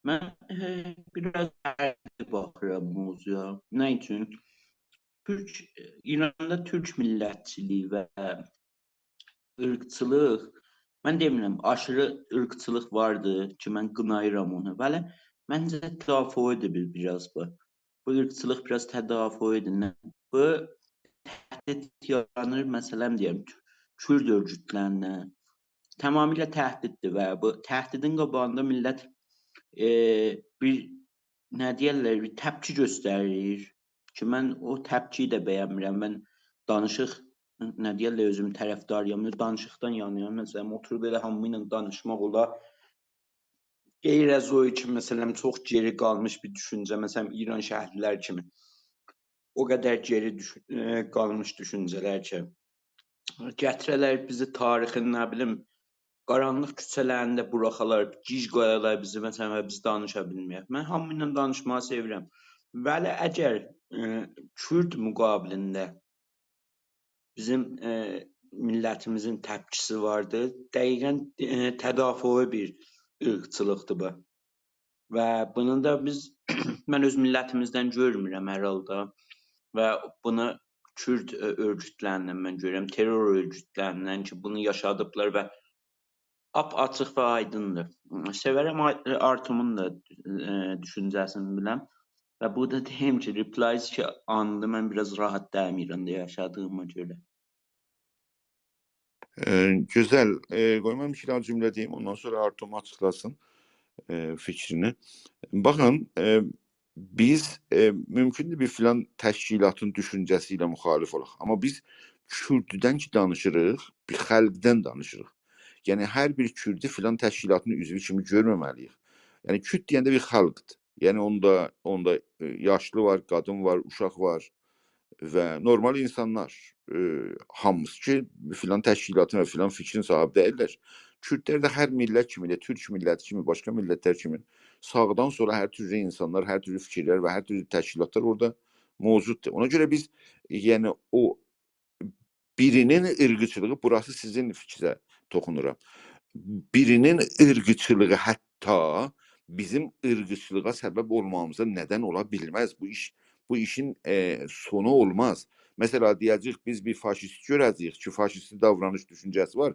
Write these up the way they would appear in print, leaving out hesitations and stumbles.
Mən biraz fərqli baxıram mövzuya. Nə üçün? İranda türk millətçiliyi və ırqçılıq, mən demirəm aşırı ırqçılıq vardı ki, mən qınayıram onu. Bəli, məncə tədafi edilir biraz bu. Bu ırqçılıq biraz tədafi edilir. Bu təhdid yaranır, məsələn deyirəm, Kürd örgütlərinə. Tamamilə təhdiddir və bu təhdidin qabağında millət bir nə deyirlər, bir təpki göstərir ki, mən o təpkiyi də bəyənmirəm. Mən danışıq, nə deyirlər, özüm tərəfdarıyam, danışıqdan yanıyam. Məsələn, oturub elə hamı ilə danışmaq olar. Qeyri az o ki, məsələn, çox geri qalmış bir düşüncə, məsələn, İran şəhərlilər kimi o qədər geri qalmış düşüncələr ki, gətirələr bizi tarixin, nə bilim, qaranlıq küçələrində buraxalar, gic qoyalar bizi, məsələn, və biz danışa bilməyək. Mən hamı ilə danışmağı sevirəm. Vəli əgər Kürd müqabilində bizim millətimizin təpkisi vardı, dəqiqən tədafüi bir ırqçılıqdır bu. Və bunu da biz, mən öz millətimizdən görmürəm hər halda və bunu Kürd örgütlərindən mən görürəm, terror örgütlərindən ki, bunu yaşadıblar və açıq və aydındır. Sevərəm Artumun da düşüncəsini biləm və bu da deyim ki, replies ki, anında mən biraz rahat deyim İranda yaşadığıma görə. Gözəl. Qoy mən bir cümlə deyim, ondan sonra Artum açıqlasın fikrini. Baxın, biz mümkündür bir filan təşkilatın düşüncəsi ilə müxalif olaq. Amma biz Kürddən ki danışırıq, bir xalqdən danışırıq. Yəni hər bir Kürdü filan təşkilatın üzvü kimi görməməliyik. Yəni Kürd deyəndə bir xalqdır. Yəni onda yaşlı var, qadın var, uşaq var və normal insanlar, hamısı ki filan təşkilatın və filan fikrin sahibi deyirlər. Kürdlər də hər millət kimi, türk milləti kimi, başqa millətlər kimi sağdan sola hər türlü insanlar, hər türlü fikirlər və hər türlü təşkilatlar orada mövcuddur. Ona görə biz, yəni o birinin ırqçılığı, burası sizin fikrə toxunuram. Birinin ırqçılığı hətta bizim ırqçılığa səbəb olmamıza nədən ola bilməz. Bu işin sonu olmaz. Mesela deyəcək, biz bir faşist görəcəyik ki, faşisti davranış düşüncəsi var.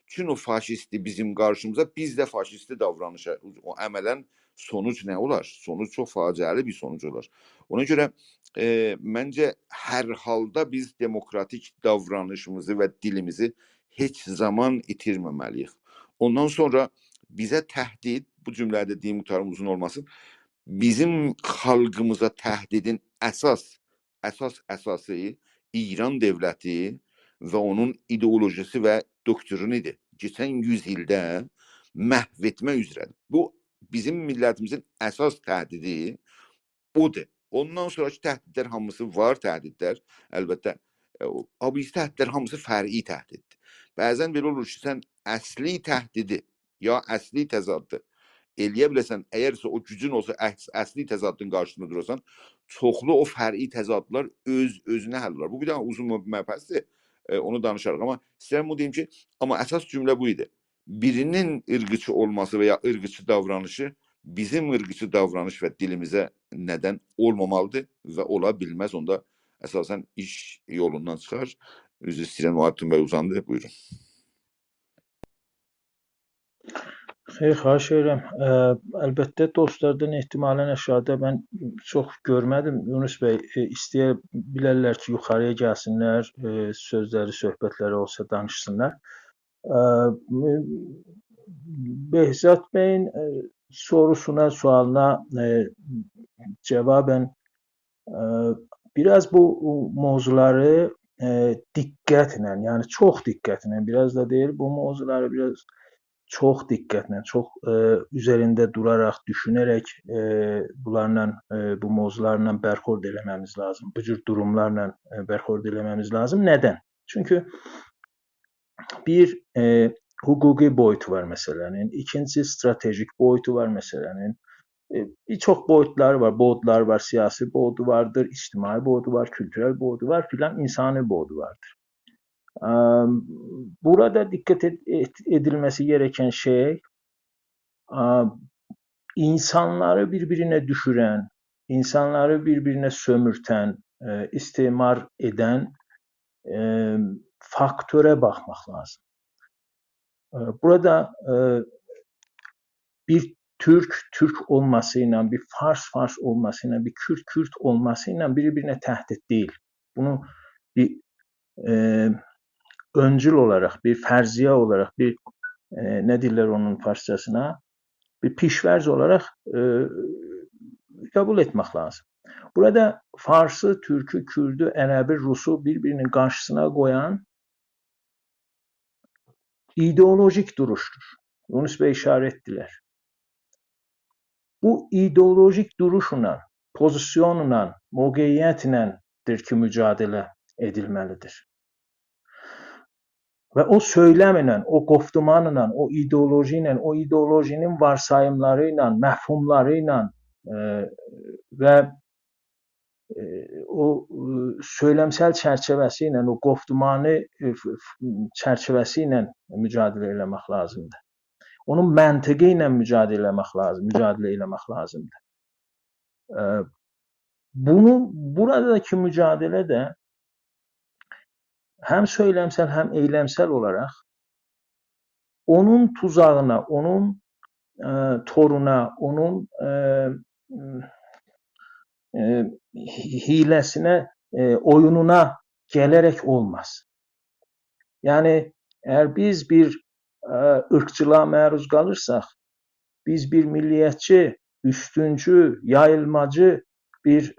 Çün o faşisti bizim qarşımıza, biz də faşisti davranışa, o əmələn sonuc nə olar? Sonuc çox faciəli bir sonuc olar. Ona görə məncə hər halda biz demokratik davranışımızı və dilimizi heç zaman itirməməliyik. Ondan sonra bizə təhdid, bu cümlədə deyim, qutarım uzun olmasın, bizim xalqımıza təhdidin əsası İran devləti və onun ideolojisi və doktrinidir. Keçən 100 ildə məhv etmə üzrədir. Bu, bizim millətimizin əsas təhdidi odur. Ondan sonraki təhdidlər hamısı var təhdidlər, əlbəttə. Amma biz təhdidlər hamısı fər'i təhdiddir. Bəzən belə olur ki, sən əsli təhdidi ya əsli təzaddı eləyə biləsən, əgərsə o gücün olsa əsli təzadın qarşısında durursan, çoxlu o fər'i təzadlar özünə həll olar. Bu bir daha uzun məbhəsdir, onu danışarıq. Amma sizə bunu deyim ki, amma əsas cümlə bu idi. Birinin ırqçı olması və ya ırqçı davranışı bizim ırqçı davranış və dilimizə nədən olmamalıdır və ola bilməz. Onda əsasən iş yolundan çıxar. Üzr istəyirəm, Artum bəy uzandı. Buyurun. Xeyr, xahiş edirəm. Əlbəttə dostlardan ehtimalən aşağıda mən çox görmədim. Yunus bəy istəyə bilərlər ki, yuxarıya gəlsinlər, sözləri, söhbətləri olsa danışsınlar. Behzat bəyin sorusuna, sualına cevabən biraz bu mövzuları diqqətlə, yəni çox diqqətlə, biraz da deyil, bu mövzuları biraz çox diqqətlə, çox üzərində duraraq, düşünərək bunlarla, bu mövzularla bərxord eləməmiz lazım. Bu cür durumlarla bərxord eləməmiz lazım. Nədən? Çünki bir huquqi boyutu var məsələnin, ikinci stratejik boyutu var məsələnin. Bir çox boyutları var, boyutlar var, siyasi boyutu vardır, ictimai boyutu var, kültürel boyutu var, filan insani boyutu vardır. Burada dikkat edilmesi gereken şey insanları birbirine düşüren, insanları birbirine sömürten, istismar eden faktöre bakmak lazım. Burada bir Türk olmasıyla, bir Fars olmasıyla, bir Kürt olmasıyla birbirine tehdit değil. Bunu bir öncül olarak, bir ferziye olarak, bir ne derler onun Farsçasına, bir pişverz olarak kabul etmek lazım. Burada Fars'ı, Türk'ü, Kürt'ü, Ərəbi, Rus'u birbirinin karşısına koyan ideolojik duruştur. Yunus Bey işaret ettiler. Bu ideolojik duruşla, pozisyonla, mövqeyiyyətlədir ki, mücadilə edilməlidir. Və o söyləmlə, o qoftumanla, o ideoloji ilə, o ideolojinin varsayımları ilə, məfhumları ilə və o söyləmsəl çərçivəsi ilə, o qoftumanı çərçivəsi ilə mücadilə eləmək lazımdır. Onun məntiqi ilə mücadilə eləmək lazımdır. Buradakı mücadilə də həm söyləmsəl, həm eyləmsəl olaraq onun tuzağına, onun toruna, onun hiləsinə, oyununa gələrək olmaz. Yəni, əgər biz bir ırkçılığa məruz qalırsaq, biz bir milliyyətçi, üstüncü, yayılmacı bir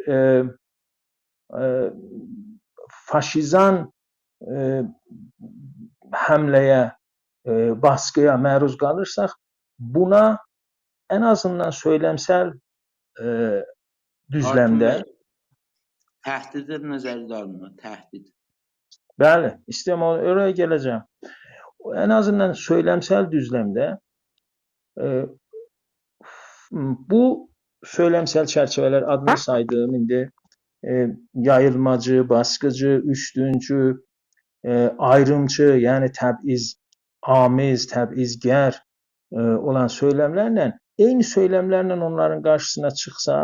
faşizan həmləyə, baskıya məruz qalırsaq, buna ən azından söyləmsəl düzləmdə Təhdidi nəzərdə alınır, təhdid. Bəli, istəyirəm oraya gələcəm. Ən azından söyləmsəl düzləmdə bu söyləmsəl çərçivələr adını saydığım indi yayılmacı, baskıcı, üstüncü, ayrımçı, yəni təbizamiz, təbizgər olan söyləmlərlə, eyni söyləmlərlə onların qarşısına çıxsa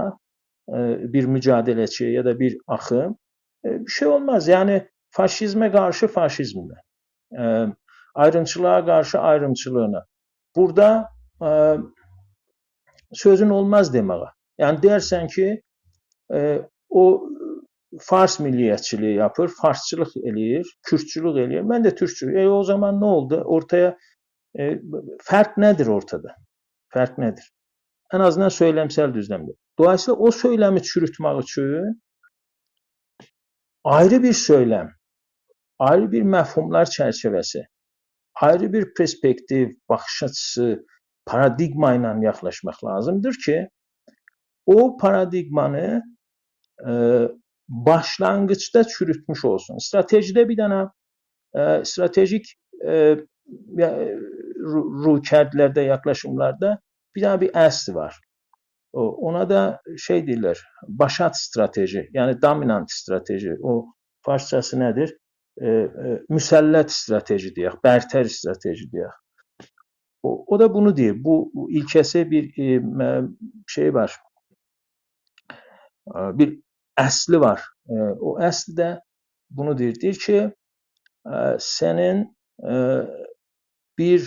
bir mücadiləçi ya da bir axım bir şey olmaz. Yəni faşizmə qarşı faşizmlə, ayrımçılığa qarşı ayrımçılığına. Burada sözün olmaz deməyə. Yəni deyərsən ki, o Fars milliyyətçiliyi yapır, Farsçılıq eləyir, Kürtçülük eləyir. Mən də Türkçülük. O zaman nə oldu? Ortaya fərq nədir ortada? Fərq nədir? Ən azından söyləmsəl düzləmdə. Dolayısıyla o söyləmi çürütmək üçün ayrı bir söyləm, ayrı bir məfhumlar çərçivəsi, ayrı bir perspektiv, baxış açısı, paradigma ilə yaxlaşmaq lazımdır ki, o paradigmanı başlanğıçda çürütmüş olsun. Stratejidə bir dənə stratejik rükərdlərdə, yaklaşımlarda bir dənə bir əsl var. Ona da şey deyirlər, başat strateji, yəni dominant strateji. O Farsçası nədir? Müsəllət strateji deyək, bərtər strateji deyək. O da bunu deyir. Bu ilkəsi bir şey var. Bir əsli var. O əsli də bunu deyir. Deyir ki, sənin bir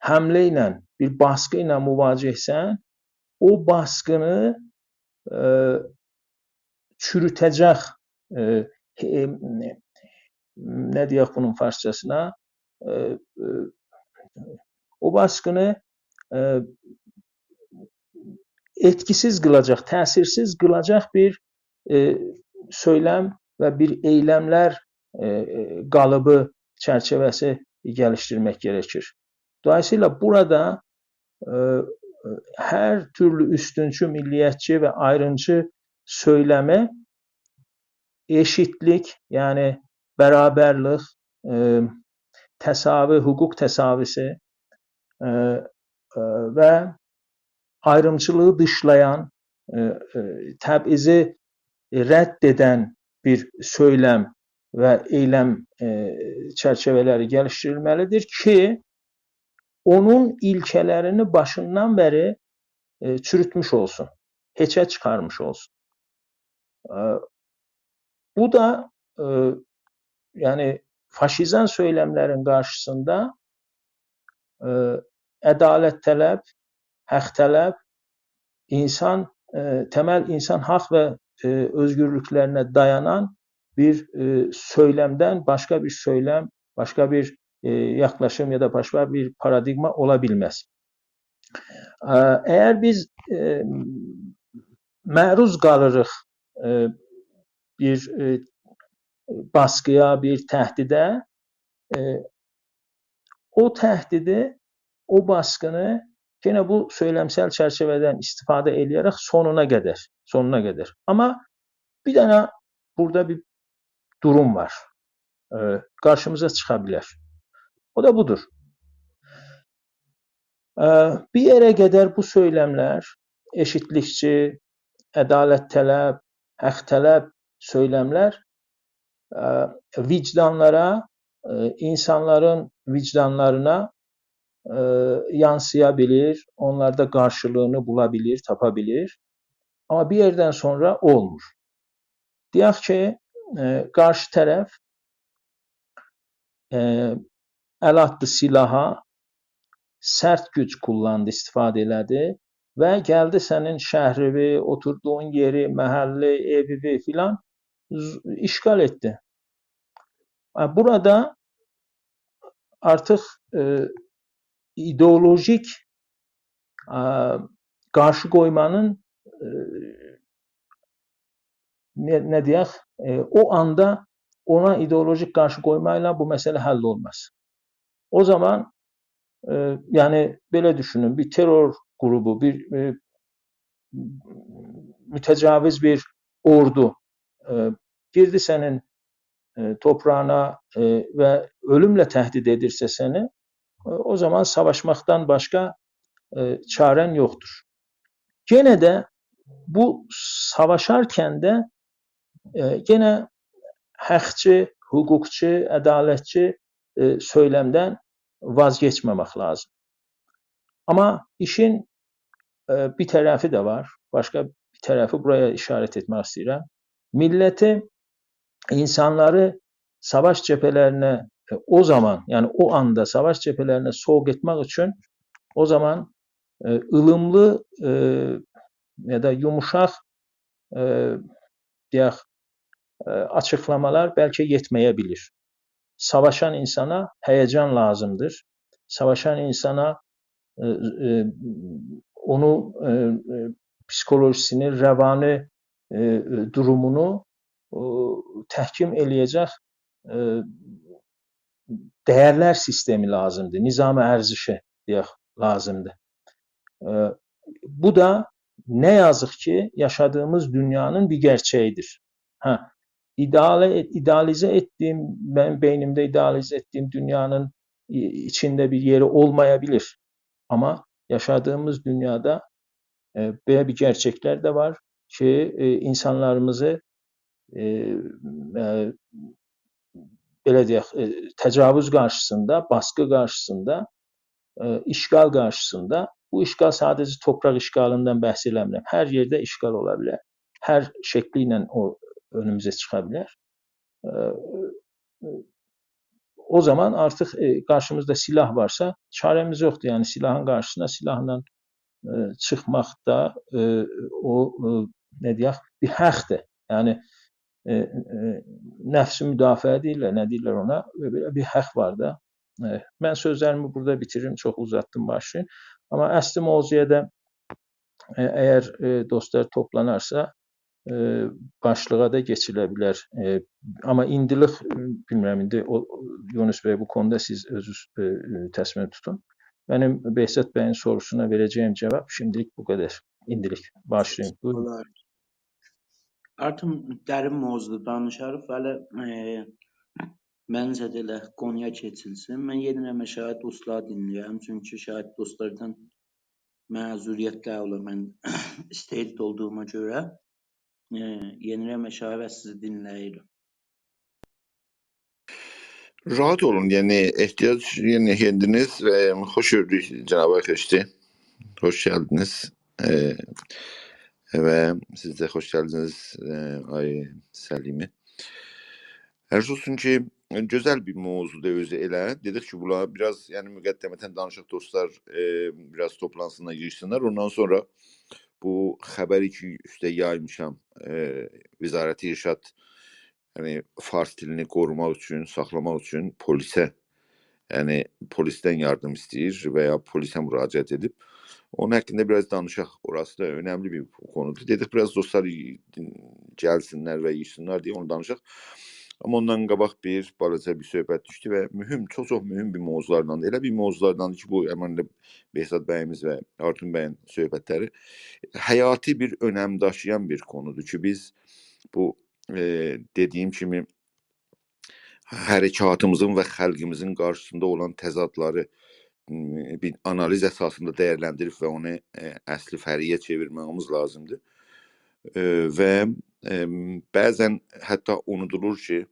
həmlə ilə, bir baskı ilə müvacihsən, o baskını çürütəcək, nə deyək bunun Farsçasına, o baskını etkisiz qılacaq, təsirsiz qılacaq bir söyləm və bir eyləmlər qalıbı çərçivəsi gəlişdirmək gerekir. Dolayısıyla burada hər türlü üstüncü, milliyyətçi və ayrımcı söyləmi eşitlik, yəni bərabərlik, təsavi, hüquq təsavisi və ayrımçılığı dışlayan, təbizi rədd edən bir söyləm və eyləm çərçivələri gəlişdirilməlidir ki, onun ilkelerini başından beri çürütmüş olsun. Heçe çıkarmış olsun. Bu da yani faşizan söylemlerin karşısında adalet talep, hak talep, temel insan hak ve özgürlüklerine dayanan bir söylemden başka bir söylem, başka bir yaklaşım ya da başka bir paradigma olabilmez. Eğer biz məruz qalırıq bir baskıya, bir tehdidə, o tehdidi, o baskını yine bu söylemsel çerçeveden istifade eləyərək sonuna qədər. Ama bir dənə burada bir durum var. Karşımıza çıkabilir. O da budur. Bir yere kadar bu söylemler eşitlikçi, adalet talep, hak talep söylemler vicdanlara, insanların vicdanlarına yansıyabilir, onlarda karşılığını bulabilir, tapabilir. Ama bir yerden sonra olmur. Deyək ki, karşı taraf el attı silaha, sert güc kullandı, istifadə elədi və gəldi sənin şəhrini, oturduğun yeri, məhəlli, evi filan işgal etti. Burada artıq ideolojik qarşı qoymanın ne deyək, o anda ona ideolojik qarşı qoymayla bu məsələ həll olmaz. O zaman yani belə düşünün, bir terror grubu, bir mütəcaviz bir ordu girdi sənin toprağına ve ölümle tehdit edirsə seni, o zaman savaşmaktan başka çaren yoktur. Gene de bu savaşarken de gene hakçı, hukukçu, adaletçi söylemden vazgeçmemek lazım. Ama işin bir tarafı da var. Başka bir tarafı buraya işaret etmek istedim. Milleti, insanları savaş cephelerine o zaman, yani o anda savaş cephelerine soğuk etmek için o zaman ılımlı ya da yumuşak deyək, açıklamalar belki yetmeyebilir. Savaşan insana heyecan lazımdır. Savaşan insana onu psikolojisini, rəvani durumunu təhkim eləyəcək değerler sistemi lazımdır. Nizam-ı ərzişi deyək, lazımdır. Bu da ne yazık ki yaşadığımız dünyanın bir gerçeğidir. İdealize ettiğim, ben beynimde idealize ettiğim dünyanın içinde bir yeri olmayabilir. Ama yaşadığımız dünyada böyle bir gerçekler de var ki insanlarımızı belə deyək, təcavüz karşısında, baskı karşısında, işgal karşısında, bu işgal sadece toprak işgalından bəhs eləmirəm. Her yerde işgal olabilir. Her şekliyle o önümüze çıkabilir. O zaman artık karşımızda silah varsa çaremiz yoktu. Yani silahın karşısına silahla çıkmak da o ne diyək, bir haqqdır. Yani nəfsi müdafiə deyirlər, nə deyirlər ona, bir haqq var da. Ben sözlerimi burada bitiririm, çok uzattım başı. Ama əsli mövzuya da eğer dostlar toplanarsa başlığa da geçilebilir. Ama indilik bilmirəm, indi Yunus Bey bu konuda siz özünüz təsmin tutun. Benim Behzat Bey'in sorusuna vereceğim cevap şimdilik bu kadar. İndilik. Başlayayım. Buyurun. Olar. Artım dərin mövzuda danışarıq və məncə də elə konuya keçilsin. Mən yenə şahid dostlar dinləyirəm. Çünki şahid dostlardan məzuriyyət qəbul mən istəyid olduğuma görə yenə şahid və sizi dinləyirəm. Rahat olun, yəni ehtiyac yerinə yetirdiniz və xoş gördük cənab Xəşti. Hoş geldiniz. Və siz də xoş gəldiniz ay Səlimi. Hər olsun ki, gözəl bir mövzudur özü elə. Dedik ki, bunlar biraz yəni müqəddəmətən danışıq dostlar biraz toplansınlar, girsinlər. Ondan sonra bu xəbəri ki, üstə yaymışam Vizarət-i İrşad yəni fars dilini qorumaq üçün, saxlamaq üçün polisə, yəni polisdən yardım istəyir və ya polisə müraciət edib. Onun haqqında biraz danışaq. Orası da önemli bir konudur. Dedik biraz dostlar gəlsinlər və yiysinlər deyə onu danışaq. Amma ondan qabaq bir balaca bir söhbət düşdü və mühüm, çox mühüm bir mövzulardan. Elə bir mövzulardan ki, bu əməlində Behzad bəyimiz və Artun bəyin söhbətləri həyati bir önəm daşıyan bir konudur ki, biz bu dediyim kimi hərəkatımızın və xalqımızın qarşısında olan təzadları bir analiz əsasında dəyərləndirib və onu əsli fəriyə çevirməyimiz lazımdır. Və bəzən hətta unudulur ki,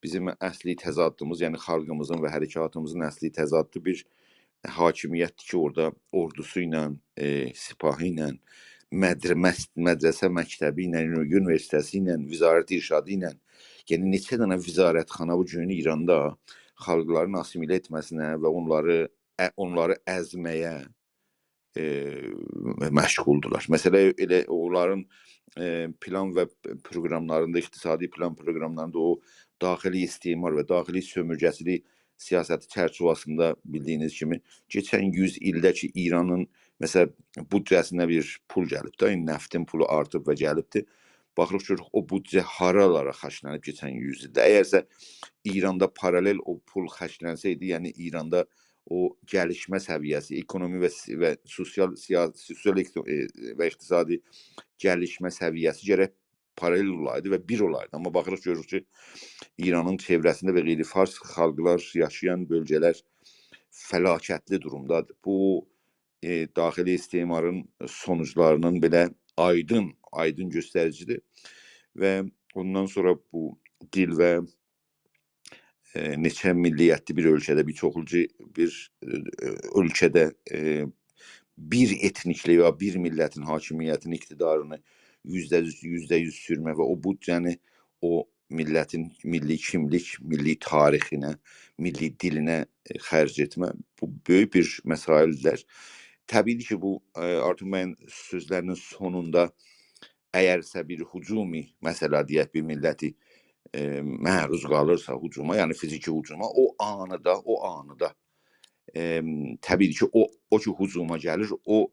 bizim əsli təzadımız, yəni xalqımızın və hərəkatımızın əsli təzadı bir hakimiyyətdir ki, orada ordusu ilə, sipahı ilə, mədrəsə məktəbi ilə, universitesi ilə, Vizarət-i İrşadı ilə, yəni neçə dənə vizarətxana bu gün İranda xalqların asimilə etməsinə və onları əzməyə məşğuldular. Məsələ elə onların plan və proqramlarında, iqtisadi plan proqramlarında o daxili istimar və daxili sömürgəçilik siyasəti çərçivəsində bildiyiniz kimi keçən 100 ildə ki İranın məsəl büdcəsinə bir pul gəlib də, neftin pulu artıb və gəlibdir. Baxırıq görürük o büdcə haralara xərclənib keçən 100 ildə. Əgərsə İranda paralel o pul xərclənsəydi, yəni İranda o gəlişmə səviyyəsi, ekonomi və sosial və iqtisadi gəlişmə səviyyəsi gərək paralel olaydı və bir olaydı. Amma baxırıq görürük ki, İranın çevrəsində və qeyri-fars xalqlar yaşayan bölgələr fəlakətli durumdadır. Bu daxili istimarın sonuçlarının belə aydın göstəricidir və ondan sonra bu dil və neçə milliyyətli bir ölkədə, bir çoxlucu bir ölkədə bir etnikli və bir millətin hakimiyyətini, iqtidarını %100 sürmə və o büdcəni o millətin milli kimlik, milli tarixinə, milli dilinə xərc etmə, bu böyük bir məsaildir. Təbii ki, bu Artun bəyin sözlərinin sonunda əgərsə bir hücumi məsələ deyək bir milləti məruz qalırsa hücuma, yəni fiziki hücuma, o anıda təbii ki, o ki hücuma gəlir, o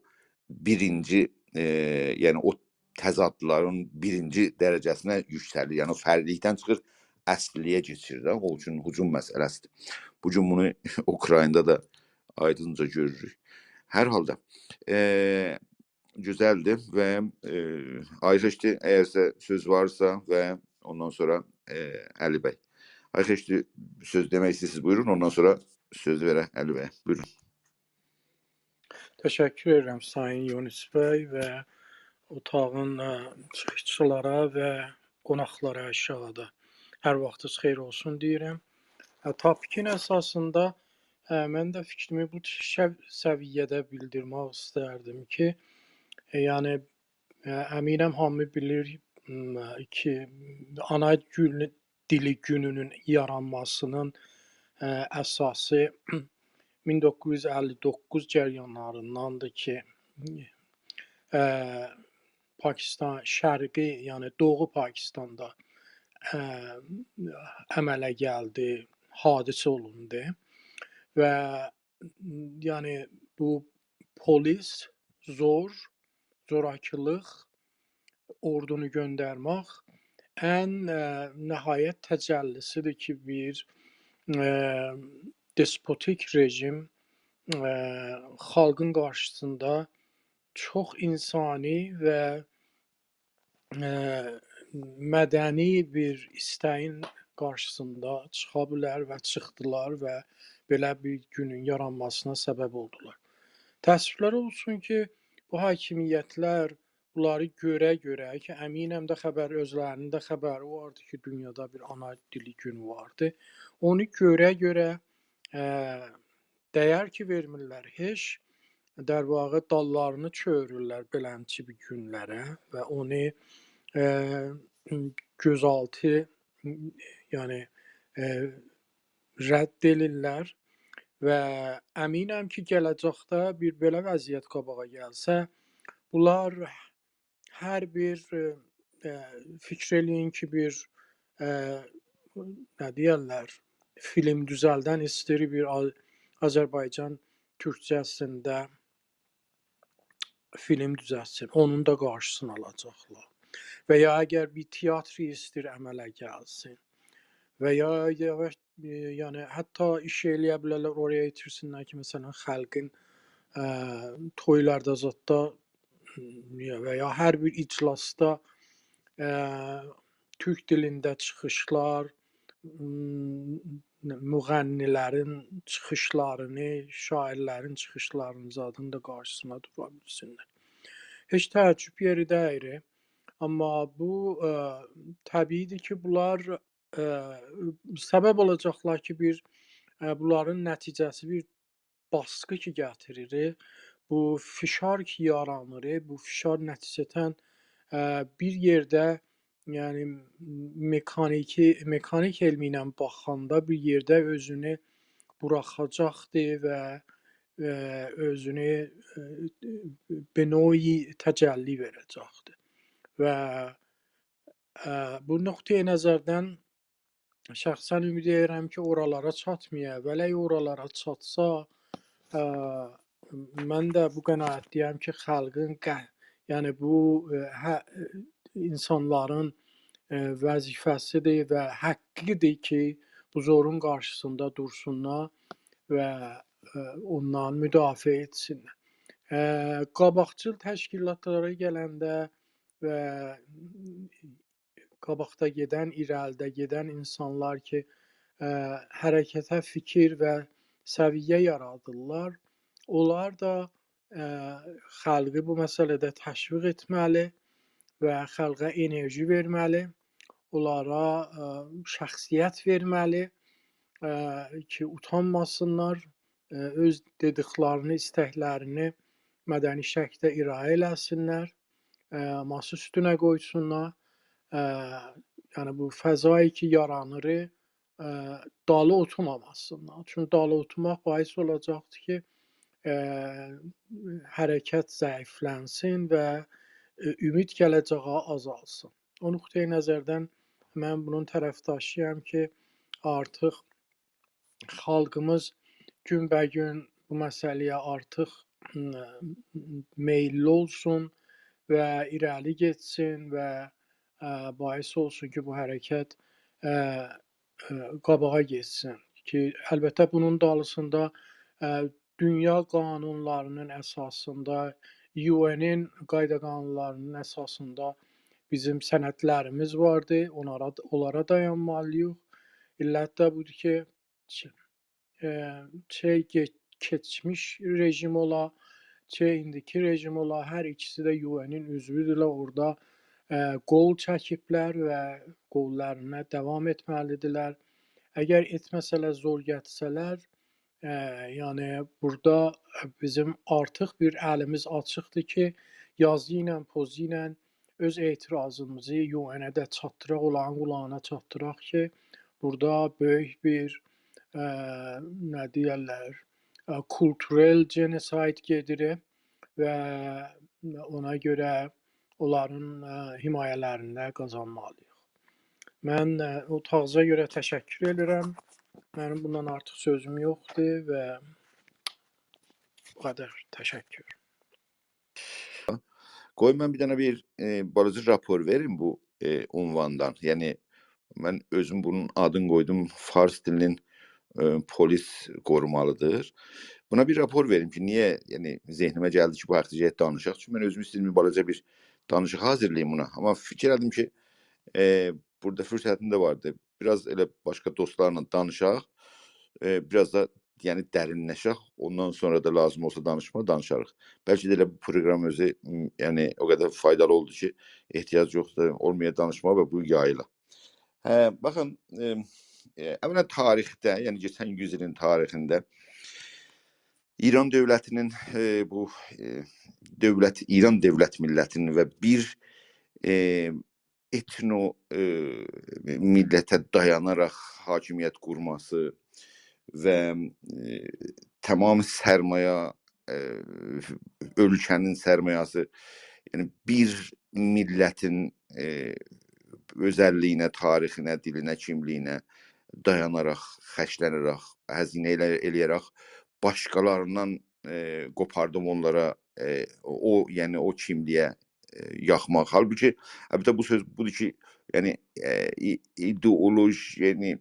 birinci, yəni o təzadların birinci dərəcəsinə yüksəlir. Yəni o fərdilikdən çıxır, əsliliyə keçir də, o üçün hücum məsələsidir. Bugün bunu Ukraynada da aydınca görürük. Hər halda gözəldir və ayrışdı, əgərsə söz varsa və ondan sonra Əli bəy. Ayrışdı, söz demək istəyirsiniz, buyurun, ondan sonra söz verə Əli bəyə. Buyurun. Təşəkkür edirəm Sayın Yunus bəy və otağın çıxışçılara və qonaqlara aşağıda. Hər vaxtınız xeyir olsun deyirəm. Topikin əsasında mən də fikrimi bu səviyyədə bildirmək istərdim ki, yəni əminəm hamı bilir ki, ana dili gününün yaranmasının əsası 1959 cəryanlarındandır ki, Pakistan şərqi, yəni Doğu Pakistanda əmələ gəldi, hadisə olundu və yəni bu polis, zorakılıq, ordunu göndərmək ən nəhayət təcəllisidir ki, bir despotik rejim xalqın qarşısında çox insani və mədəni bir istəyin qarşısında çıxa bilər və çıxdılar və belə bir günün yaranmasına səbəb oldular. Təəssüflər olsun ki, bu hakimiyyətlər bunları görə ki, əminəm də özlərinin də xəbəri vardı ki, dünyada bir ana dili günü vardı. Onu görə dəyər ki, vermirlər heç. Dərvağı dallarını çövürürlər beləncə bir günlərə və onu gözaltı yəni rədd edirlər və əminəm ki, gələcəkdə bir belə vəziyyət qabağa gəlsə, bunlar hər bir fikr eləyin ki, bir nə deyirlər, film düzəldən istəyir bir Azərbaycan türkcəsində film düzəltsin, onun da qarşısını alacaqlar. Və ya əgər bir teatr istəyir əmələ gəlsin və ya yəni hətta iş eləyə bilərlər, oraya itirsinlər ki, məsələn, xalqın toylarda zətdə və ya hər bir iclasda türk dilində çıxışlar, müğənnilərin çıxışlarını, şairlərin çıxışlarını zadın da qarşısına dura bilsinlər. Heç təəccüb yeri deyil. Amma bu təbiidir ki, bunlar səbəb olacaqlar ki, bunların nəticəsi bir baskı ki gətirir. Bu fişar ki yaranır, bu fişar nəticətən bir yerdə, yəni mekanik elmi ilə baxanda bir yerdə özünü buraxacaqdır və özünü benoyi təcəlli verəcəkdir. Və bu nöqteyi nəzərdən şəxsən ümid edirəm ki, oralara çatmaya, vələk oralara çatsa, mən də bu qənaətdəyəm ki, xalqın, yəni bu insanların vəzifəsidir və haqqıdır ki, bu zorun qarşısında dursunlar və ondan müdafiə etsinlər. Qabaqcıl təşkilatlara gələndə və qabaqda gedən, irəlidə gedən insanlar ki, hərəkətə fikir və səviyyə yaradırlar, onlar da xalqı bu məsələdə təşviq etməli və xalqa enerji verməli, onlara şəxsiyyət verməli ki, utanmasınlar, öz dediklərini, istəklərini mədəni şəkildə irayə eləsinlər, masa üstünə qoysunlar. Yəni bu fəzai ki yaranır, dalı oturmamasınlar. Çünki dalı oturmaq bais olacaqdır ki, hərəkət zəiflənsin və ümid gələcəyə azalsın. O nöqteyi nəzərdən mən bunun tərəfdaşıyam ki, artıq xalqımız günbəgün bu məsələyə artıq meyilli olsun və irəli getsin və bais olsun ki, bu hərəkət qabağa getsin. Ki, əlbəttə bunun dalısında dünya qanunlarının əsasında, UN-in qayda qanunlarının əsasında bizim sənədlərimiz vardı, onlara dayanmalıyıq. İllət də budur ki, keçmiş rejim ola, indiki rejim ola, hər ikisi də UN-in üzvüdürlər, orada qol çəkiblər və qollarına davam etməlidirlər. Əgər etməsələr, zor gətirsələr, yəni burada bizim artıq bir əlimiz açıqdır ki, yazı ilə, pozu ilə öz etirazımızı UN-ə də çatdıraq, onların qulağına çatdıraq ki, burada böyük bir nə deyirlər, kulturel genosid gedir və ona görə onların himayələrində qazanmalıyıq. Mən o tağıza görə təşəkkür edirəm. Mənim bundan artıq sözüm yoxdur və bu qədər. Təşəkkür. Qoy mən bir dənə balaca rapor verim bu unvandan. Yəni mən özüm bunun adını qoydum, fars dilinin polis qorumalıdır. Buna bir rapor verim ki, niyə yəni zehnimə gəldi ki, bu haqqda danışaq. Çünki mən özüm istəyirəm balaca bir danışıq hazırlayayım buna. Amma fikir etdim ki, burada fürsətim də vardı. Biraz elə başqa dostlarla danışaq. Biraz da yəni dərinləşək, ondan sonra da lazım olsa danışarıq. Bəlkə də elə bu proqram özü yəni o qədər faydalı oldu ki, ehtiyac yoxdur olmaya danışmağa və bu yayıla. Baxın, əvvələn tarixdə, yəni keçən 100 ilin tarixində İran dövlətinin bu İran dövlət millətinin və bir etno millətə dayanaraq hakimiyyət qurması və tamam sərmayə ölkənin sərmayası, yəni bir millətin özəlliyinə, tarixinə, dilinə, kimliyinə dayanaraq, xərclənərək, həzinə eləyərək başqalarından qopardım onlara yəni o kimliyə yaxmaq. Halbuki əlbəttə bu söz budur ki, yəni ideoloji, yəni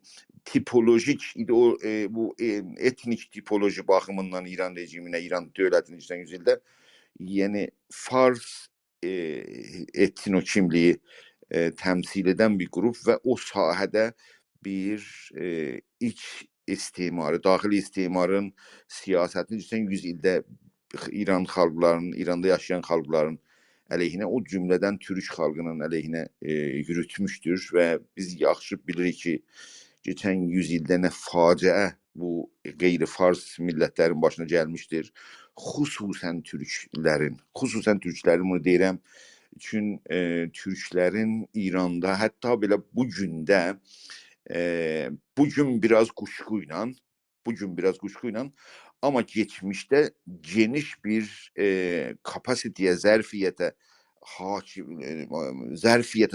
tipolojik bu etnik tipoloji baxımından İran rejiminə, İran dövlətinin 100 ildə yəni fars etno kimliyi təmsil edən bir qrup və o sahədə bir iç istimarı, daxili istimarın siyasətini 100 ildə İran xalqlarının, İranda yaşayan xalqların əleyhinə, o cümlədən türk xalqının əleyhinə yürütmüşdür və biz yaxşı bilirik ki, geçən 100 ildə nə faciə bu qeyri-fars millətlərin başına gəlmişdir. Xüsusən türklərin bunu deyirəm, üçün türklərin İranda, hətta belə bu gündə, bugün biraz kuşkuyla, ama geçmişte geniş bir kapasiteye, zərfiyyətə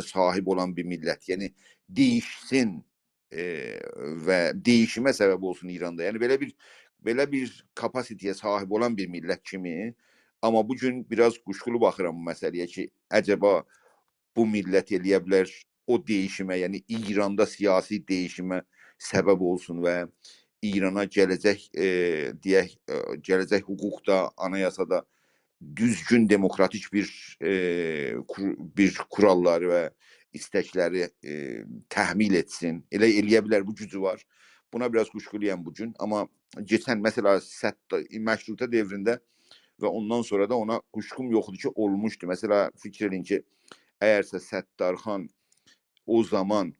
sahip olan bir millət. Yəni değişsin və değişimə səbəb olsun İranda. Yəni belə bir kapasiteye sahip olan bir millət kimi, ama bugün biraz kuşkulu baxıram bu məsələyə ki, acaba bu millət eləyə bilər o değişimə, yəni İranda siyasi değişimə səbəb olsun və İrana gələcək gələcək hüquqda, anayasada düzgün demokratik bir kuralları və istəkləri təhmil etsin. Elə eləyə bilər, bu gücü var. Buna biraz kuşkuluyam bugün, ama geçen mesela məşrutə devrində və ondan sonra da ona kuşkum yoxdur ki, olmuşdu. Mesela fikir edin ki, əgərsə Səttarxan o zaman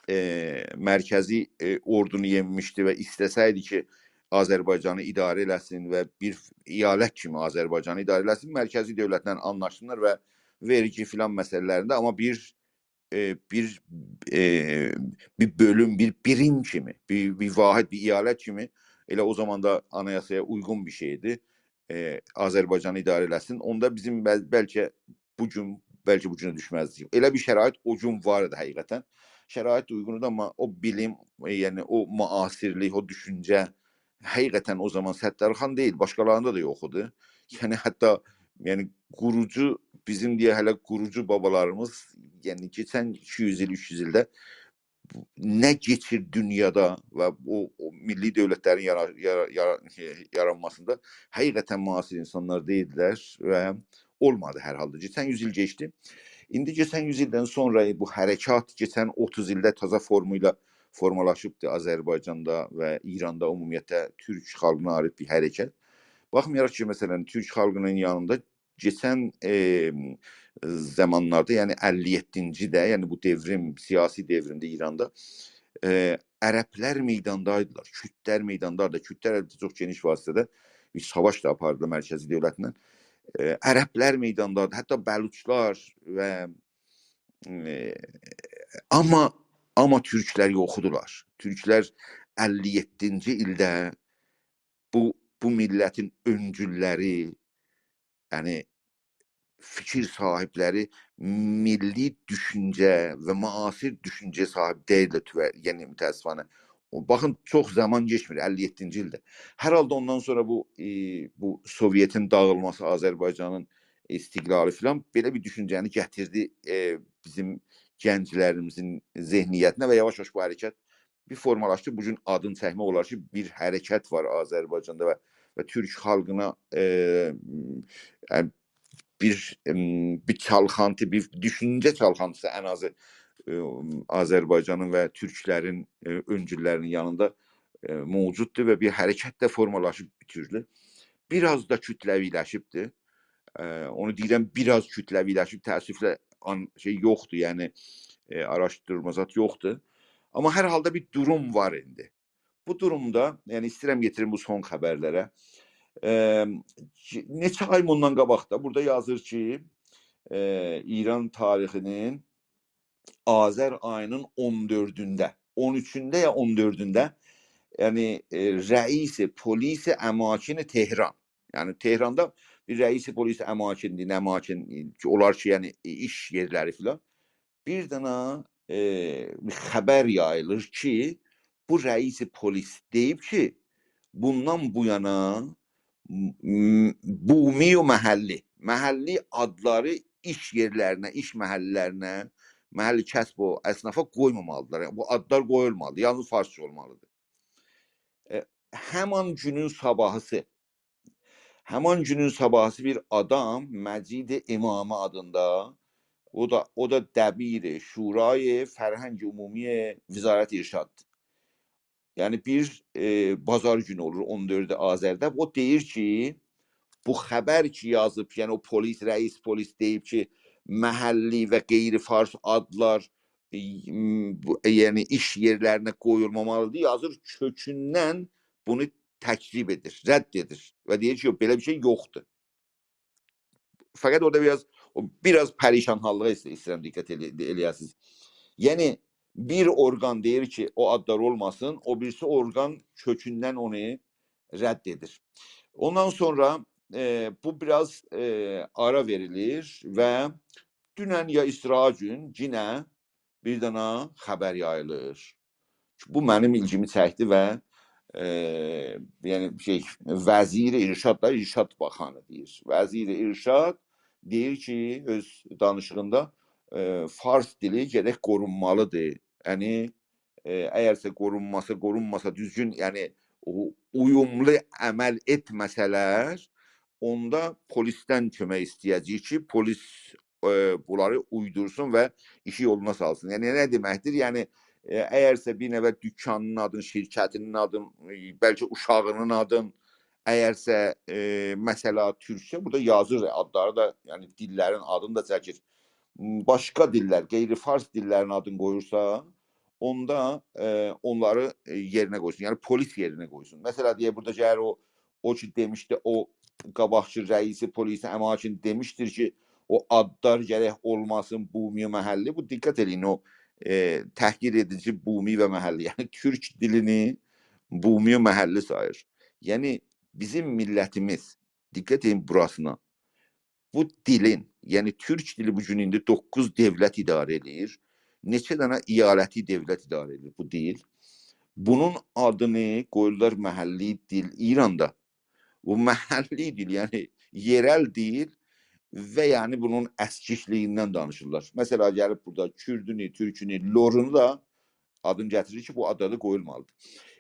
mərkəzi ordunu yenmişdi və istəsəydi ki, Azərbaycanı idarə eləsin və bir eyalət kimi Azərbaycanı idarə eləsin, mərkəzi dövlətlə anlaşsınlar və vergi filan məsələlərində, amma bir bölüm, bir birim kimi, bir vahid, bir eyalət kimi, elə o zaman da anayasaya uygun bir şeydi, Azərbaycanı idarə eləsin. Onda bizim bəlkə bugün düşməzdik. Elə bir şərait o gün vardı həqiqətən. Şərait uyğundur, amma o bilim, yəni o müasirlik, o düşüncə həqiqətən o zaman Səttarxan deyil, başqalarında da yox idi. Yəni hətta yəni qurucu, bizim deyə hələ qurucu babalarımız, yəni keçən 200 il, 300 ildə nə geçir dünyada və o milli dövlətlərin yaranmasında həqiqətən müasir insanlar deyildilər və olmadı hər halda. Geçən 100 il geçti. İndi geçən 100 ildən sonra bu hərəkat geçən 30 ildə taza formuyla formalaşıbdır Azərbaycanda və İranda ümumiyyətlə türk xalqına aid bir hərəkət. Baxmayaraq ki, məsələn, türk xalqının yanında geçən zamanlarda, yəni 57-ci də, yəni bu devrim, siyasi devrimdə İranda ərəblər meydandaydılar, Kürtlər meydandaydılar. Kürtlər çox geniş vasitədə bir savaş da apardı mərkəzi dövlətlə. Ərəblər meydandaydı, hətta Bəluçlar və amma türklər yoxdular. Türklər 57-ci ildə bu millətin öncülləri, yəni fikir sahibləri milli düşüncə və müasir düşüncə sahibi deyildilər, yəni mütəəssifanə. Baxın, çox zaman geçmir, 57-ci ildə. Hər halda ondan sonra bu Sovyetin dağılması, Azərbaycanın istiqlali filan belə bir düşüncəni gətirdi bizim gənclərimizin zehniyyətinə və yavaş-yavaş bu hərəkət bir formalaşdı. Bugün adını çəkmək olar ki, bir hərəkət var Azərbaycanda və türk xalqına bir çalxantı, bir düşüncə çalxantısı ən azı Azərbaycanın və türklərin öncüllərinin yanında mövcuddur və bir hərəkət də formalaşıb bütürlü. Biraz da kütləviləşibdir. Onu deyirəm, biraz kütləviləşib, təəssüflə şey yoxdur, yəni araşdırma zat yoxdur. Amma hər halda bir durum var indi. Bu durumda, yəni istəyirəm getirim bu son xəbərlərə. Neçə ay bundan qabaqda burada yazır ki, İran tarixinin Azər ayının 14-də, 13-də ya 14-də yani reisi polisi əmakini Tehran. Yani Tehran'da bir reisi polisi əmakindi, nəmakin olar ki, yani iş yerləri filan. Bir dənə bir xəbər yayılır ki, bu reisi polis deyib ki, bundan bu yana bumi o məhəlli adları iş yerlərinə, iş məhəllərinə, məhəlli kəsb o əsnafa qoymamalıdırlar. Yəni, bu adlar qoyulmalıdır, yalnız farsça olmalıdır. Həman günün sabahısı bir adam Məcid İmamı adında, o da dəbir Şurayı Fərhəng Ümumi Vizarət İrşaddır. Yani bir bazar günü olur 14 Azərdə. O deyir ki, bu xəbər ki yazıb, yəni o polis, reis polis deyib ki, məhəlli və qeyri-fars adlar yəni iş yerlərinə qoyulmamalıdır, yazır kökündən bunu təkrib edir, rədd edir və deyir ki, belə bir şey yoxdur. Fakat orada biraz pərişanhallığa istəyirəm diqqət eləyəsiniz. Yəni bir orqan deyir ki, o adlar olmasın, o birisi orqan kökündən onu rədd edir. Ondan sonra bu biraz ara verilir və dünən ya İsra gün yine bir dana xəbər yayılır. Bu mənim ilgimi çəkdi və yəni Vəzir-i İrşad da İrşad Bakanı deyir. Vəzir-i İrşad deyir ki, öz danışığında fars dili gərək qorunmalıdır. Yəni əgərsə qorunmasa düzgün, yəni uyumlu əməl etməsələr, onda polisten kömək istəyəcək ki, polis bunları uydursun və işi yoluna salsın. Yəni nə deməkdir? Yəni əgərsə bir nəvə dükkanının adın, şirkətinin adın, bəlkə uşağının adın, əgərsə məsələ Türkçə, burada yazır adları da, yəni dillərin adını da çəkir. Başqa dillər, qeyri-fars dillərin adını qoyursa, onda onları yerinə qoysun. Yəni polis yerinə qoysun. Məsələ deyə burada gəlir o ki demişdi, o qabaqçı reisi polisi əmakin demişdir ki, o adlar gərək olmasın bumi məhəlli. Bu diqqət edin, o təhqir edici bumi və məhəlli. Yəni Türk dilini bumi məhəlli sayır. Yəni bizim millətimiz, diqqət edin burasına, bu dilin, yəni Türk dili bu gün indi 9 devlət idarə edir. Neçə dənə iyaləti devlət idarə edir bu dil. Bunun adını qoyurlar məhəlli dil İranda. Bu məhəlli dil, yəni yerel dil və yəni bunun əskikliyindən danışırlar. Məsələ gəlib burada Kürdünü, Türkünü, Lorunu da adını gətirir ki, bu adları qoyulmalıdır.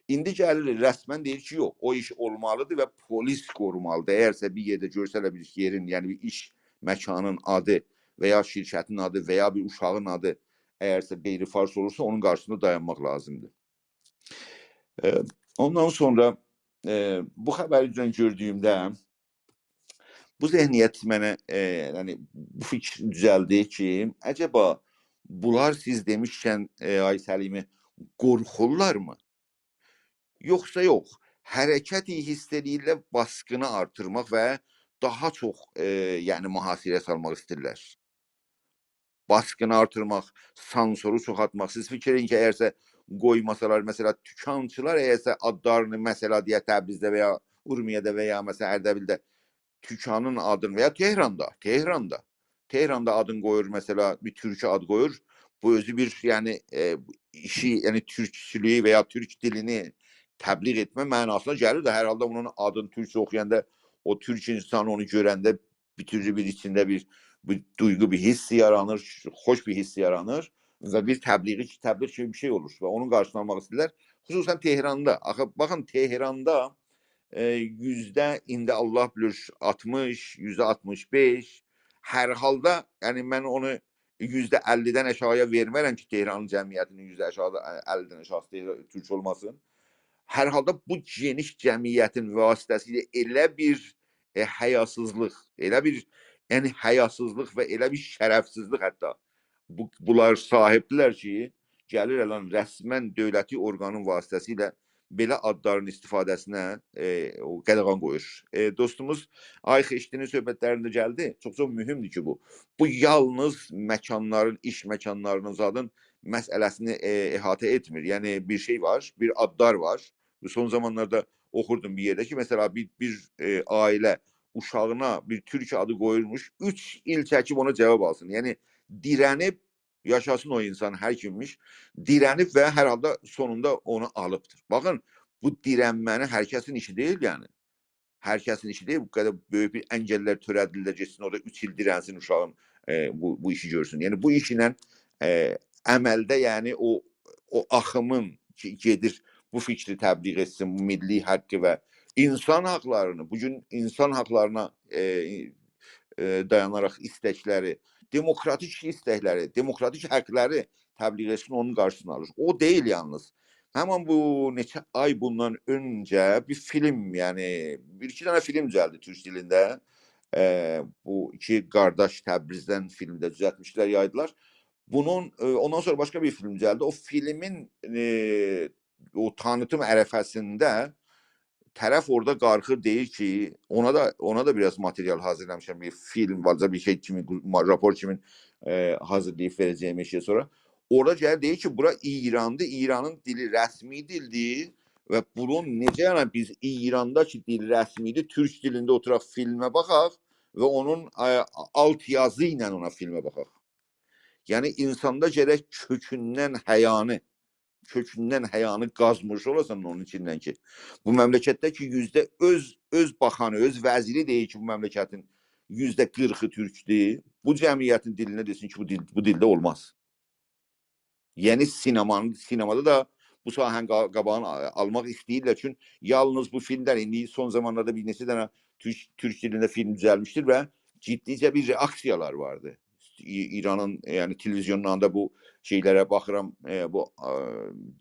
İndi gəlir rəsmən deyir ki, yox, o iş olmalıdır və polis qorumalıdır. Əgərsə bir yerdə görsələr bir yerin, yəni bir iş məkanın adı və ya şirkətin adı və ya bir uşağın adı əgərsə qeyri-fars olursa, onun qarşısında dayanmaq lazımdır. Ondan sonra bu xəbəri gördüyümdə bu zehniyyət mənə yəni bu fikir düzəldi ki, əcəba bunlar siz demişkən ay Səlimi qorxurlarmı? Yoxsa yox, hərəkəti hissəliylə baskını artırmaq və daha çox yəni mühasirəyə salmaq istəyirlər. Baskını artırmaq, sansoru çoxaltmaq. Siz fikir edin ki, əgərsə qoymasalar, məsələ tükançılar əgərsə adlarını məsələ deyə Təbrizdə və ya Urmiyədə və ya məsələ Ərdəbildə tükanın adını və ya Tehranda adını qoyur, məsələ bir türkü ad qoyur. Bu özü bir yəni işi, yəni türkçülüyü və ya türk dilini təbliğ etmə mənasına gəlir də, hər halda onun adını türkçə oxuyanda o türk insanı onu görəndə bütünlü bir içində bir duygu, bir hiss yaranır, xoş bir hiss yaranır və bir təbliğ kimi bir şey olur və onun qarşısını almaq istəyirlər. Xüsusən Tehranda. Baxın Tehranda yüzdə indi Allah bilir 60, %65 hər halda, yəni mən onu %50-dən aşağıya vermərəm ki, Tehranın cəmiyyətinin %50-dən aşağısı türk olmasın. hər halda bu geniş cəmiyyətin vasitəsilə elə bir həyasızlıq, elə bir yəni həyasızlıq və elə bir şərəfsizlik hətta bunlar sahibdilər ki, gəlir elan rəsmən dövləti orqanın vasitəsilə belə adların istifadəsinə qadağan qoyur. Dostumuz Ayx Eşdinin söhbətlərində gəldi. Çox mühümdür ki bu. Bu yalnız məkanların, iş məkanlarının zadın məsələsini əhatə etmir. Yəni bir şey var, bir adlar var. Son zamanlarda oxurdum bir yerdə ki, mesela bir ailə uşağına bir Türk adı qoyulmuş, 3 il çəkib ona cavab alsın. Yəni dirənib, yaşasın o insan hər kimmiş, dirənib və hər halda sonunda onu alıbdır. Baxın, bu dirənməni hər kəsin işi deyil yəni. Hər kəsin işi deyil, bu qədər böyük bir əngəllər törədilirlər, geçsin orada 3 il dirənsin uşağın bu işi görsün. Yəni bu iş ilə əməldə yəni o axımın ki, gedir bu fikri təbliğ etsin, bu milli haqqı və insan haqlarını, bugün insan haqlarına dayanaraq istəkləri, demokratik istəkləri, demokratik haqları təbliğ etsin, onun qarşısını alır. O deyil yalnız. Həman bu neçə ay bundan öncə bir film, yəni bir-iki dənə film gəldi Türk dilində. Bu iki qardaş Təbrizdən filmdə düzəltmişlər, yaydılar. Ondan sonra başka bir film geldi. O filmin o tanıtım ərəfəsində tərəf orada qarxır deyir ki, ona da biraz material hazırlamışam, bir film varsa bir şey kimi, rapor kimi hazırlayıb verəcəyim şey sonra. Orada gəlir deyir ki, bura İran'dır, İran'ın dili rəsmi dildir və bunun necə yəni biz İran'dakı dil rəsmidir, Türk dilində oturaq filmə baxaq və onun alt yazı ilə ona filmə baxaq. Yəni insanda gərək kökündən həyanı qazmış olasan onun içindən ki, bu məmləkətdə ki öz baxanı, öz vəziri deyir ki, bu məmləkətin %40'ı türkdür, bu cəmiyyətin dilinə desin ki, bu dildə olmaz. Yəni sinemada da bu sahənin qabağını almaq istəyirlər. Çünki yalnız bu filmlər, indi son zamanlarda bir neçə dənə Türk dilində film düzəlmişdir və ciddicə bir reaksiyalar vardı. İran'ın yani televizyonlarında bu şeylere bakıram, bu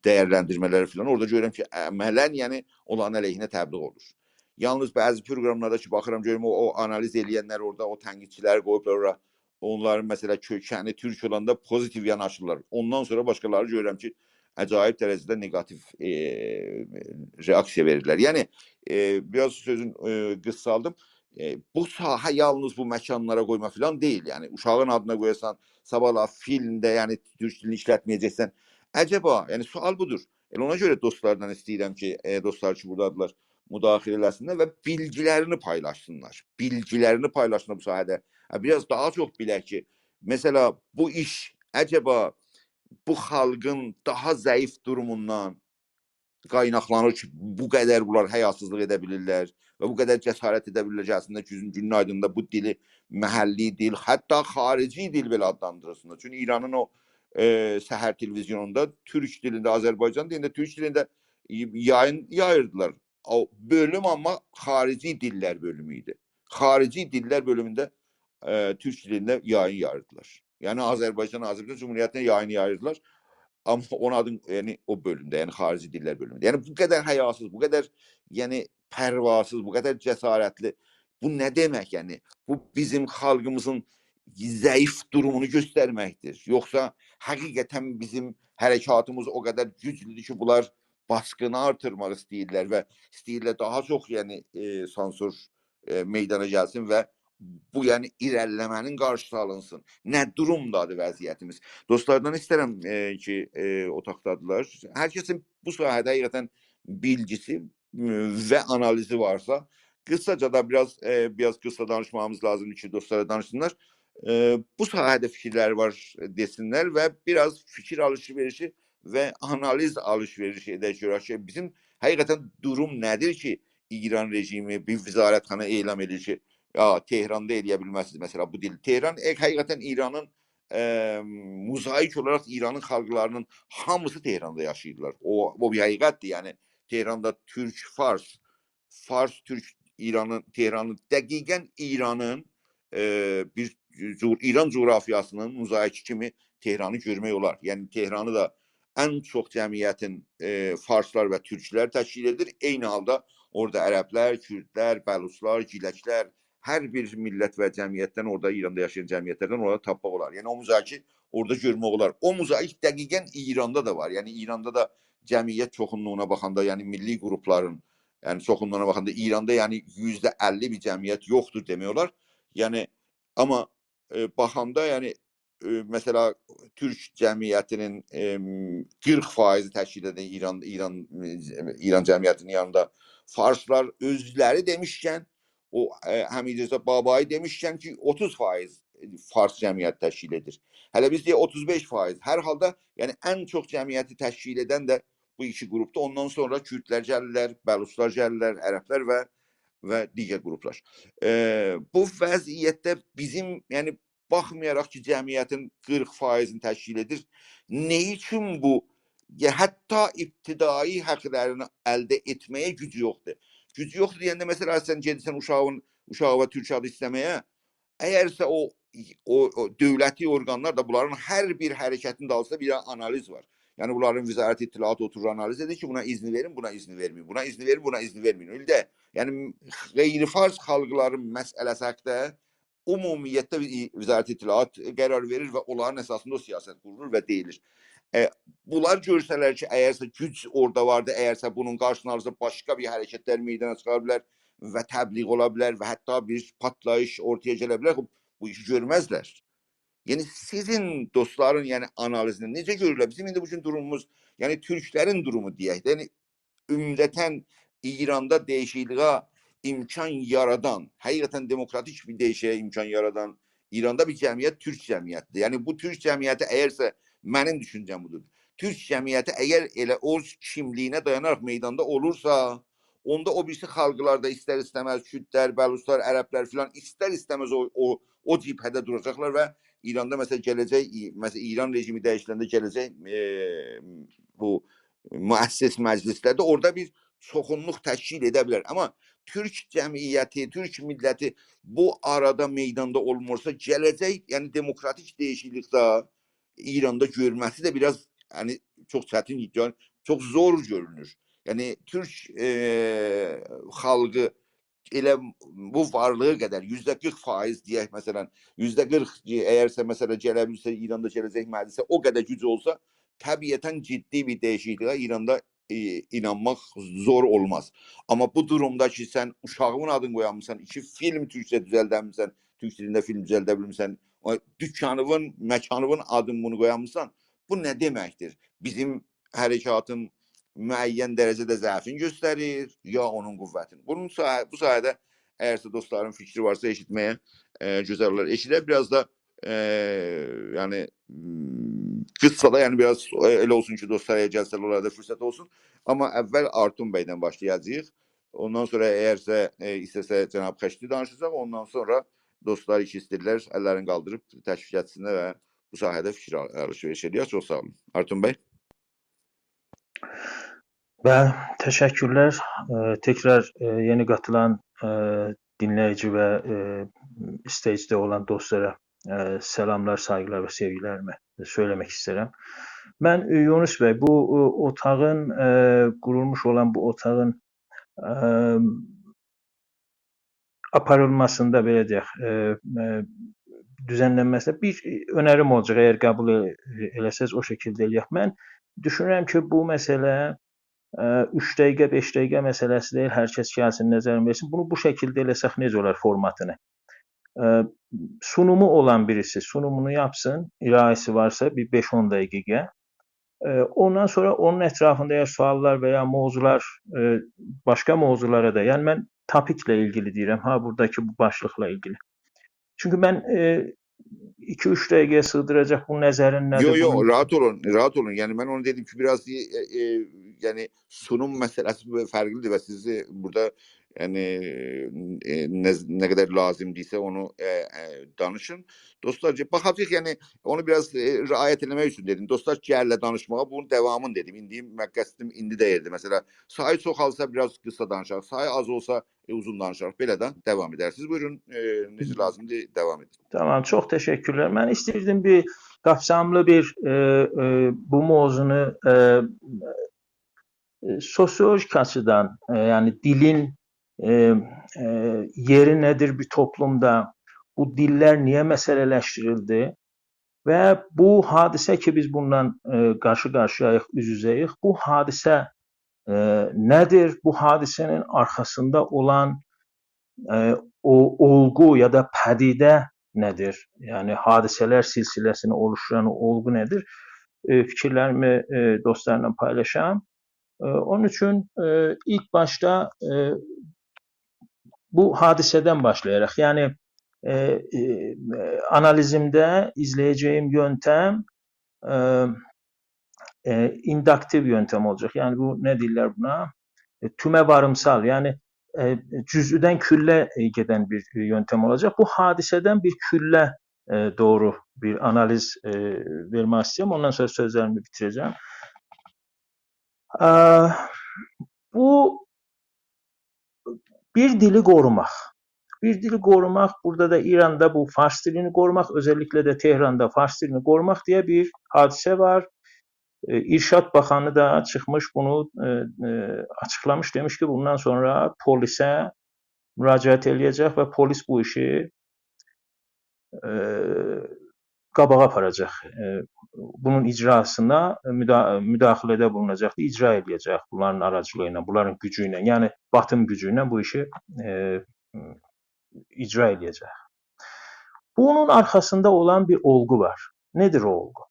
değerlendirmeleri falan, orada görürüm ki əmələn yani onların əleyhinə təbliğ olur. Yalnız bazı programlarda ki bakıram görürüm o analiz edenler orada, o tənqidçilər qoyublar orada, onların mesela kökəni Türk olanda pozitif yanaşırlar. Ondan sonra başkaları görürüm ki acayip derecede negatif reaksiya verirler. Yani biraz sözün qısaldım. Bu sahə yalnız bu məkanlara qoyma falan değil. Yani uşağın adına qoyasan, sabahla filmdə yani Türk dilini işlətməyəcəksən. Əcəba, yani sual budur. Ona göre dostlardan istəyirəm ki, dostlar ki buradadırlar, müdaxilə eləsinlər və bilgilərini paylaşsınlar. Bilgilərini paylaşsınlar bu sahədə. Biraz daha çox bilək ki, mesela bu iş əcəba bu xalqın daha zəif durumundan qaynaqlanır ki, bu qədər bunlar həyasızlıq edə bilirlər və bu qədər cəsarət edə bilirlər ki, əslində günün aydınında bu dili məhəlli dil, hətta xarici dil belə adlandırılsın. Çünki İranın o səhər televizyonunda Türk dilində, Azərbaycan dilində, Türk dilində yayın yayırdılar. O bölüm amma xarici diller bölümü idi. Xarici diller bölümündə Türk dilində yayın yayırdılar. Yəni Azərbaycan Cumhuriyyətinə yayın yayırdılar. Ama onun adın yani o bölümde, yani harici diller bölümünde. Yani bu kadar hayasız, bu kadar yani pervasız, bu kadar cesaretli. Bu ne demek yani? Bu bizim halkımızın zayıf durumunu göstermektir. Yoksa hakikaten bizim harekatımız o kadar güçlüdür ki bunlar baskını artırmak istəyirlər ve istəyirlər daha çok yani sansür meydana gelsin ve bu yani irəlləmənin qarşısı alınsın. Nə durumdadır vəziyyətimiz? Dostlardan istərəm ki, otaqdadılar. Hər kəsin bu sahədə həqiqətən bilgisi və analizi varsa, qısaca da biraz qısa danışmamız lazımdır ki, dostlara danışsınlar. Bu sahədə fikirləri var desinlər və biraz fikir alışverişi və analiz alışverişi edək görək ki, bizim həqiqətən durum nədir ki, İran rejimi bir vizarətxana elan edir ki, ya Tehran'da eləyə bilməzsiniz mesela bu dil. Tehran həqiqətən İranın muzaik olarak İranın xalqlarının hamısı Tehran'da yaşayırlar. O bir həqiqətdir. Yani Tehran'da Türk, Fars, Türk, Tehran'ın dəqiqən İranın İran coğrafyasının muzaiki kimi Tehran'ı görmək olar. Yani Tehran'ı da ən çox cəmiyyətin farslar və türklər təşkil edir. Eyni halda orada ərəblər, kürdlər, bəluslar, giləklər, hər bir millət və cəmiyyətdən orada İranda yaşayan cəmiyyətlərdən orada tapmaq olar. Yəni o müzakir orada görmək olar. O müzakir dəqiqən İranda da var. Yəni İranda da cəmiyyət çoxunluğuna baxanda, yəni milli qrupların yəni çoxunluğuna baxanda İranda yəni %50 bir cəmiyyət yoxdur demək olar. Yəni amma baxanda yəni mesela Türk cəmiyyətinin 40% təşkil edən İran cəmiyyətinin yanında Farslar özləri demişkən, o Həmid Rza Babai demişkən ki 30% Fars cəmiyyət təşkil edir. Hələ biz deyək 35%. Hər halda yəni ən çox cəmiyyəti təşkil edən də bu iki qrupda. Ondan sonra Kürdlər gəlirlər, Bəluslar gəlirlər, ərəblər və digər qruplar. Bu vəziyyətdə bizim yəni baxmayaraq ki cəmiyyətin 40%-ni təşkil edir, nə üçün bu hətta ibtidai həqlərini əldə etməyə gücü yoxdur? Gücü yoxdur deyəndə məsələ sən gedirsən uşağı və türk adı istəməyə, əgərsə o dövləti orqanlar da bunların hər bir hərəkətinin dalında bir analiz var. Yəni bunların Vizarət İttilaat oturur analiz edir ki, buna izni verin, buna izni verməyin. Buna izni verin, buna izni verməyin. Öyle də, yəni qeyri-fars xalqların məsələsi haqqında ümumiyyətlə Vizarət İttilaat qərar verir və onların əsasında o siyasət qurulur və deyilir. Bunlar görsələr ki, əgərsə güc orada vardı, əgərsə bunun qarşısını alırsa başqa bir hərəkətlər meydana çıxa bilər və təbliğ ola bilər və hətta bir patlayış ortaya gələ bilər, bu işi görməzlər. Yəni sizin dostların yəni analizini necə görürlər? Bizim indi bugün durumumuz, yəni türklərin durumu deyək. Yəni ümumən İranda dəyişikliyə imkan yaradan, həqiqətən demokratik bir dəyişikliyə imkan yaradan İranda bir cəmiyyət türk cəmiyyətidir. Yəni bu türk cəmiyyəti əgərsə mənim düşüncəm budur. Türk cəmiyyəti əgər elə öz kimliyinə dayanaraq meydanda olursa, onda o birisi xalqlarda istər istəməz Kürdlər, Bəluslar, ərəblər filan istər istəməz o cibhədə duracaqlar və İranda məsələn gələcək, məsələn İran rejimi dəyişiləndə gələcək bu müəssis məclislərdə orada bir çoxunluq təşkil edə bilər. Amma Türk cəmiyyəti, Türk milləti bu arada meydanda olmursa gələcək, yəni demokratik dəyişiklikdə İranda görməsi də biraz yəni çox çətin, çox zor görünür. Yəni Türk xalqı elə bu varlığı qədər %40% deyək məsələn, %40 əgərsə məsələ gələ bilsə İranda gələcək məclisə o qədər güc olsa, təbiətən ciddi bir dəyişikliyə İranda inanmaq zor olmaz. Amma bu durumda ki sən uşağının adını qoyamısan, 2 film türkçə düzəldəmirsən, türk dilində film düzəldə bilmirsən, dükkanının, məkanının adını bunu qoyamırsan, bu nə deməkdir? Bizim hərəkatın müəyyən dərəcədə zəfini göstərir, ya onun qüvvətini. Bu sayədə əgərsə dostların fikri varsa eşitməyə gözəl olar. Eşidər biraz da yəni qıssada yəni biraz elə olsun ki dostlar gəlsələr orada fürsət olsun. Amma əvvəl Artun bəydən başlayacağıq. Ondan sonra əgərsə istəsə cənab Xəşti danışacaq, ondan sonra dostlar iki istəyirlər əllərini qaldırıb təşvik etsinlər və bu sahədə fikir alışveriş edək. Çox sağ olun. Artun bəy. Bəli, təşəkkürlər. Tekrar yeni qatılan dinləyici və istəyicidə olan dostlara salamlar, sayğılar və sevgilərimi söyləmək istəyirəm. Mən Yunus bəy, bu otağın qurulmuş olan bu otağın aparılmasında belə deyək, düzənlənməsində bir önərim olacaq, əgər qəbul eləsəz o şəkildə eləyək. Mən düşünürəm ki, bu məsələ 3 dəqiqə, 5 dəqiqə məsələsi deyil, hər kəs gəlsin, nəzərin versin. Bunu bu şəkildə eləsək necə olar formatını? Sunumu olan birisi sunumunu yapsın, irayəsi varsa bir 5-10 dəqiqə. Ondan sonra onun ətrafında ya suallar və ya mövzular, başqa mövzulara da, yəni mən topiklə ilgili deyirəm, buradakı bu başlıqla ilgili. Çünki mən 2-3 dəqiqəyə sığdıracaq bu nəzərin nədir? Yox, rahat olun, rahat olun. Yəni mən onu dedim ki, biraz yəni sunum məsələsi fərqlidir və sizi burada yəni nə qədər lazımdırsa onu danışın. Dostlar, baxacaq, yəni onu biraz riayət etmək üçün dedim. Dostlar gəllə danışmağa bunun devamını dedim. İndi məqsədim indi deyildi. Məsələ sayı çoxalsa biraz qısa danışaq, sayı az olsa uzun danışaq. Belə də devam edərsiniz. Buyurun, necə lazımdır devam edin. Tamam, çox təşəkkürlər. Mən istəyirdim bir kapsamlı bir bu mövzunu sosyolojik açıdan yani dilin yeri nedir bir toplumda, bu diller niye meseleleştirildi ve bu hadise ki biz bundan karşı karşıyayıq, üz üzeyik, bu hadise nedir? Bu hadisenin arkasında olan o olgu ya da pədide nedir? Yani hadiseler silsilesini oluşturan o olgu nedir? Fikirlerimi dostlarla paylaşacağım. Onun için ilk başta bu hadiseden başlayarak, yani analizimde izleyeceğim yöntem induktif yöntem olacak. Yani bu ne diller buna? Tümevarımsal, yani cüz'üden külle giden bir yöntem olacak. Bu hadiseden bir külle doğru bir analiz vermek istiyorum. Ondan sonra sözlerimi bitireceğim. Bu bir dili korumak. Bir dili korumak, burada da İran'da bu Fars dilini korumak, özellikle de Tehran'da Fars dilini korumak diye bir hadise var. İrşad Bakanı da çıkmış bunu açıklamış, demiş ki bundan sonra polise müracaat edecek ve polis bu işi qabağa aparacaq. Bunun icrasına müdaxilədə bulunacaq, icra edəcək bunların aracılığıyla, bunların gücüyle, yani batım gücüyle bu işi icra edəcək. Bunun arkasında olan bir olgu var. Nedir o olgu?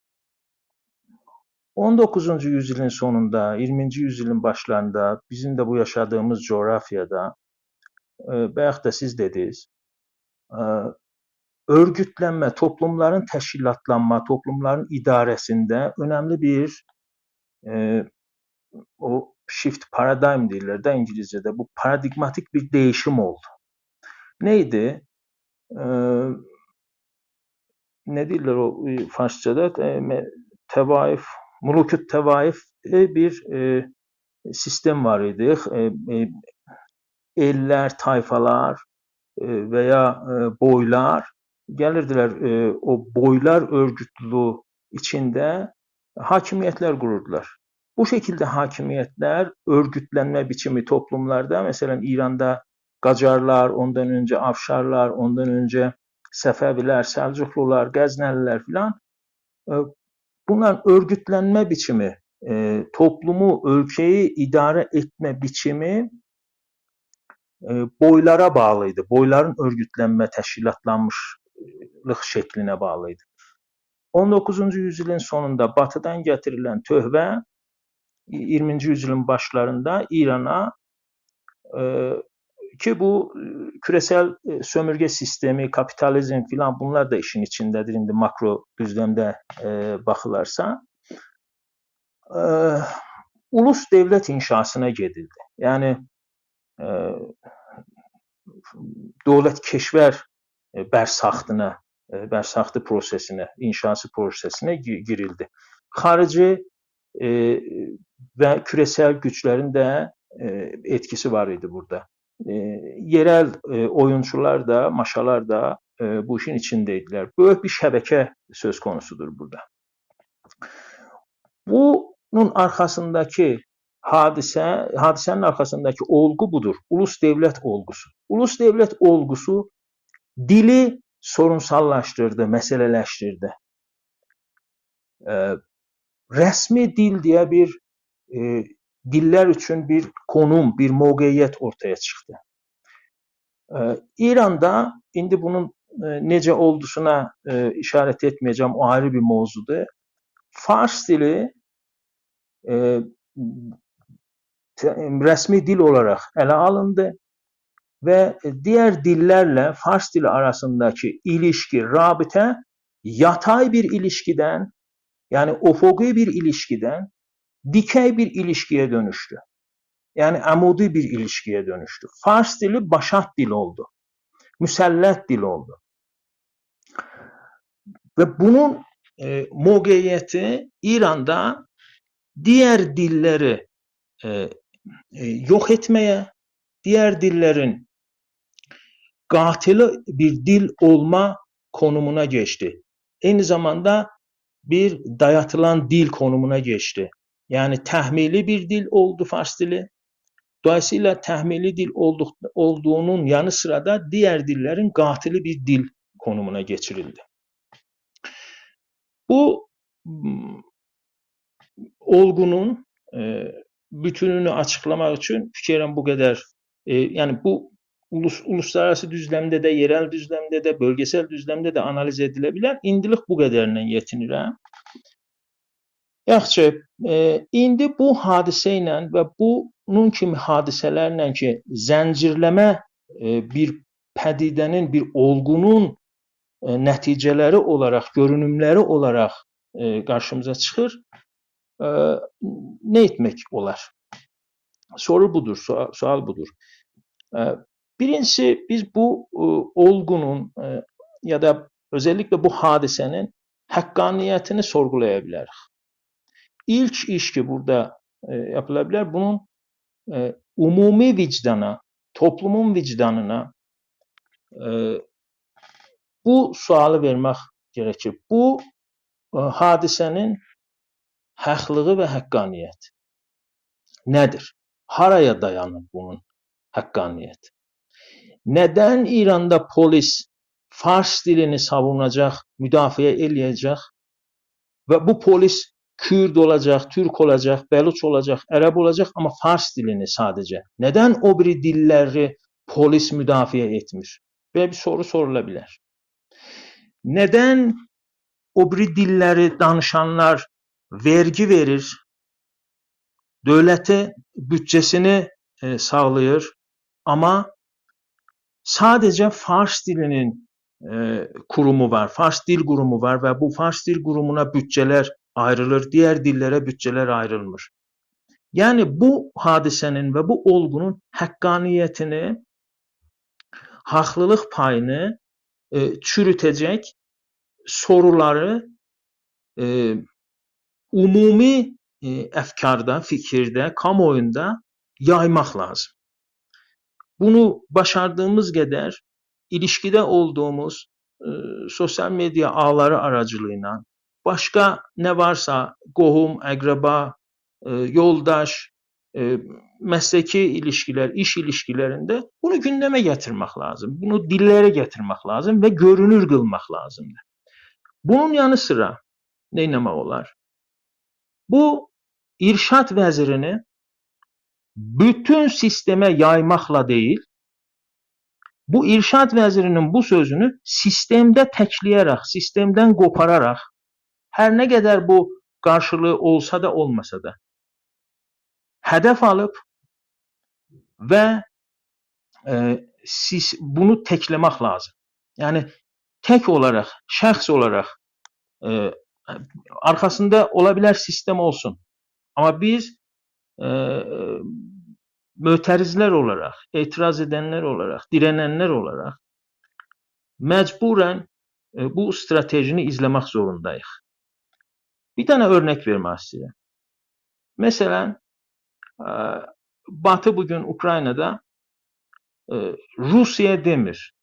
19. yüzyılın sonunda, 20. yüzyılın başlarında bizim de bu yaşadığımız coğrafyada, belki de siz dediniz, örgütlenme, toplumların təşkilatlanma, toplumların idaresinde önemli bir o shift paradigm deyirlər də İngilizce'de, bu paradigmatik bir değişim oldu. Neydi? Ne deyirlər o Farsçada? Tevaif, mulukut tevaif bir sistem var idi. Eller, tayfalar veya boylar gelirdiler, o boylar örgütlülüğü içinde hakimiyetler kururdular. Bu şekilde hakimiyetler, örgütlenme biçimi toplumlarda, mesela İran'da Qacarlar, ondan önce Afşarlar, ondan önce Sefeviler, Selçuklular, Gazneliler filan, bunların örgütlenme biçimi, toplumu, ülkeyi idare etme biçimi boylara bağlıydı. Boyların örgütlenme, teşkilatlanmışlık şekline bağlıydı. 19. yüzyılın sonunda batıdan getirilen töhve 20. yüzyılın başlarında İran'a ki bu küresel sömürge sistemi, kapitalizm filan, bunlar da işin içindedir. Şimdi makro düzlemde bakılarsa ulus devlet inşasına gedildi. Yani dövlət keşver bərsaxtı prosesinə, inşası prosesinə girildi. Xarici ve küresel güçlerin de etkisi var idi burada. Yerel oyuncular da, maşalar da bu işin içindeydiler. Böyük bir şebeke söz konusudur burada. Bunun arkasındaki hadisenin arkasındaki olgu budur. Ulus devlet olgusu. Ulus devlet olgusu dili sorunsallaştırdı, meseleleştirdi. Resmi dil diye bir diller için bir konum, bir mövqeyiyyət ortaya çıktı. İran'da, indi bunun necə oldusuna işaret etmeyeceğim, o ayrı bir mövzudur. Fars dili resmi dil olarak ele alındı ve diğer dillerle Fars dili arasındaki ilişki, rabite yatay bir ilişkiden, yani ufuki bir ilişkiden dikey bir ilişkiye dönüştü. Yani amudi bir ilişkiye dönüştü. Fars dili başat dil oldu. Müsellet dil oldu. Ve bunun mövqeyiyyəti İran'da diğer dilleri yok etmeye, diğer dillerin katili bir dil olma konumuna geçti. Aynı zamanda bir dayatılan dil konumuna geçti. Yani tahmili bir dil oldu Fars dili. Dolayısıyla tahmili dil olduğunun yanı sıra da diğer dillerin katili bir dil konumuna geçirildi. Bu olgunun bütününü açıklamak için fikirəm bu kadar. Yani bu uluslararası düzlemde de, yerel düzlemde de, bölgesel düzlemde de analiz edilebilir. İndilik bu kadarla yetinirəm. Yaxşı, indi bu hadisə ilə və bunun kimi hadisələrlə ki, zəncirləmə bir pədidənin, bir olgunun nəticələri olaraq, görünümləri olaraq qarşımıza çıxır. Ne etmək olar? Soru budur, sual budur. Birincisi, biz bu olgunun ya da özellikle bu hadisenin hakkaniyetini sorgulayabiliriz. İlk iş ki burada yapılabilir, bunun umumi vicdana, toplumun vicdanına bu sualı vermek gerekir. Bu hadisenin haqlığı ve hakkaniyeti nedir? Haraya dayanır bunun hakkaniyeti? Neden İran'da polis Fars dilini savunacak, müdafiə eləyəcək ve bu polis Kürt olacak, Türk olacak, Beluç olacak, Arap olacak ama Fars dilini sadece. Neden o biri dilleri polis müdafiə etmir? Böyle bir soru sorulabilir. Neden o biri dilleri danışanlar vergi verir, devlete bütçesini sağlayır ama sadece Fars dilinin kurumu var, Fars dil kurumu var ve bu Fars dil kurumuna bütçeler ayrılır, diğer dillere bütçeler ayrılmır. Yani bu hadisenin ve bu olgunun hakkaniyetini, haqlılıq payını çürütecek soruları umumi əfkarda, fikirdə, kamuoyunda yaymaq lazım. Bunu başardığımız kadar ilişkide olduğumuz sosyal medya ağları aracılığıyla başka ne varsa qohum, əqrəba, yoldaş, mesleki ilişkiler, iş ilişkilerinde bunu gündeme getirmek lazım. Bunu dillere getirmek lazım ve görünür kılmak lazım. Bunun yanı sıra ne etmək olar? Bu irşad vəzirini bütün sisteme yaymakla değil, bu irşad vəzirinin bu sözünü sistemde təkləyərək, sistemden qopararak, her ne kadar bu karşılığı olsa da olmasa da, hedef alıp ve bunu teklemek lazım. Yani tek olarak, şəxs olarak arkasında olabilir sistem olsun. Ama biz mötərizlər olarak, etiraz edenler olarak, direnenler olarak mecburen bu stratejini izlemek zorundayız. Bir tane örnek vermek istedim. Mesela Batı bugün Ukrayna'da Rusya demir,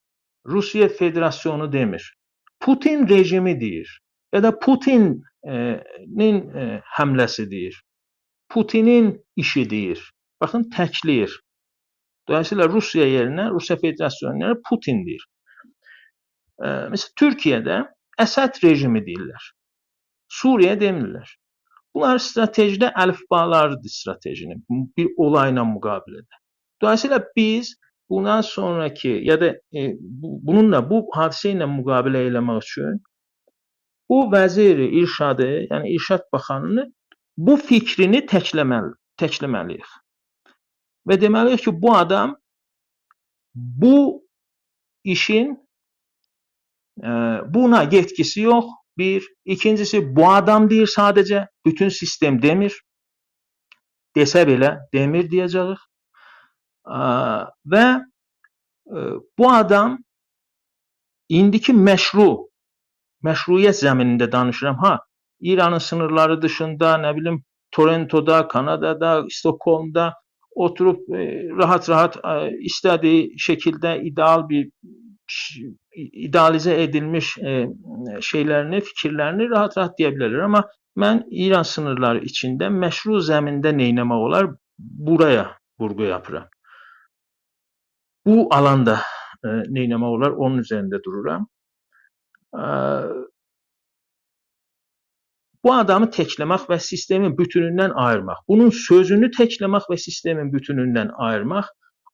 Rusya Federasyonu demir, Putin rejimi deyir ya da Putin'in hamlesi deyir, Putin'in işi deyir. Bakın təkləyir. Dolayısıyla Rusya yerine Rusya Federasyonu yerine Putin deyir. Mesela Türkiye'de Əsəd rejimi deyirlər. Suriye demirlər. Bunlar stratejide əlifbalarıdır stratejinin bir olayla müqabilədə. Dolayısıyla biz bundan sonraki ya da bununla bu hadiseyle müqabilə eləmək üçün bu vəziri irşadı, yani irşad bakanını bu fikrini təkləməliyik. Ve deməliyik ki, bu adam bu işin buna yetkisi yok. Bir. İkincisi, bu adam deyir sadece. Bütün sistem demir. Desə belə demir deyəcəyik. Ve bu adam indiki meşruiyet zemininde danışıram. İran'ın sınırları dışında, ne bileyim, Toronto'da, Kanada'da, Stockholm'da oturup rahat istediği şekilde ideal bir idealize edilmiş şeylerini, fikirlerini rahat deyə bilərlər. Amma mən İran sınırları içində məşru zəmində neynəmək olar? Buraya vurgu yapıram. Bu alanda neynəmək olar? Onun üzərində dururam. Bu adamı təkləmək və sistemin bütünündən ayırmaq. Bunun sözünü təkləmək və sistemin bütünündən ayırmaq.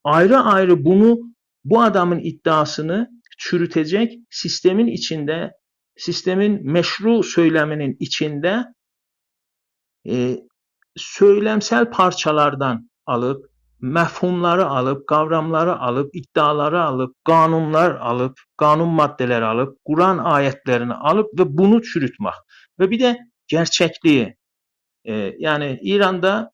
Ayrı-ayrı bu adamın iddiasını çürütecek sistemin içinde, sistemin meşru söyleminin içinde söylemsel parçalardan alıp, mefhumları alıp, kavramları alıp, iddiaları alıp, kanunlar alıp, kanun maddeleri alıp, Kur'an ayetlerini alıp ve bunu çürütmek. Ve bir de gerçekliği. Yani İran'da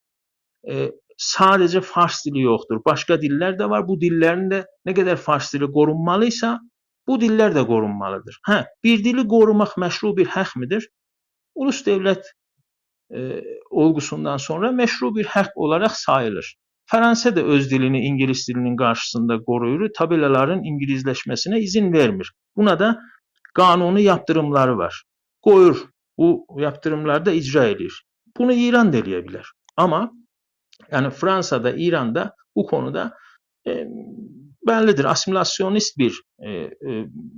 sadece Fars dili yoktur. Başka diller de var. Bu dillerin de ne kadar Fars dili korunmalıysa bu diller de korunmalıdır. Bir dili korumak meşru bir hak midir? Ulus devlet olgusundan sonra meşru bir hak olarak sayılır. Fransa da öz dilini İngiliz dilinin karşısında koruyur. Tabelaların İngilizleşmesine izin vermir. Buna da kanuni yaptırımları var. Koyur. Bu yaptırımları da icra edilir. Bunu İran da eləyə Ama yani Fransa'da, İran'da bu konuda bellidir. Asimilasyonist bir,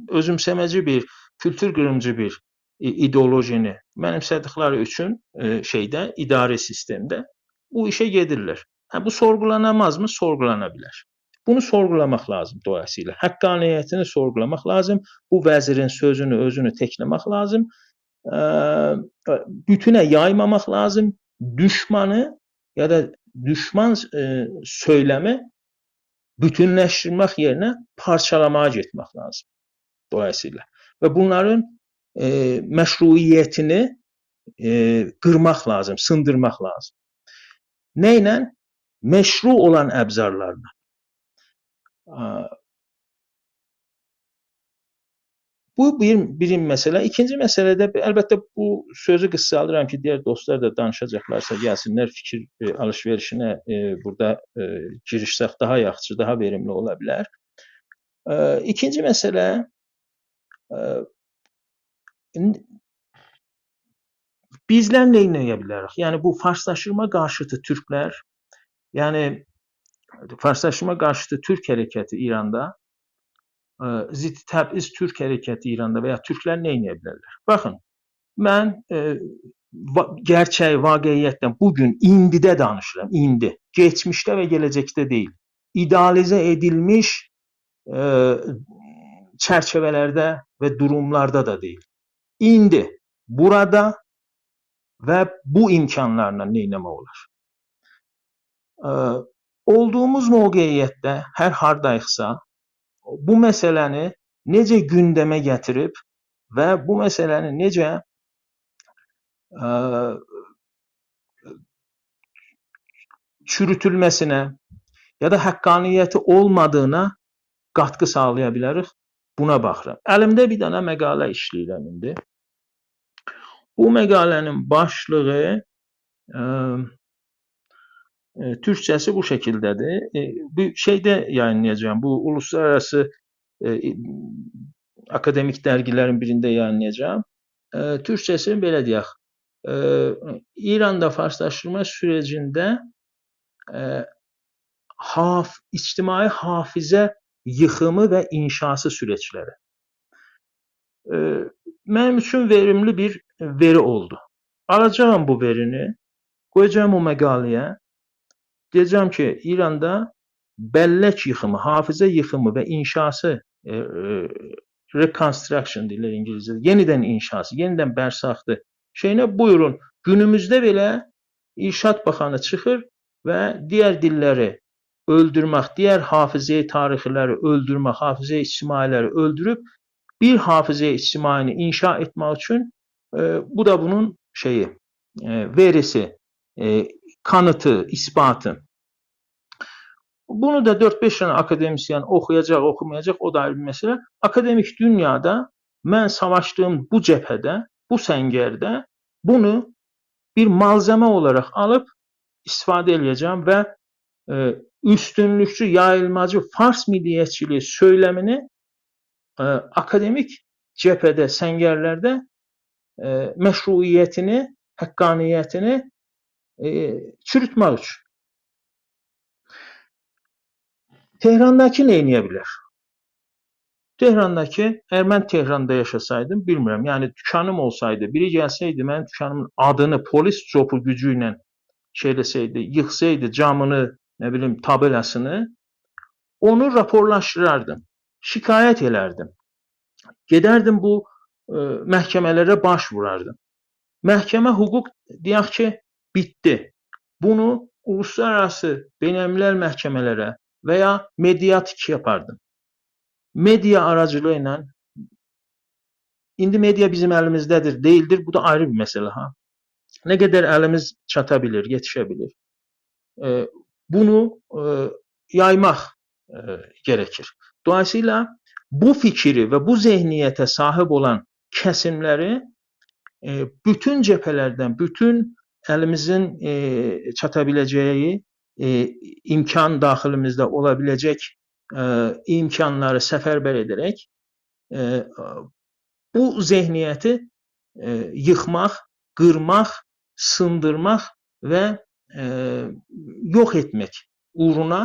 özümsemeci bir, kültür qırımcı bir ideolojini mənimsədikləri üçün idari sistemdə bu işe gedirlər. Bu sorgulanamaz mı? Sorgulanabilir. Bunu sorgulamak lazım dolayısıyla. Hakkaniyetini sorgulamak lazım. Bu vezirin sözünü, özünü teklemek lazım. Bütüne yaymamak lazım. Düşmanı ya da düşman söylemi bütünleştirmek yerine parçalamaya gitmek lazım. Dolayısıyla. Ve bunların meşruiyetini kırmak lazım, sındırmak lazım. Neyle? Meşru olan əbzarlarla. Bu birinci mesele. İkinci meselede elbette bu sözü kısalıram ki diğer dostlar da danışacaklarsa gelsinler fikir alışverişine burada girişsək daha yaxşı, daha verimli olabilir. İkinci mesele bizler ne eləyə Yani bu Farslaştırma karşıtı Türkler, yani Farslaştırma karşıtı Türk hareketi İran'da, Zid Təbriz Türk hareketi İran'da veya Türkler ne eləyə Bakın, ben gerçək, vaqiiyyətdən bugün, indidə danışıram, indi. Geçmişte ve gelecekte değil. İdealize edilmiş çerçevelerde ve durumlarda da değil. İndi, burada ve bu imkanlarla neyləmək olar? Olduğumuz mövqeyiyyətdə hər hardayıqsa, bu meseləni necə gündəmə gətirib və bu meseləni necə çürütülmesine ya da hakkaniyeti olmadığına katkı sağlayabiliriz. Buna baxıram. Əlimdə bir dənə məqalə işləyirəm indi. Bu məqalənin başlığı Türkçəsi bu şekildedir. Bir şeyde yayınlayacağım. Bu uluslararası akademik dergilerin birinde yayınlayacağım. Türkçəsi belə deyək. İran'da Farslaştırma sürecinde içtimai hafizə yıxımı ve inşası süreçleri. Mənim üçün verimli bir veri oldu. Alacağım bu verini, koyacağım o məqaləyə. Diyeceğim ki İran'da bellek yıkımı, hafıza yıkımı ve inşası, reconstruction diller İngilizce'de, yeniden inşası, yeniden bersahtı şeyine buyurun. Günümüzde bile İrşad Bakanı çıxır ve diğer dilleri öldürmek, diğer hafızayı tarihileri öldürmek, hafızayı içtimaileri öldürüp bir hafızayı içtimaini inşa etmek için bu da bunun verisi, kanıtı, ispatı. Bunu da 4-5 tane akademisyen okuyacak, okumayacak, o da ayrı bir mesele. Akademik dünyada ben savaştığım bu cephede, bu səngərdə bunu bir malzeme olarak alıp istifade edeceğim ve üstünlükçü, yayılmacı Fars milliyetçiliği söylemini akademik cəbhədə, səngərlərdə məşruiyyətini, həqqaniyyətini çürütmək üçün. Tehrandakı nə edə bilər? Tehrandakı, əgər mən Tehranda yaşasaydım, bilmirəm, yəni dükanım olsaydı, biri gəlsəydi, mənim dükanımın adını polis çopu gücü ilə şeyləsəydi, yıxsaydı camını, nə bilim, tabelasını, onu raporlaşdırardım, şikayət elərdim. Gedərdim bu məhkəmələrə baş vurardım. Məhkəmə hüquq deyək ki, bitdi. Bunu uluslararası beynəlmiləl məhkəmələrə və ya mediatik yapardım. Media aracılığı ilə, indi media bizim əlimizdədir, deyildir, bu da ayrı bir məsələ. Nə qədər əlimiz çata bilir, yetişə bilir. Bunu yaymaq gerekir. Dolayısıyla bu fikri və bu zehniyyətə sahib olan kəsimləri bütün cəbhələrdən, bütün əlimizin çata biləcəyi imkan daxilimizdə ola biləcək imkanları səfərbər edərək bu zehniyyəti yıxmaq, qırmaq, sındırmaq və yox etmək uğruna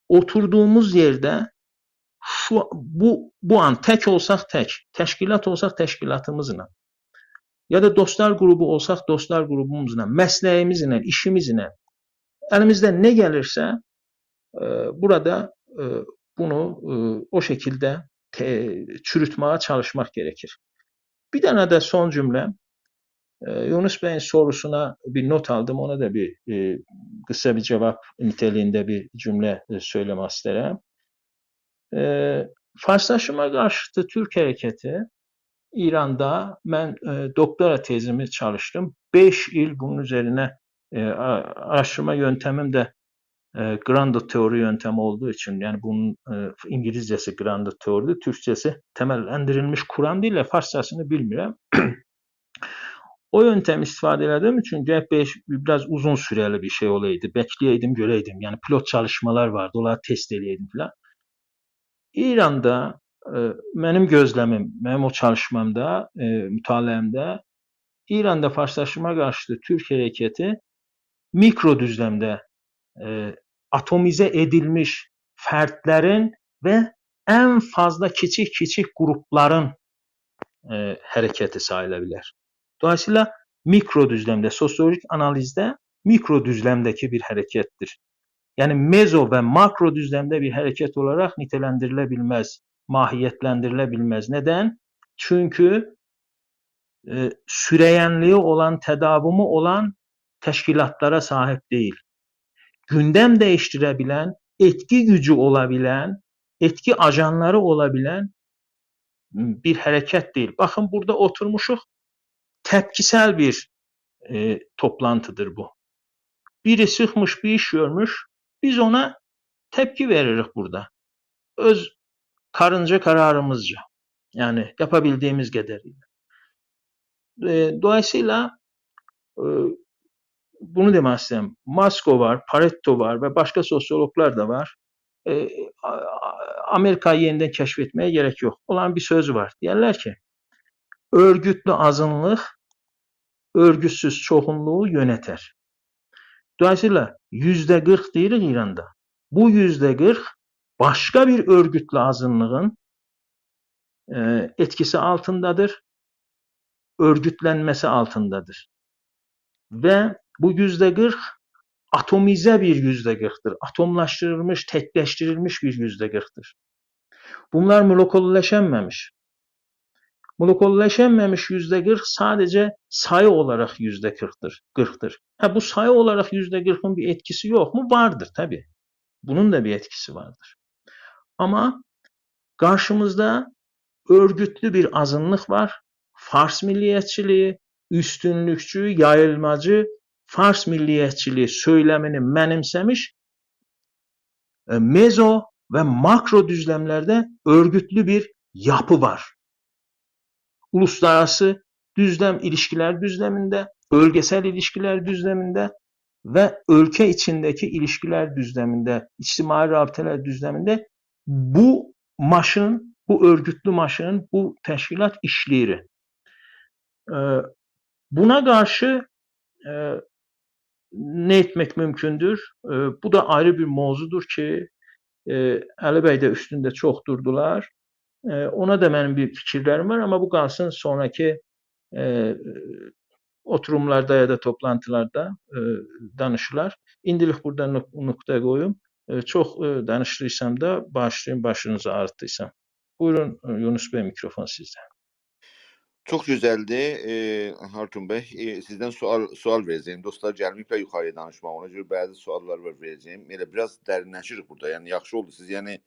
oturduğumuz yerdə bu an tək olsaq tək, təşkilat olsaq təşkilatımızla, ya da dostlar qrubu olsaq dostlar qrubumuzla, məsləyimizlə, işimizlə, əlimizdə nə gəlirsə, burada bunu o şəkildə çürütməyə çalışmaq gerekir. Bir dənə də son cümlə, Yunus bəyin sorusuna bir not aldım, ona da bir qısa bir cavab nitəliyində bir cümlə söyləmək istərəm. Farslaşma qarşıtı Türk hərəkəti İranda mən doktora tezimi çalışdım. 5 il bunun üzərinə araştırma yöntemim də grounded teori yöntemi olduğu için, yani bunun İngilizcesi grounded teoridir, Türkçesi temelləndirilmiş Kur'an değil de Farsçasını bilmirəm. O yöntemi istifadə etdiyim üçün biraz uzun süreli bir şey olaydı. Bekləyəydim, görəydim. Yani pilot çalışmalar vardı, onları test eləyəydim filan. İranda mənim gözləmim, mənim o çalışmamda, mütaliəmdə İranda farslaşma qarşıtı Türk hərəkəti mikro düzləmdə atomize edilmiş fərdlərin və ən fazla kiçik qrupların hərəkəti sayıla bilər. Dolayısıyla mikro düzləmdə, sosiolojik analizdə mikro düzləmdəki bir hərəkətdir. Yəni mezo və makro düzləmdə bir hərəkət olaraq nitələndirilə bilməz, mahiyyətləndirilə bilməz. Nədən? Çünki sürəyənliyi olan, tədavümü olan təşkilatlara sahib deyil. Gündəm dəyişdirə bilən, etki gücü ola bilən, etki ajanları ola bilən bir hərəkət deyil. Baxın, burada oturmuşuq, təpkisəl bir toplantıdır bu. Biri sıxmış, bir iş görmüş, biz ona tepki veririk burada. Öz karınca kararımızca. Yani yapabildiğimiz kadarıyla. Dolayısıyla bunu demək istəyirəm. Masko var, Pareto var və başqa sosiologlar da var. Amerikayı yenidən kəşf etməyə gerek yok. Olan bir söz var. Deyirlər ki, örgütlü azınlıq örgütsüz çoxunluğu yönətər. Dolayısıyla %40 deyirik İranda. Bu %40 başka bir örgütlü azınlığın etkisi altındadır, örgütlenmesi altındadır. Ve bu %40 atomize bir %40'tır. Atomlaştırılmış, tekleştirilmiş bir %40'tır. Bunlar molekulleşenmemiş. Molekulleşenmemiş %40 sadece sayı olarak %40'tır. Bu sayı olarak %40'ın bir etkisi yok mu? Vardır tabii. Bunun da bir etkisi vardır. Ama karşımızda örgütlü bir azınlık var. Fars milliyetçiliği, üstünlükçü, yayılmacı Fars milliyetçiliği söylemini mənimsemiş mezo ve makro düzlemlerde örgütlü bir yapı var. Uluslararası düzlem ilişkiler düzleminde, bölgesel ilişkiler düzleminde ve ülke içindeki ilişkiler düzleminde, içtimai rabiteler düzleminde bu maşın bu örgütlü maşın, bu təşkilat işləyir. Buna qarşı nə etmək mümkündür? Bu da ayrı bir mövzudur ki, Əli bəy də üstündə çox durdular. Ona da mənim bir fikirlərim var, amma bu qalsın sonraki oturumlarda ya da toplantılarda danışılar. İndilik burada nöqtə qoyum. Çox danışdıysam da bağışlayın, başınızı ağrıtdıysam. Buyurun Yunus bəy, mikrofon sizdə. Çok güzeldi Hartun Bey. Sizden sual vereceğim. Dostlar gəlməyiblər yuxarıya danışmağa. Ona görə bəzi suallar var vereceğim. Elə biraz dərinləşirik burada. Yəni yaxşı oldu. Siz yəni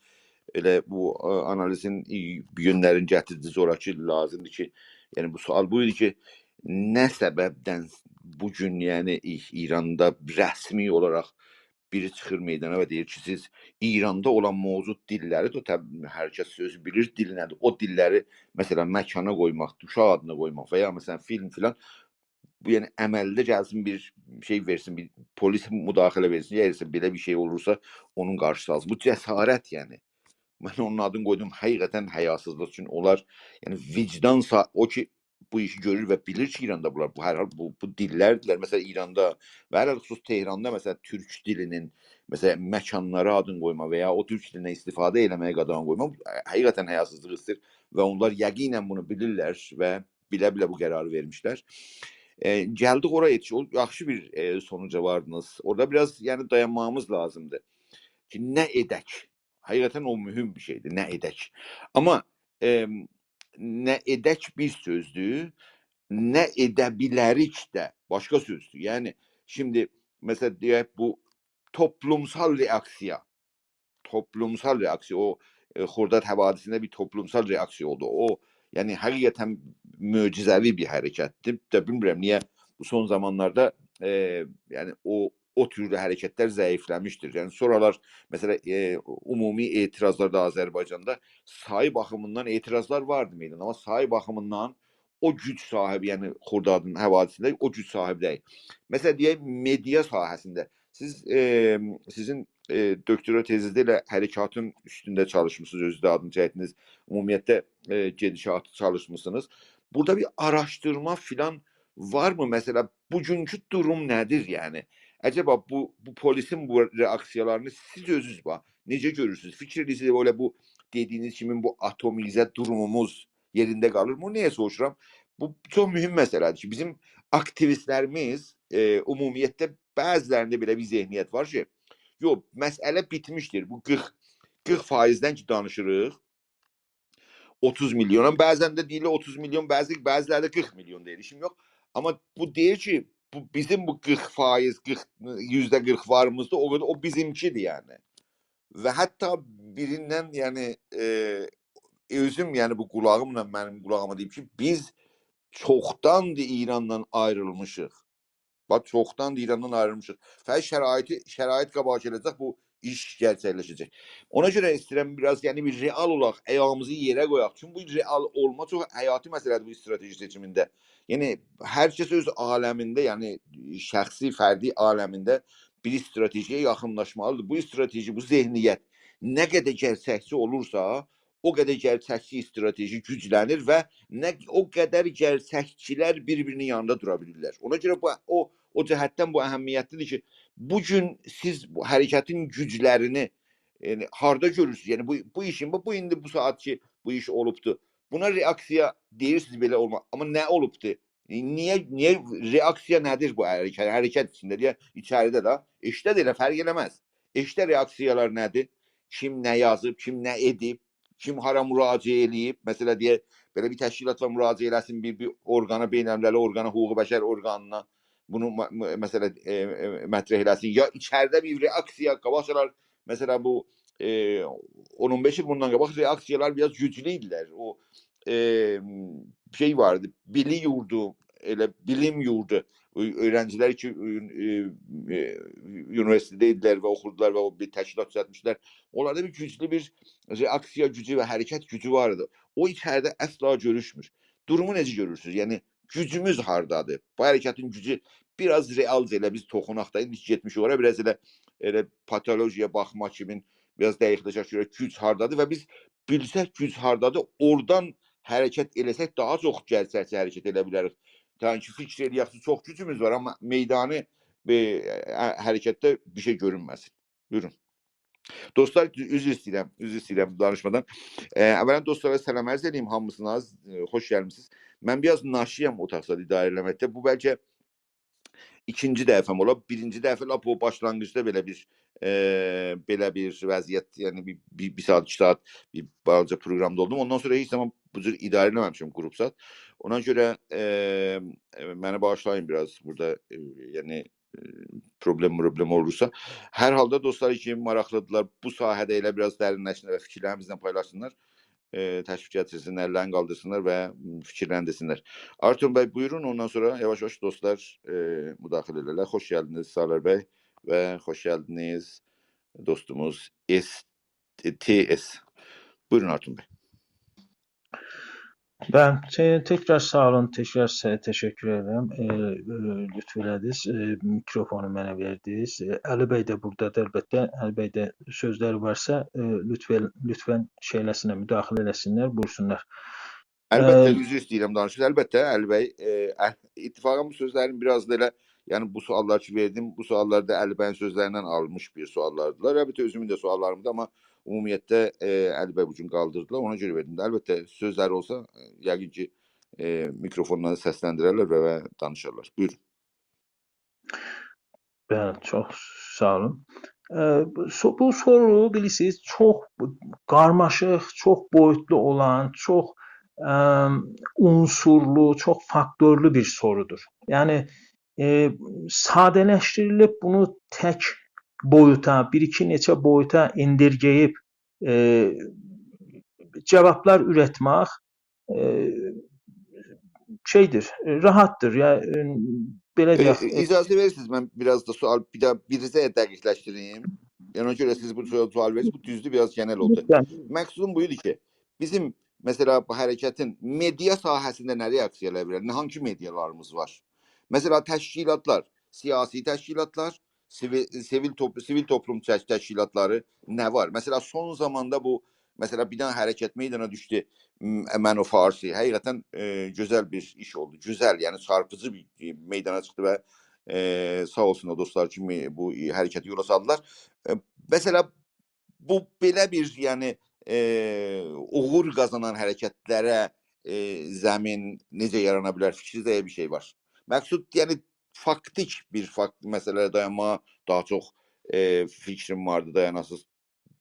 elə bu analizin yönlərini gətirdiniz ora ki, lazımdır ki, yəni bu sual buydu ki, nə səbəbdən bugün yəni İranda rəsmi olaraq biri çıxır meydana və deyir ki, siz İranda olan mövcud dilləri də təbii hər kəs söz bilir dil nədir. O dilləri məsələn məkana qoymaq, uşaq adına qoymaq və ya məsələn film filan bu yəni əməldə gəlsin bir şey versin, bir polis müdaxilə versin, ya belə bir şey olursa onun qarşısı alsın. Bu cəsarət yəni. Mən onun adını qoydum həqiqətən həyasızlıq üçün onlar yəni vicdansa o ki bu işi görür və bilir ki İranda bunlar bu hər hal bu dillərdirlər. Məsələn İranda və hər xüsus Tehranda məsələn türk dilinin məsələn məkanlara adını qoyma və ya o türk dilindən istifadə eləməyə qadağan qoyma həqiqətən həyasızlıq istir və onlar yəqinən bunu bilirlər və bilə-bilə bu qərarı vermişlər. Gəldik oraya yetişik. O yaxşı bir sonuca vardınız. Orada biraz yəni dayanmamız lazımdır ki nə edək? Həqiqətən o mühüm bir şeydir. Nə edək? Amma nə edək bir sözdür, nə edə bilərik də başqa sözdür. Yəni şimdi mesela deyək bu toplumsal reaksiya o Xordad həvadisində bir toplumsal reaksiya oldu. O yəni həqiqətən möcüzəvi bir hərəkətdir. De bilmirəm niyə bu son zamanlarda yəni o türlü hərəkətlər zəifləmişdir. Yəni sonralar mesela umumi etirazlarda Azərbaycanda sayı baxımından etirazlar vardı meydana, amma sayı baxımından o güc sahibi, yəni Xordadın həvadisində o güc sahibi deyil. Mesela deyək media sahəsində sizin doktora tezinizdə ilə hərəkatın üstündə çalışmışsınız, özünüzdə adını çəkdiniz, ümumiyyətlə gedişatı çalışmışsınız. Burada bir araşdırma filan var mı? Mesela bugünkü durum nədir yəni? Acaba bu polisin bu reaksiyalarını siz özünüz necə görürsünüz? Fikrinizi böyle bu dediğiniz kimin bu atomize durumumuz yerinde kalır mı? Niye soruşuram? Bu çok mühim məsələdir ki, bizim aktivistlərimiz ümumiyyətlə bəzilərində belə bir zehniyyət var ki, yox, məsələ bitmişdir. Bu 40%'dən ki danışırıq. 30 milyona, bəzən də deyilir 30 milyon, bəzilərdə 40 milyon deyir. İşim yox. Amma bu deyir ki, bizim bu 40%, %40 varımızda o bizimkidir yani. Ve hatta birinden yani özüm yani bu kulağımla benim kulağıma deyip ki biz çoxdandır İrandan ayrılmışıq. Bak çoxdandır İrandan ayrılmışıq. Fəal şərait qabağa gələcək bu iş gerçəkləşəcək. Ona görə istəyirəm biraz yəni bir real olaraq ayağımızı yerə qoyaq. Çünki bu real olma çox həyati məsələdir bu strateji seçimində. Yəni hər kəs öz aləmində, yəni şəxsi, fərdi aləmində bir stratejiyə yaxınlaşmalıdır. Bu strateji, bu zehniyyət nə qədər gerçəkçi olursa, o qədər gerçəkçi strateji güclənir və o qədər gerçəkçilər bir-birinin yanında dura bilirlər. Ona görə o cəhətdən bu əhəmiyyətlidir ki, bugün siz bu hərəkətin güclərini harda görürsünüz? Yəni bu işin bu indi bu saat ki bu iş olubdu. Buna reaksiya deyirsiniz belə olma. Amma nə olubdu? Niyə reaksiya nədir bu hərəkət içində deyə içəridə də işdə də elə fərq eləməz. İşdə reaksiyalar nədir? Kim nə yazıb, kim nə edib, kim hara müraciə eləyib? Məsələ deyə belə bir təşkilat var müraciə eləsin bir orqana, beynəlmiləli orqana, hüquq bəşər orqanına bunu məsələ mətrəh eləsin. Ya içəridə bir reaksiya qabaqcalar mesela bu 10-15 yıl bundan qabaq reaksiyalar biraz güclü idilər. O şey vardı, bilim yurdu. Öğrenciler ki üniversitedeydiler ve okurdular ve bir təşkilat düzəltmişlər. Onlarda bir güclü bir reaksiya gücü ve hərəkət gücü vardı. O içeride asla görüşmür. Durumu necə görürsünüz? Yəni gücümüz hardadır? Bu hərəkətin gücü biraz realcə elə biz toxunaq da indi getmiş ora biraz elə patolojiya baxma kimin biraz dəqiqləşək görək güc hardadır və biz bilsək güc hardadır, oradan hərəkət eləsək daha çox gəlsəksə hərəkət edə bilərik. Yəni ki, fikr eləyək, çox gücümüz var, amma meydanı hərəkətdə bir şey görünməsin. Buyurun. Dostlar, üzr istəyirəm danışmadan. Əvvələn dostlara salam ərz edeyim hamısına, xoş gəlmisiniz. Mən biraz naşiyəm otaqda idarə eləməkdə. Bu bəlkə ikinci dəfəm ola. Birinci dəfə lap o başlanğıcda belə bir vəziyyət, yəni bir saat, 2 saat bir balaca proqramda oldum. Ondan sonra heç zaman bu cür idarə eləməmişim qrup saat. Ona görə məni bağışlayın biraz burada, yəni problem olursa. Hər halda dostlar ki, maraqlıdırlar. Bu sahədə elə biraz dərinləşsinlər və fikirlərimizlə paylaşsınlar. Təşvik gətirsinlər, əllərini qaldırsınlar və fikirləndirsinlər. Artur bəy, buyurun. Ondan sonra yavaş-yavaş dostlar müdaxilə edirlər. Xoş gəldiniz Salar bəy və xoş gəldiniz dostumuz TS. Buyurun Artur bəy. Ben tekrar sağ olun, tekrar size teşekkür ederim. Lütf elədiniz, mikrofonu mənə verdiniz. Əli bəy də buradadır əlbəttə. Əli bəy də sözləri varsa lütfən şeyləsinlər, müdaxilə eləsinlər, buyursunlar. Əlbəttə, üzr istəyirəm danışır. Əlbəttə, Əli bəy, ittifaqın bu sözlərin biraz da elə, yəni bu suallar ki verdim, bu suallar da Əli bəyin sözlərindən almış bir suallardılar. Əlbəttə, özümün də suallarımdı, amma ümumiyyətlə Əli bəy bu gün qaldırdılar, ona görə verdim. Əlbəttə, sözləri olsa, yəqin ki, mikrofonları səsləndirərlər və danışarlar. Buyurun. Bəli, çox sağ olun. Bu soru bilirsiniz, çox qarmaşıq, çox boyutlu olan, çox unsurlu, çox faktörlü bir sorudur. Yəni sadələşdirilib bunu tək boyuta, bir-iki neçə boyuta indirgəyib cavablar ürətmək şeydir, rahatdır. Yəni belə deyək. İcazə verirsiniz, mən biraz da sual birinizə dəqiqləşdireyim. Yəni ona görə siz bu sual verirsiniz, bu düzdür, biraz genel oldu. Məqsudum buydu ki, bizim mesela bu hərəkətin media sahəsində nə reaksiya elə bilər? Hangi medialarımız var? Mesela təşkilatlar, siyasi təşkilatlar, sivil toplum təşkilatları nə var? Mesela son zamanda bu, mesela bir dənə hərəkət meydana düşdü. Mən o Farsi. Həqiqətən gözəl bir iş oldu. Güzel, yəni çarpıcı bir meydana çıxdı və sağ olsun o dostlar ki bu hərəkəti yola saldılar. Mesela bu belə bir, yəni uğur qazanan hərəkətlərə zəmin necə yarana bilər? Fikrinizdə bir şey var. Məqsud, yəni faktik bir məsələlərə dayanmağa daha çox fikrim vardı, dayanasız.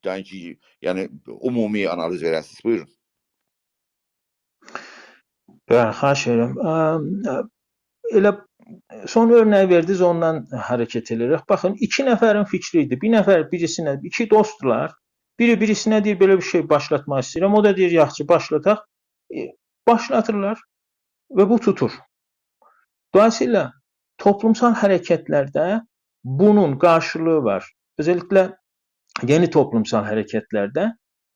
Yəni umumi analiz verəsiniz. Buyurun. Bəli, xahiş edirəm. Elə son örnəyi verdiniz, ondan hərəkət edirik. Baxın, 2 nəfərin fikri idi. Bir nəfər birisinə, 2 dostlar. Biri birisinə deyir, belə bir şey başlatmaq istəyirəm. O da deyir, yaxşı, başlataq. Başlatırlar və bu tutur. Dolayısıyla toplumsal hərəkətlərdə bunun qarşılığı var. Özellikle yeni toplumsal hərəkətlərdə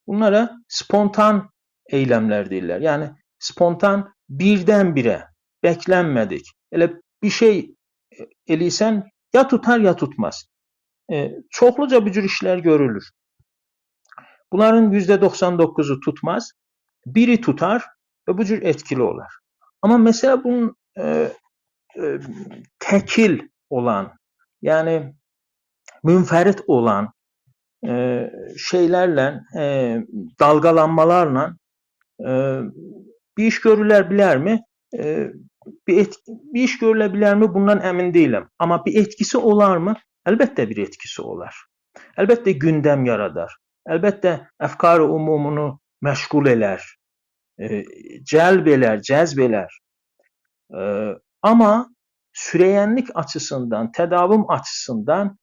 bunlara spontan eylemler deyirlər. Yəni spontan birdən-birə, bəklənmədik. Elə bir şey eləysən, ya tutar, ya tutmaz. Çoxluca bu cür işlər görülür. Bunların %99'u tutmaz, biri tutar ve bu cür etkili olar. Ama mesela bunun tekil olan, yani münferit olan şeylerle, dalgalanmalarla bir iş görülebilir mi? Bir iş görülebilir mi? Bundan emin değilim. Ama bir etkisi olar mı? Elbette bir etkisi olar. Elbette gündem yaradar. Əlbəttə, əfkar-ı umumunu məşğul elər, cəlb elər. Amma sürəyənlik açısından, tədavüm açısından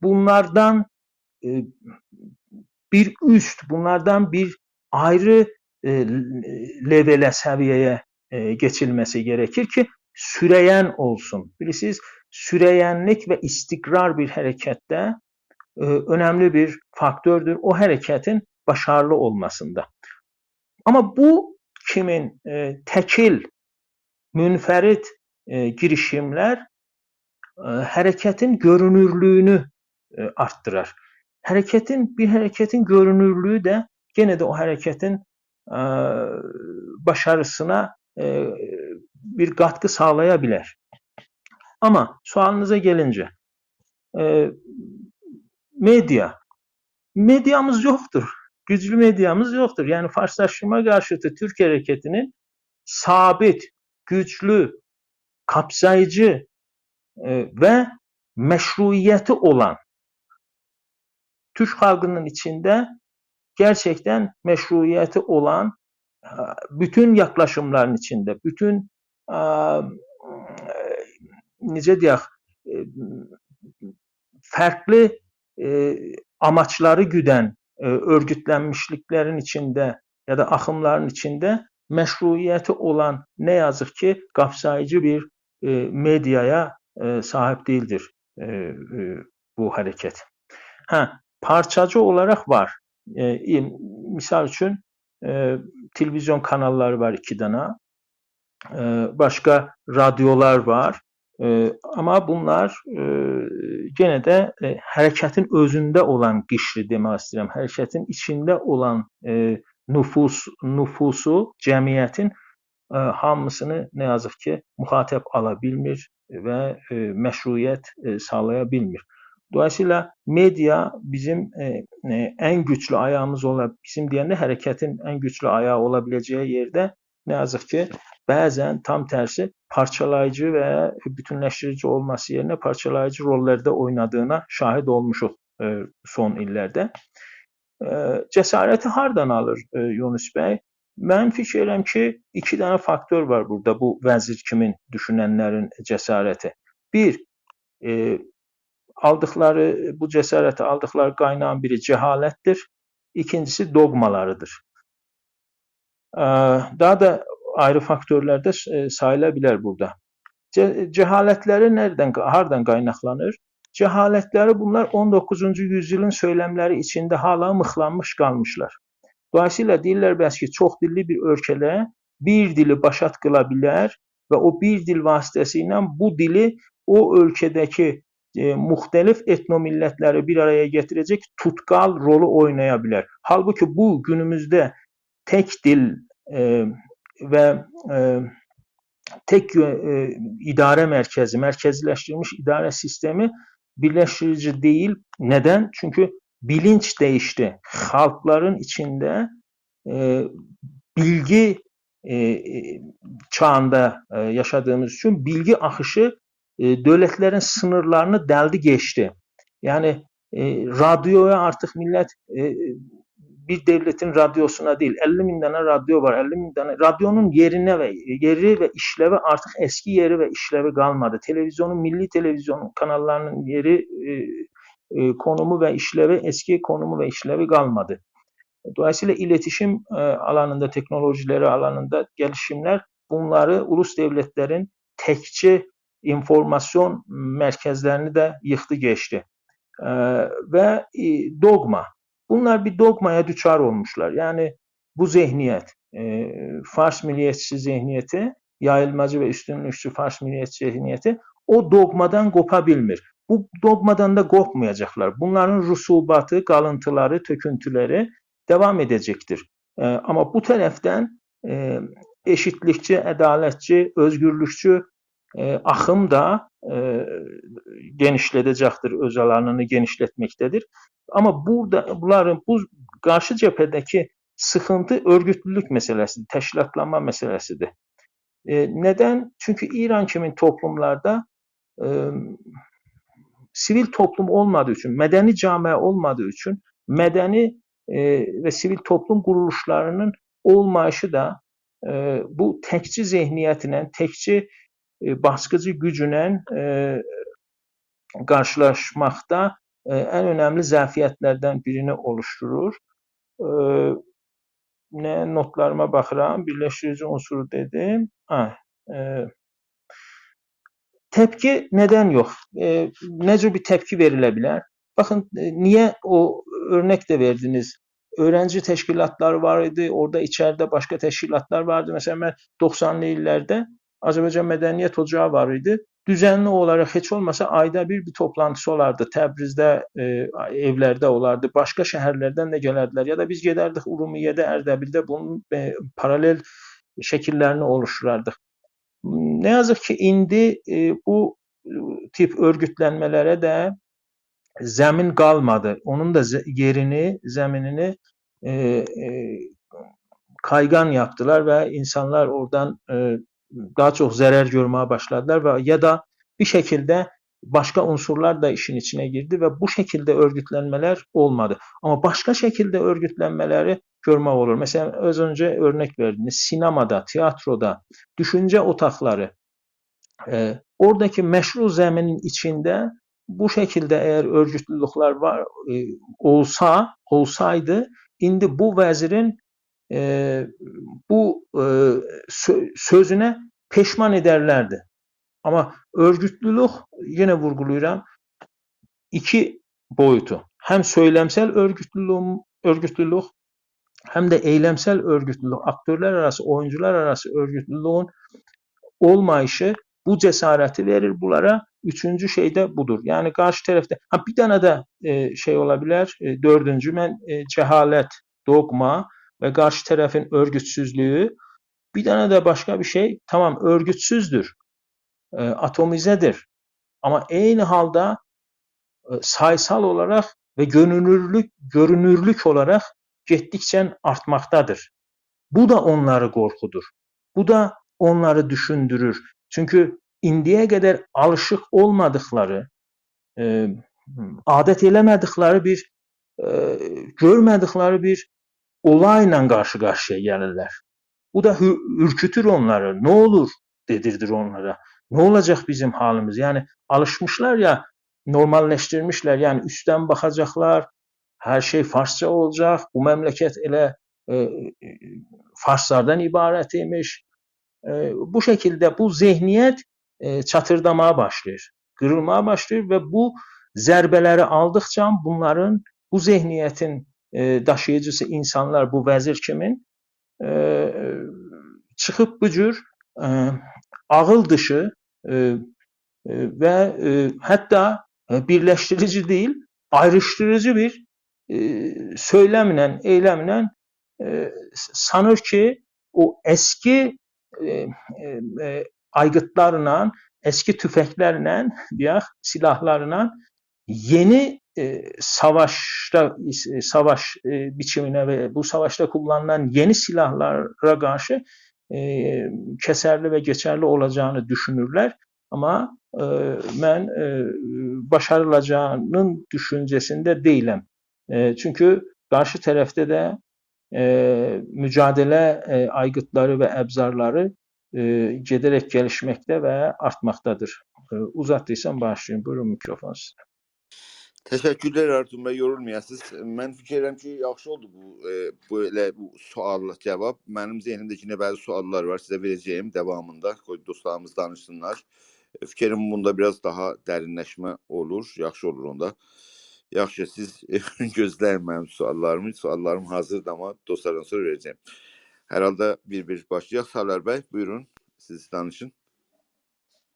bunlardan bir üst, bunlardan bir ayrı levelə, səviyyəyə geçilməsi gerekir ki, sürəyən olsun. Bilirsiniz, sürəyənlik və istikrar bir hərəkətdə önemli bir faktördür o hareketin başarılı olmasında. Ama bu kimin tekil, münferit girişimler hareketin görünürlüğünü arttırır. Bir hareketin görünürlüğü de yenə də o hərəkətin başarısına bir katkı sağlaya bilər. Ama sualınıza gelince medyamız yoktur. Güçlü medyamız yoktur. Yani Farslaştırma karşıtı Türk hareketinin sabit, güçlü, kapsayıcı ve meşruiyeti olan, Türk halkının içinde gerçekten meşruiyeti olan bütün yaklaşımların içinde, bütün necə deyək, farklı amaçları güdən örgütlənmişliklərin içində ya da akımların içinde meşruiyeti olan ne yazık ki kapsayıcı bir medyaya sahip değildir bu hareket. Parçacı olarak var. Misal için televizyon kanalları var 2 tane. Başka radyolar var. Ama bunlar gene de hareketin özünde olan qişri demək istəyirəm. Hareketin içinde olan nüfusu, cəmiyyətin hamısını ne yazık ki muhatap ala bilmir ve meşruiyet sağlaya bilmir. Dolayısıyla medya bizim en güçlü ayağımız bizim deyəndə hareketin en güçlü ayağı olabileceği yerde ne yazık ki bazen tam tersi parçalayıcı ve bütünleştirici olması yerine parçalayıcı rollerde oynadığına şahit olmuşuq son illərdə. Cəsarəti hardan alır Yunus bəy? Mən fikir edirəm ki 2 tane faktör var burada bu vəzir kimin düşünənlərin cəsarəti. Bir, bu cəsarəti aldıkları qaynağın biri cəhalətdir. İkincisi dogmalarıdır. Daha da ayrı faktörlerde sayılabilir burada. Cehaletleri hardan qaynaqlanır? Cehaletleri bunlar 19. yüzyılın söylemleri içinde hala mıxlanmış qalmışlar. Dolayısıyla deyirlər bəs ki, çox dilli bir ölkədə bir dili başat qıla bilər və o bir dil vasitəsilə bu dili o ölkədəki muxtəlif etnomillətləri bir araya getirəcək tutkal rolü oynaya bilər. Halbuki bu günümüzdə tek dil ve tek idare merkezi, merkezleştirilmiş idare sistemi birleştirici değil. Neden? Çünkü bilinç değişti. Halkların içinde bilgi çağında yaşadığımız için bilgi akışı devletlerin sınırlarını deldi geçti. Yani radyoya artık millet bir devletin radyosuna değil 50.000 tane radyo var. 50.000 tane radyonun yeri ve işlevi artık eski yeri ve işlevi kalmadı. Televizyonun milli televizyon kanallarının yeri konumu ve işlevi eski konumu ve işlevi kalmadı. Dolayısıyla iletişim alanında teknolojileri alanında gelişimler bunları ulus devletlerin tekçi informasyon merkezlerini de yıktı geçti. Ve dogma. Bunlar bir dogmaya düçar olmuşlar. Yani bu zihniyet, Fars milliyetçi zihniyeti, yayılmacı ve üstünlükçü Fars milliyetçi zihniyeti o dogmadan kopabilmir. Bu dogmadan da kopmayacaklar. Bunların rusubatı, kalıntıları, töküntüleri devam edecektir. Ama bu taraftan eşitlikçi, adaletçi, özgürlükçü akım da genişletecektir, öz alanını genişletmektedir. Ama bunların bu karşı cephedeki sıkıntı örgütlülük meselesidir, teşkilatlanma meselesidir. Neden? Çünkü İran kimi toplumlarda sivil toplum olmadığı için, medeni camia olmadığı için medeni ve sivil toplum kuruluşlarının olmayışı da bu tekçi zihniyetine, tekçi baskıcı gücüne karşılaşmakta en önemli zəfiyyətlərdən birini oluşturur. Notlarıma baxıram, birləşdirici unsuru dedim. Tepki neden yok? Necə bir tepki verilə bilər? Bakın niye o örnek de verdiniz? Öğrenci teşkilatları var idi, orada içeride başka teşkilatlar vardı. Mesela ben 90'lı illerde Azərbaycan Mədəniyyət Ocağı var idi. düzenli olaraq heç olmasa ayda bir toplantısı olardı. Təbrizdə, evlərdə olardı. Başqa şəhərlərdən də gələrdilər. Ya da biz gedərdik Urumiyədə, Ərdəbildə bunun paralel şəkillərini oluşturardıq. Ne yazık ki indi bu tip örgütlənmələrə də zəmin qalmadı. Onun da yerini, zəminini kaygan yaptılar ve insanlar oradan daha çok zarar görmeye başladılar ve ya da bir şekilde başka unsurlar da işin içine girdi ve bu şekilde örgütlenmeler olmadı. Ama başka şekilde örgütlenmeleri görmek olur. Mesela az önce örnek verdiniz. Sinemada, tiyatroda, düşünce otakları. Oradaki meşru zeminin içinde bu şekilde eğer örgütlülükler var olsaydı indi bu vezirin bu sözüne peşman ederlerdi. Ama örgütlülük yine vurgulayıram iki boyutu. Hem söylemsel örgütlülük hem de eylemsel örgütlülük, aktörler arası, oyuncular arası örgütlülüğün olmayışı bu cesareti verir bunlara. Üçüncü şey de budur. Yani karşı tarafta bir tane de şey olabilir. Dördüncü ben cehalet, dogma ve karşı tarafın örgütsüzlüğü. Bir tane de başka bir şey. Tamam örgütsüzdür. Atomizedir. Ama aynı halde sayısal olarak ve görünürlük olarak gittikçe artmaktadır. Bu da onları korkudur. Bu da onları düşündürür. Çünkü indiye kadar alışık olmadıkları, adet eləmədikləri bir, görmədikləri bir olayla karşı karşıya gelirler. Bu da ürkütür onları. Ne olur dedirdir onlara. Ne olacak bizim halimiz? Yani alışmışlar ya, normalleştirmişler. Yani üstten bakacaklar. Her şey Farsça olacak. Bu memleket ele Farslardan ibaret imiş. Bu şekilde bu zihniyet çatırdamaya başlayır. Kırılmaya başlayır ve bu zərbələri aldıkça bunların, bu zihniyetin daşıyıcısı insanlar, bu vəzir kimin çıxıb bu cür ağıl dışı ve hatta birleştirici değil, ayrıştırıcı bir söylemle, eylemle sanır ki o eski aygıtlarla, eski tüfeklerle, diyək, silahlarla yeni savaş biçimine ve bu savaşta kullanılan yeni silahlara karşı keserli ve geçerli olacağını düşünürler. Ama ben başarılacağının düşüncesinde değilim. Çünkü karşı tarafta da mücadele aygıtları ve ebzarları giderek gelişmekte ve artmaktadır. Uzattıysam başlayayım. Buyurun mikrofon sizə. Teşekkürler Artun Bey, yorulmayasınız. Ben fikirlərim ki, yaxşı oldu bu sual cevap. Benim zihnimde yine bazı suallar var, size vereceğim devamında. Dostlarımız danışsınlar. Fikrim bunda biraz daha derinleşme olur, yaxşı olur onda. Yaxşı, siz gözləyin mənim suallarımı. Suallarım hazırdır ama dostlardan sonra vereceğim. Herhalde bir başlayaq. Salar Bey, buyurun, siz danışın.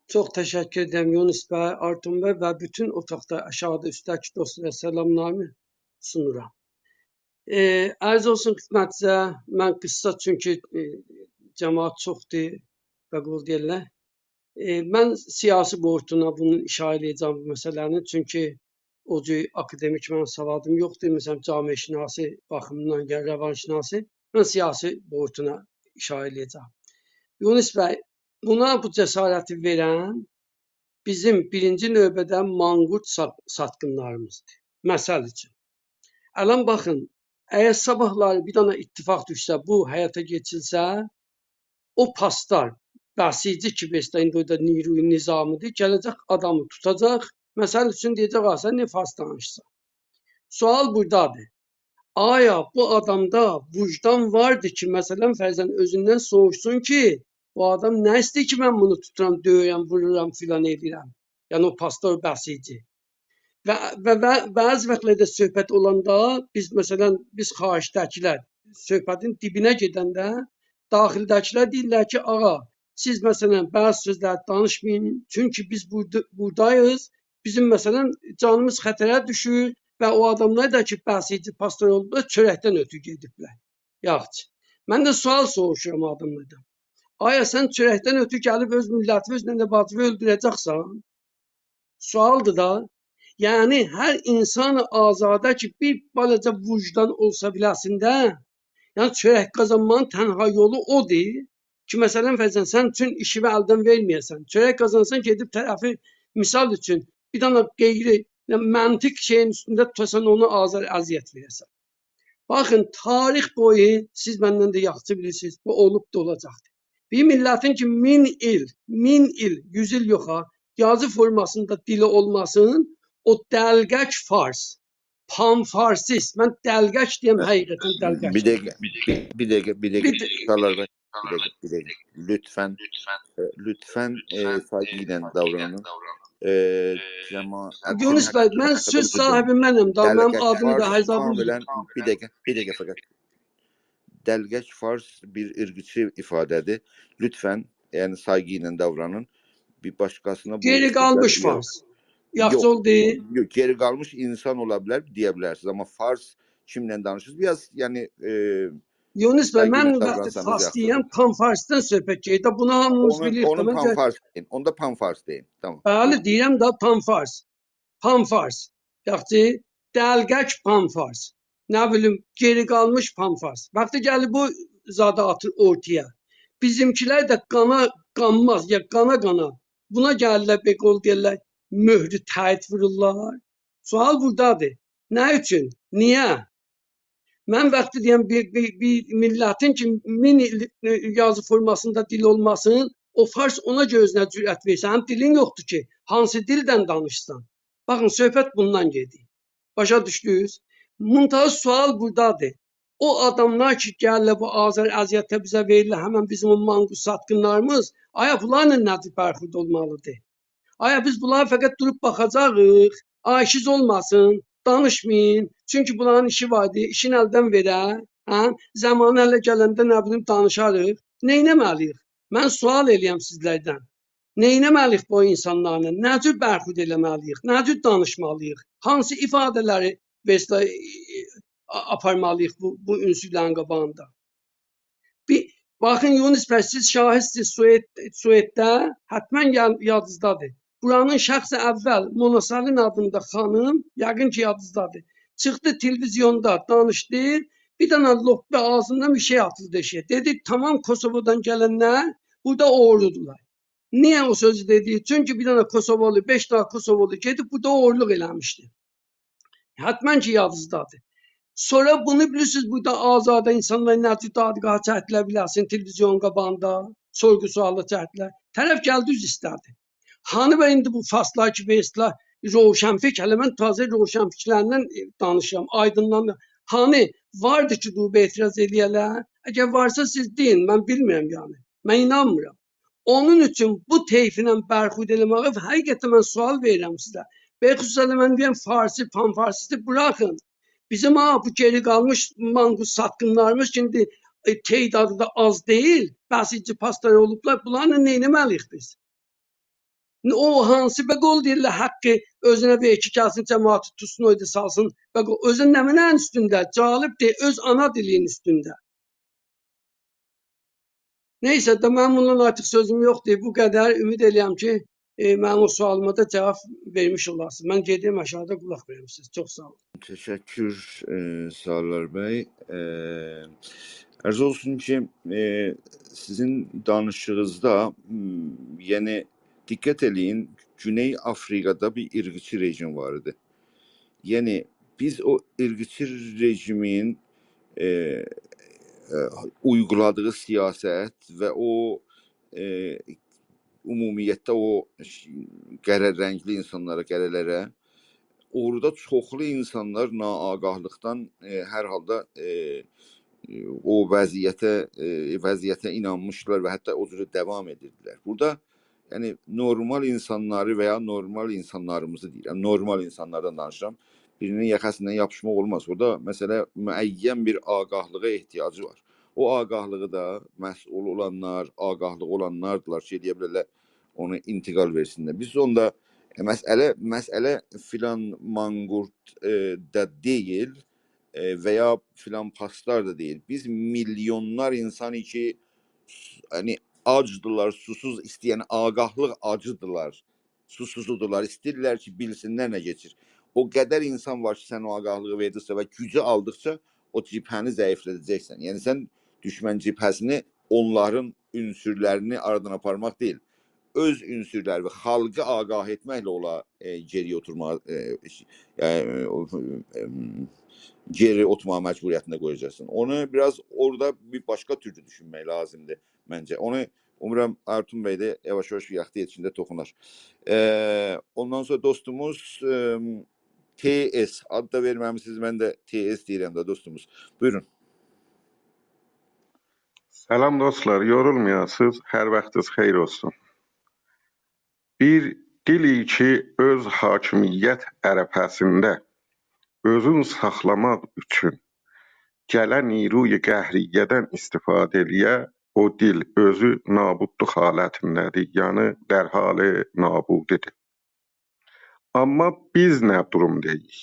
Çok teşekkür ederim Yunus Bey, Artun Bey ve bütün otaqda aşağıda üstdəki dostlara selamlarımı sunuram. Arz olsun xidmətinizə, mən qısa çünki cəmaat çoxdur və qol deyirlər. Mən siyasi boyutuna bunu işarə edəcəm bu məsələnin, çünki o cür akademik mənim savadım yoxdur. Məsələn, camiəşünası baxımından, rəvanşünası, mən siyasi boyutuna işarə edəcəm. Yunus Bey, buna bu cəsarəti verən bizim birinci növbədə manqurt satqınlarımızdır. Məsəl üçün. Ələn baxın, əgər sabahları bir dana ittifaq düşsə, bu həyata geçilsə, o pastar, bəsici ki, indi orada Niruy Nizamidir, gələcək adamı tutacaq, məsəl üçün deyəcək, sən ne fars danışsan. Sual buradadır. Aya bu adamda vicdan vardı ki, məsələn, fərzən özündən soğuşsun ki, bu adam nə istəyir ki, mən bunu tuturam, döyürəm, vururam, filan edirəm. Yəni o pastor bəsici. Və bəzi vaxtlarda söhbət olanda biz məsələn xaricdəkilər söhbətin dibinə gedəndə daxildəkilər deyirlər ki, ağa siz məsələn bəzi sözlər danışmayın. Çünki biz buradayız. Bizim məsələn canımız xətərə düşür və o adamlar da ki, bəsici pastor oldular, çörəkdən ötürü gediblər. Yaxşı. Mən də sual soruşuram adamlardan. Aya sən çörəkdən ötürü gəlib öz millətini, öz nənə bacını öldürəcəksən? Sualdır da. Yəni hər insan azadə ki, bir balaca vicdan olsa biləsində, yəni çörək qazanmanın tənha yolu odur ki, məsələn fərzən sən üçün işini əldən verməyəsən. Çörək qazansan gedib tərəfi misal üçün bir dənə qeyri yəni məntiq şeyin üstündə tutasan onu azar əziyyət verəsən. Baxın, tarix boyu siz məndən də yaxşı bilirsiniz, bu olub da olacaqdır. Bir millətin ki 1000 il, 100 il yox ha, yazı formasında dili olmasın, o dəlgəç fars, panfarsist. Mən dəlgəç deyəm, həqiqətən dəlgəç. Bir dəqiqə. Sarlar Bey, bir dəqiqə. Lütfen saygıyla davranın. Yunus bəy, mən söz sahibi mənəm da, mənim adımı da Həzabın. Bir dəqiqə fəqət. Dəlgəç fars bir ırqçı ifadədir. Lütfen, yəni saygıyla davranın. Bir başqasına bu... Geri qalmış fars. Yaxşı oldu. Yox, geri qalmış insan ola bilər, deyə bilərsiniz. Amma fars kimlə danışırsınız? Biraz, yəni... Yunus bəy, mən fars deyəm, panfarsdan söhbət gedir. Bunu hamımız bilirik. Onu panfars deyin. Onda panfars deyin. Tamam. Bəli, deyirəm da panfars. Panfars. Yaxşı, dəlgəç panfars. Nə bilim, geri qalmış panfars. Vaxtı gəlir bu zadı atır ortaya. Bizimkilər də qanmaz, ya qana. Buna gəlirlər, bekol deyirlər, möhrü təyid vururlar. Sual buradadır. Nə üçün? Niyə? Mən vaxtı deyəm, bir millətin ki, 1000 il yazı formasında dil olmasın, o fars ona gözünə cürət versin. Həm dilin yoxdur ki, hansı dildən danışsan. Baxın, söhbət bundan gedir. Başa düşdünüz? Muntaha sual buradadır. O adamlar ki, gəlirlər bu azər əziyyətə bizə verirlər, həmən bizim o manqus satqınlarımız, aya bunlarla nədir bərxud olmalıdır? Aya biz bunlara fəqət durub baxacağıq, işiz olmasın, danışmayın, çünki bunların işi vardı, işin əldən verər, zamanı hələ gələndə nə bilim danışarıq, neynəməliyik? Mən sual eləyəm sizlərdən, neynəməliyik bu insanlarla, nə cür bərxud eləməliyik, nə cür danışmalıyıq, hansı ifadələri aparmalıyıq bu ünsürlərin qabağında. Baxın, Yunus bəy, siz şahidsiniz Sueddə, həttəmən yadınızdadır. Buranın şəxsi əvvəl Monasalin adında xanım, yəqin ki yadınızdadır, çıxdı televizyonda danışdı, bir dənə lobbe ağzından bir şey atıldı eşiyə. Dedi, tamam Kosovodan gələnlər burada oğurludular. Niyə o sözü dedi? Çünki bir dənə Kosovalı, 5 dənə Kosovalı gedib burada oğurluq eləmişdi. Həttəmən ki yadınızdadır. Sonra bunu bilirsiniz, burada azadə insanlar nəticə dadqaha çəkdilə bilərsin, televizyon qabağında, sorgu sualı çəkdilər. Tərəf gəldi, üz istədi. Hanı və indi bu faslar ki, versilər, roşənfik, hələ mən tazə roşənfiklərindən danışıram, aydınlanır. Hani vardı ki, bu etiraz eləyələr? Əgər varsa siz deyin, mən bilmirəm yəni. Mən inanmıram. Onun üçün bu teyfinlə bərxud eləməyə həqiqətən mən sual verirəm sizə. Bexüsusən mən deyəm, farsi, panfarsisti bırakın. Bizim bu geri qalmış manqus satqınlarımız şimdi teydadı da az deyil. Bəsici pastor olublar. Bunlarla neynəməliyik biz? O hansı bəqol deyirlər, haqqı özünə bir iki kəlsin cəmaatı tutsun, oyda salsın. Bəqol özün nəminən üstündə, calib deyil, öz ana dilinin üstündə. Neysə də mən bundan artıq sözüm yoxdur. Bu qədər ümid eləyəm ki, mənim o sualıma da cavab vermiş olasınız. Mən gedim aşağıda qulaq verim siz. Çox sağ olun. Teşekkür Sarlar Bey. Arz olsun ki sizin danışığınızda yani dikkat edin, Güney Afrika'da bir ırkçı rejim vardı. Yani biz o ırkçı rejimin uyguladığı siyaset ve o umumiyyətdə o qərər rəngli insanlara, qərələrə orada çoxlu insanlar naagahlıqdan hər halda o vəziyyətə inanmışlar və hətta o cürə devam edirdilər. Burada yəni normal insanları veya normal insanlarımızı deyirəm, normal insanlardan danışıram. Birinin yaxasından yapışmaq olmaz. Orada məsələ müəyyən bir agahlığa ehtiyacı var. O ağahlığı da məsul olanlar, ağahlığı olanlardılar ki, deyə bilərlər onu intiqal versinlər. Biz onda məsələ filan manqurt da deyil veya filan paslar da değil. Biz milyonlar insan ki hani acdılar, susuz isteyen ağahlıq acıdılar, susuzdular. İstəyirlər ki, bilsinlər nə geçir. O qədər insan var ki, sən o ağahlığı verdirsə və gücü aldıqca o cibhəni zəiflədəcəksən. Yəni sən düşmən cibhəsini onların ünsürlərini aradan aparmaq deyil. Öz ünsürlər və xalqı ağah etməklə ola geriyə oturmağa geri oturma məcburiyyətində qoyacaksın. Onu biraz orada bir başqa türlü düşünmək lazımdır məncə. Onu umuram Artun bəy də yavaş-yavaş bir yaxtı içində toxunar. Ondan sonra dostumuz TS adı da verməmisiniz. Mən də TS deyirəm da dostumuz. Buyurun. Salam dostlar, yorulmayasınız, hər vaxtınız xeyir olsun. Bir dili ki öz hakimiyyət ərəfəsində özün saxlamaq üçün gələn niruy qəhriyyədən istifadə eləyə, o dil özü nabudluq halətindədir, yəni dərhali nabudidir. Amma biz nə durumdayıq?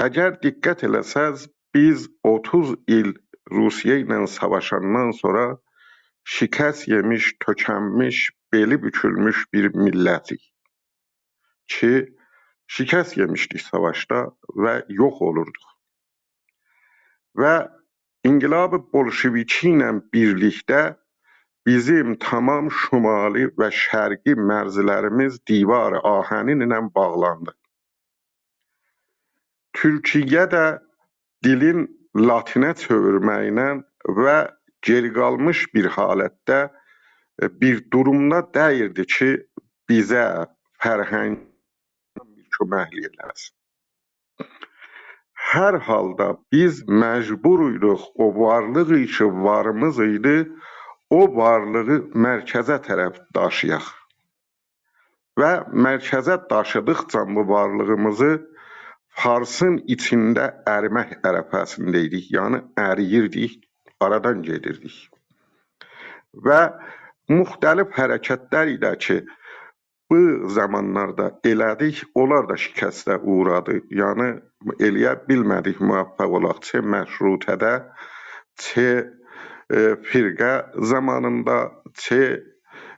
Əgər diqqət eləsəz, biz 30 il Rusiya ilə savaşandan sonra şikəst yemiş, tökənmiş, beli bükülmüş bir millətik ki, şikəst yemişdik savaşda və yox olurduq. Və İnqilab-ı Bolşeviki ilə birlikdə bizim tamam şimali və şərqi mərzilərimiz divar ahənin ilə bağlandı. Türkiyə də dilin latinə çevirməklə və geri qalmış bir halətdə bir durumda deyirdi ki, bizə fərhəng bir köməklik eləsin. Hər halda biz məcburuyduk o varlığı ki varımız idi, o varlığı mərkəzə tərəf daşıyaq. Və mərkəzə daşıdıqca bu varlığımızı Farsın içində ərimək ərəfəsindeydik, yəni əriyirdik, aradan gedirdik. Və müxtəlif hərəkətlər ilə ki, bu zamanlarda elədik, onlar da şikəstə uğradı. Yəni, eləyə bilmədik müvəffəq olaq. Çə məşrutədə, çə firqə zamanında, çə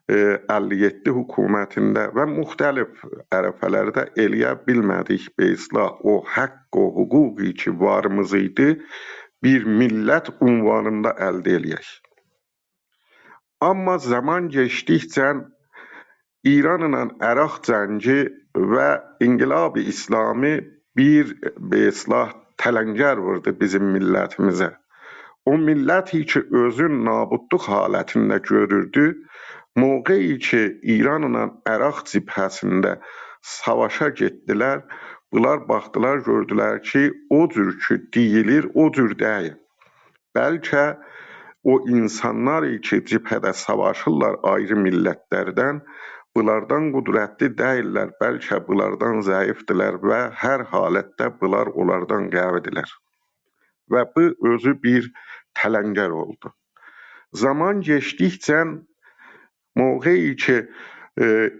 57 hökumətində və müxtəlif ərəfələrdə eləyə bilmədik beyslah o haqq o hüquqi ki varımız idi, bir millət unvanında əldə eləyək. Amma zaman geçdikcə İran ilə Əraq cəngi və İnqilab-ı İslami bir beyslah tələngər vurdu bizim millətimizə. O milləti ki özün nabudluq halətində görürdü, mövqeyi ki İran ilə Əraq cibhəsində savaşa getdilər, bunlar baxdılar, gördülər ki, o cür ki deyilir, o cür deyil. Bəlkə o insanlar ki cibhədə savaşırlar ayrı millətlərdən, bunlardan qudrətli deyirlər, bəlkə bunlardan zəifdirlər və hər halətdə bunlar onlardan qəvidirlər. Və bu özü bir tələngər oldu. Zaman geçdikcə mövqeyi ki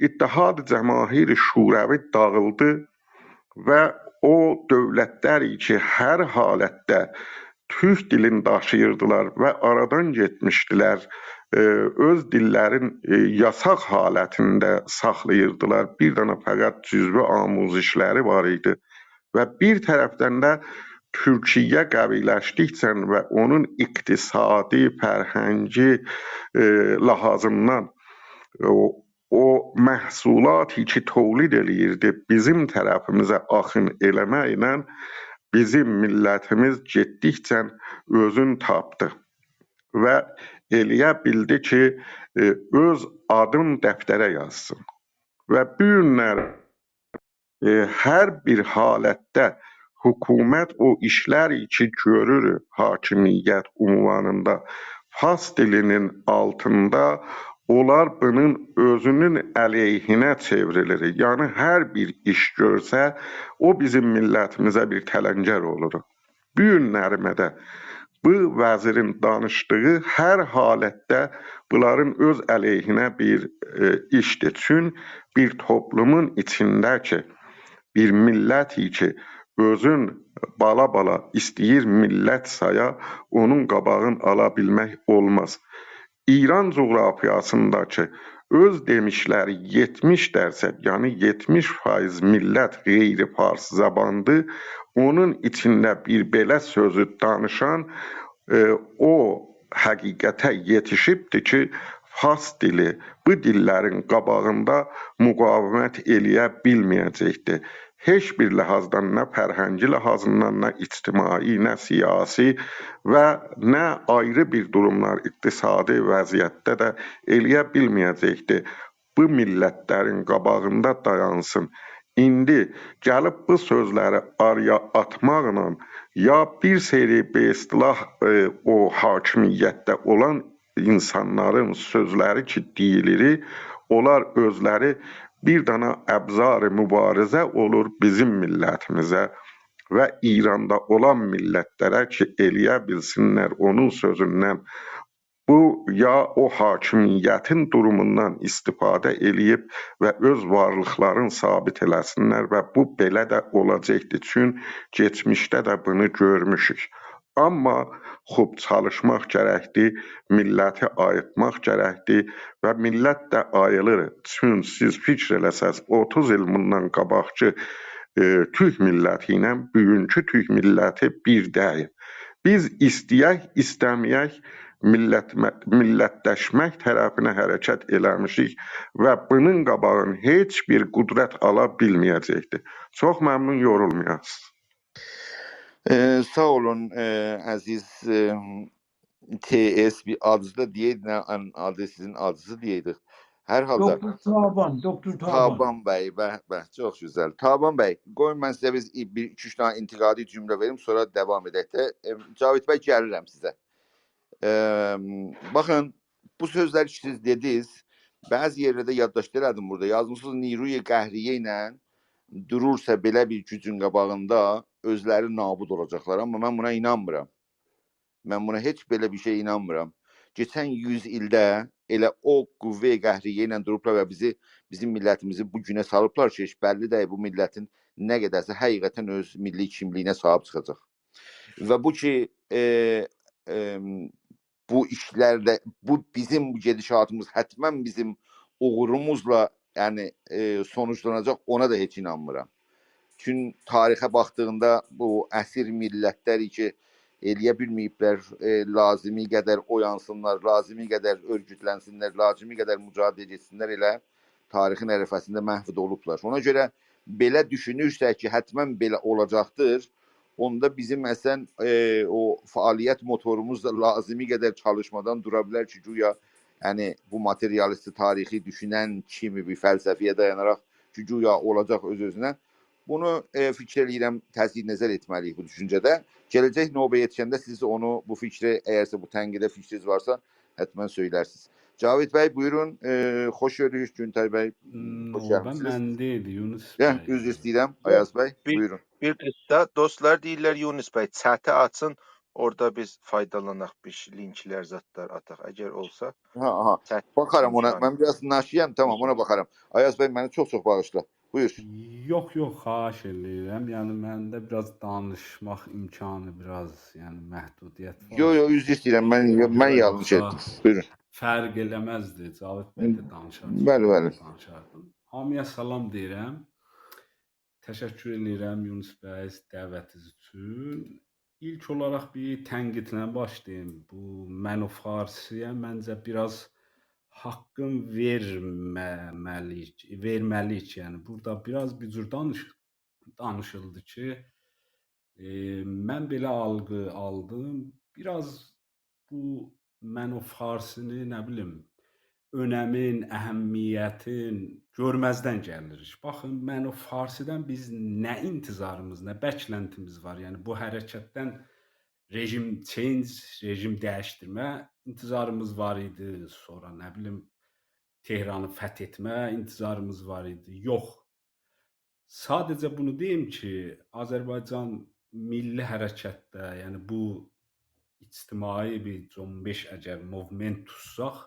İttihad Cəmahiri Şurəvi dağıldı və o dövlətləri ki hər halətdə Türk dilini daşıyırdılar və aradan getmişdilər, öz dillərin yasaq halətində saxlayırdılar. Bir dənə fəqət cüzvi amuzişləri var idi və bir tərəfdən də Türkiyə qəbiləşdikcə və onun iqtisadi, fərhəngi lahazından o məhsulatı ki tövlid eləyirdi, bizim tərəfimizə axın eləməklə bizim millətimiz getdikcə özün tapdı və eləyə bildi ki, öz adın dəftərə yazsın. Və bu günlər hər bir halətdə hökumət o işləri ki görür hakimiyyət ünvanında Fars dilinin altında onlar bunun özünün əleyhinə çevrilir. Yəni hər bir iş görsə o bizim millətimizə bir tələngər olur. Bu günlərimdə bu vəzirin danışdığı hər halətdə bunların öz əleyhinə bir işdir. Çün bir toplumun içində ki, bir millət ki, özün bala-bala istəyir millət saya, onun qabağını ala bilmək olmaz. İran coğrafiyasındakı öz demişləri 70%, yəni 70% millət qeyri-fars zabandır. Onun içində bir belə sözü danışan o həqiqətə yetişibdir ki, fars dili bu dillərin qabağında müqavimət eləyə bilməyəcəkdir. Heç bir ləhazdan, nə fərhəngi ləhazından, nə ictimai, nə siyasi və nə ayrı bir durumlar iqtisadi vəziyyətdə də eləyə bilməyəcəkdir. Bu millətlərin qabağında dayansın. İndi gəlib bu sözləri araya atmaqla ya bir seri be-istilah o hakimiyyətdə olan insanların sözləri ki deyilir, onlar özləri bir dana əbzar-ı mübarizə olur bizim millətimizə və İranda olan millətlərə ki eləyə bilsinlər onun sözündən. Bu ya o hakimiyyətin durumundan istifadə eləyib və öz varlıqlarını sabit eləsinlər və bu belə də olacaqdır. Çünki geçmişdə də bunu görmüşük. Amma xub çalışmaq gərəkdir, milləti ayıtmaq gərəkdir və millət də ayılır. Çünki siz fikr eləsəz 30 il bundan qabaqki Türk milləti ilə bugünkü Türk milləti bir deyil. Biz istəyək, istəməyək millətləşmək tərəfinə hərəkət eləmişik və bunun qabağını heç bir qüdrət ala bilməyəcəkdir. Çox məmnun, yorulmayasınız. Sağ olun əziz TS bir adınızı da deyək, nə adı sizin adınızı deyək. Hər halda Doktor Taban. Taban bəy, çox gözəl. Taban bəy, qoyun mən sizə bir 2-3 dənə intiqadi cümlə verim, sonra davam edək də. Cavit bəy gəlirəm sizə. Baxın, bu sözləri ki siz dediniz, bəzi yerlərdə yaddaşlar elədim burada. Yazmışsınız Niruy Qəhriyə ilə durursa belə bir gücün qabağında özləri nabud olacaqlar. Amma mən buna inanmıram. Mən buna heç belə bir şey inanmıram. Geçən 100 ildə elə o qüvvə qəhriyə ilə durublar və bizim millətimizi bu günə salıblar ki, bəlli deyil bu millətin nə qədərsə həqiqətən öz milli kimliyinə sahib çıxacaq. Və bu ki bu işlərdə bu bizim gedişatımız həttəmən bizim uğurumuzla yəni sonuçlanacaq, ona da heç inanmıram. Çünki tarixə baxdığında bu əsir millətləri ki eləyə bilməyiblər, lazımi qədər oyansınlar, lazımi qədər örgütlənsinlər, lazımi qədər mücadilə etsinlər, elə tarixin ərəfəsində məhv olublar. Ona görə belə düşünürsək ki, həttəmən belə olacaqdır, onda bizim əslən o fəaliyyət motorumuz da lazımi qədər çalışmadan dura bilər ki, güya yəni bu materialisti tarixi düşünən kimi bir fəlsəfiyə dayanaraq ki, güya olacaq öz-özünə. Bunu fikir eləyirəm, təzyiq nəzər etməliyik bu düşüncədə. Gələcək növbə yetişəndə siz onu, bu fikri, əgərsə bu tənqidə fikriniz varsa, həttəmən söylərsiniz. Cavit bəy, buyurun. Xoş gördük Güntay bəy. Növbə məndəydi, Yunus bəy. Üzr istəyirəm, Ayaz bəy, buyurun. Bir qıssa, dostlar deyirlər Yunus bəy, çəti açın, orada biz faydalanaq, bir linklər, zatlar ataq, əgər olsa. Baxaram ona, mən biraz naşiyəm, tamam, ona baxaram. Ayaz bəy, məni çox-çox bağışla. Buyur. Yox, xahiş edirəm. Yəni məndə biraz danışmaq imkanı biraz, yəni məhdudiyyət var. Yox, üzr istəyirəm. Mən yanlış etdim. Buyurun. Fərq eləməzdi. Cavit bəy də danışardı. Bəli. Hamıya salam deyirəm. Təşəkkür edirəm Yunus bəy dəvətiniz üçün. İlk olaraq bir tənqidlə başlayım. Bu Mən-o-Farsiyə məncə biraz haqqın verməliyik. Yəni burada biraz bir cür danışıldı ki, mən belə algı aldım. Biraz bu Mən-o-Farsini, nə bilim, önəmin, əhəmiyyətin görməzdən gəlirik. Baxın, Mən-o-Farsidən biz nə intizarımız, nə bəklentimiz var. Yəni bu hərəkətdən rejim change, rejim dəyişdirmə intizarımız var idi. Sonra nə bilim Tehranı fəth etmə intizarımız var idi. Yox. Sadəcə bunu deyim ki, Azərbaycan milli hərəkətdə, yəni bu ictimai bir cümbüş əgər movement tutsaq,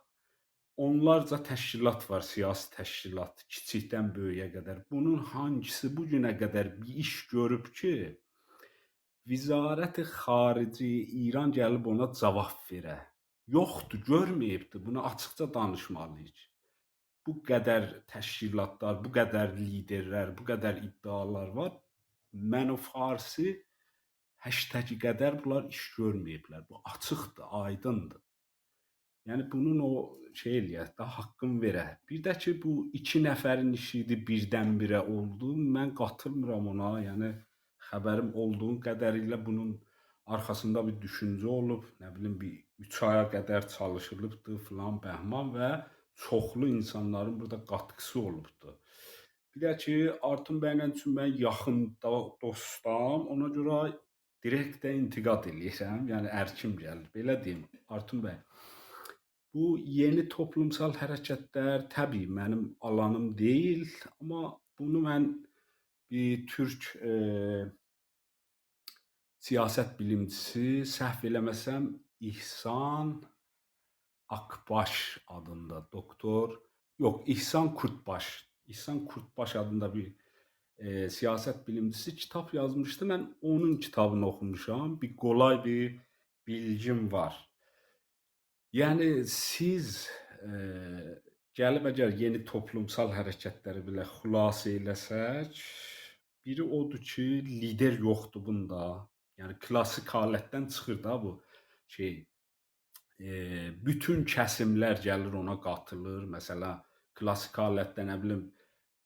onlarca təşkilat var, siyasi təşkilat, kiçikdən böyüyə qədər. Bunun hangisi bu günə qədər bir iş görüb ki, Vizarət-i Xarici İran gəlib ona cavab verə? Yoxdur, görməyibdir. Bunu açıqca danışmalıyıq. Bu qədər təşkilatlar, bu qədər liderlər, bu qədər iddialar var. Mən o Farsi hashtag qədər bunlar iş görməyiblər. Bu açıqdır, aydındır. Yəni bunun o şey eləyək, da haqqını verək. Bir də ki, bu 2 nəfərin işidir, birdən-birə oldu. Mən qatılmıram ona. Yəni xəbərim olduğu qədərilə bunun arxasında bir düşüncə olub, nə bilim bir 3 aya qədər çalışılıbdı filan bəhman və çoxlu insanların burada qatqısı olubdu. Bir də ki, Artun bəylə üçün mən yaxın dostam, ona görə direkt də intiqad eləyirəm. Yəni ərkim gəlir. Belə deyim, Artun bəy. Bu yeni toplumsal hərəkətlər təbii mənim alanım deyil, amma bunu mən bir Türk siyasət bilimcisi, səhv eləməsəm İhsan Akbaş adında doktor, yox İhsan Kurtbaş adında bir siyasət bilimcisi kitab yazmışdı. Mən onun kitabını oxumuşam. Bir qolay bir bilgim var. Yəni siz gəlib əgər yeni toplumsal hərəkətləri belə xülasə eləsək, biri odur ki, lider yoxdur bunda. Yəni klassik halətdən çıxır da bu şey. Bütün kəsimlər gəlir ona qatılır. Məsələn, klassik halətdə nə bilim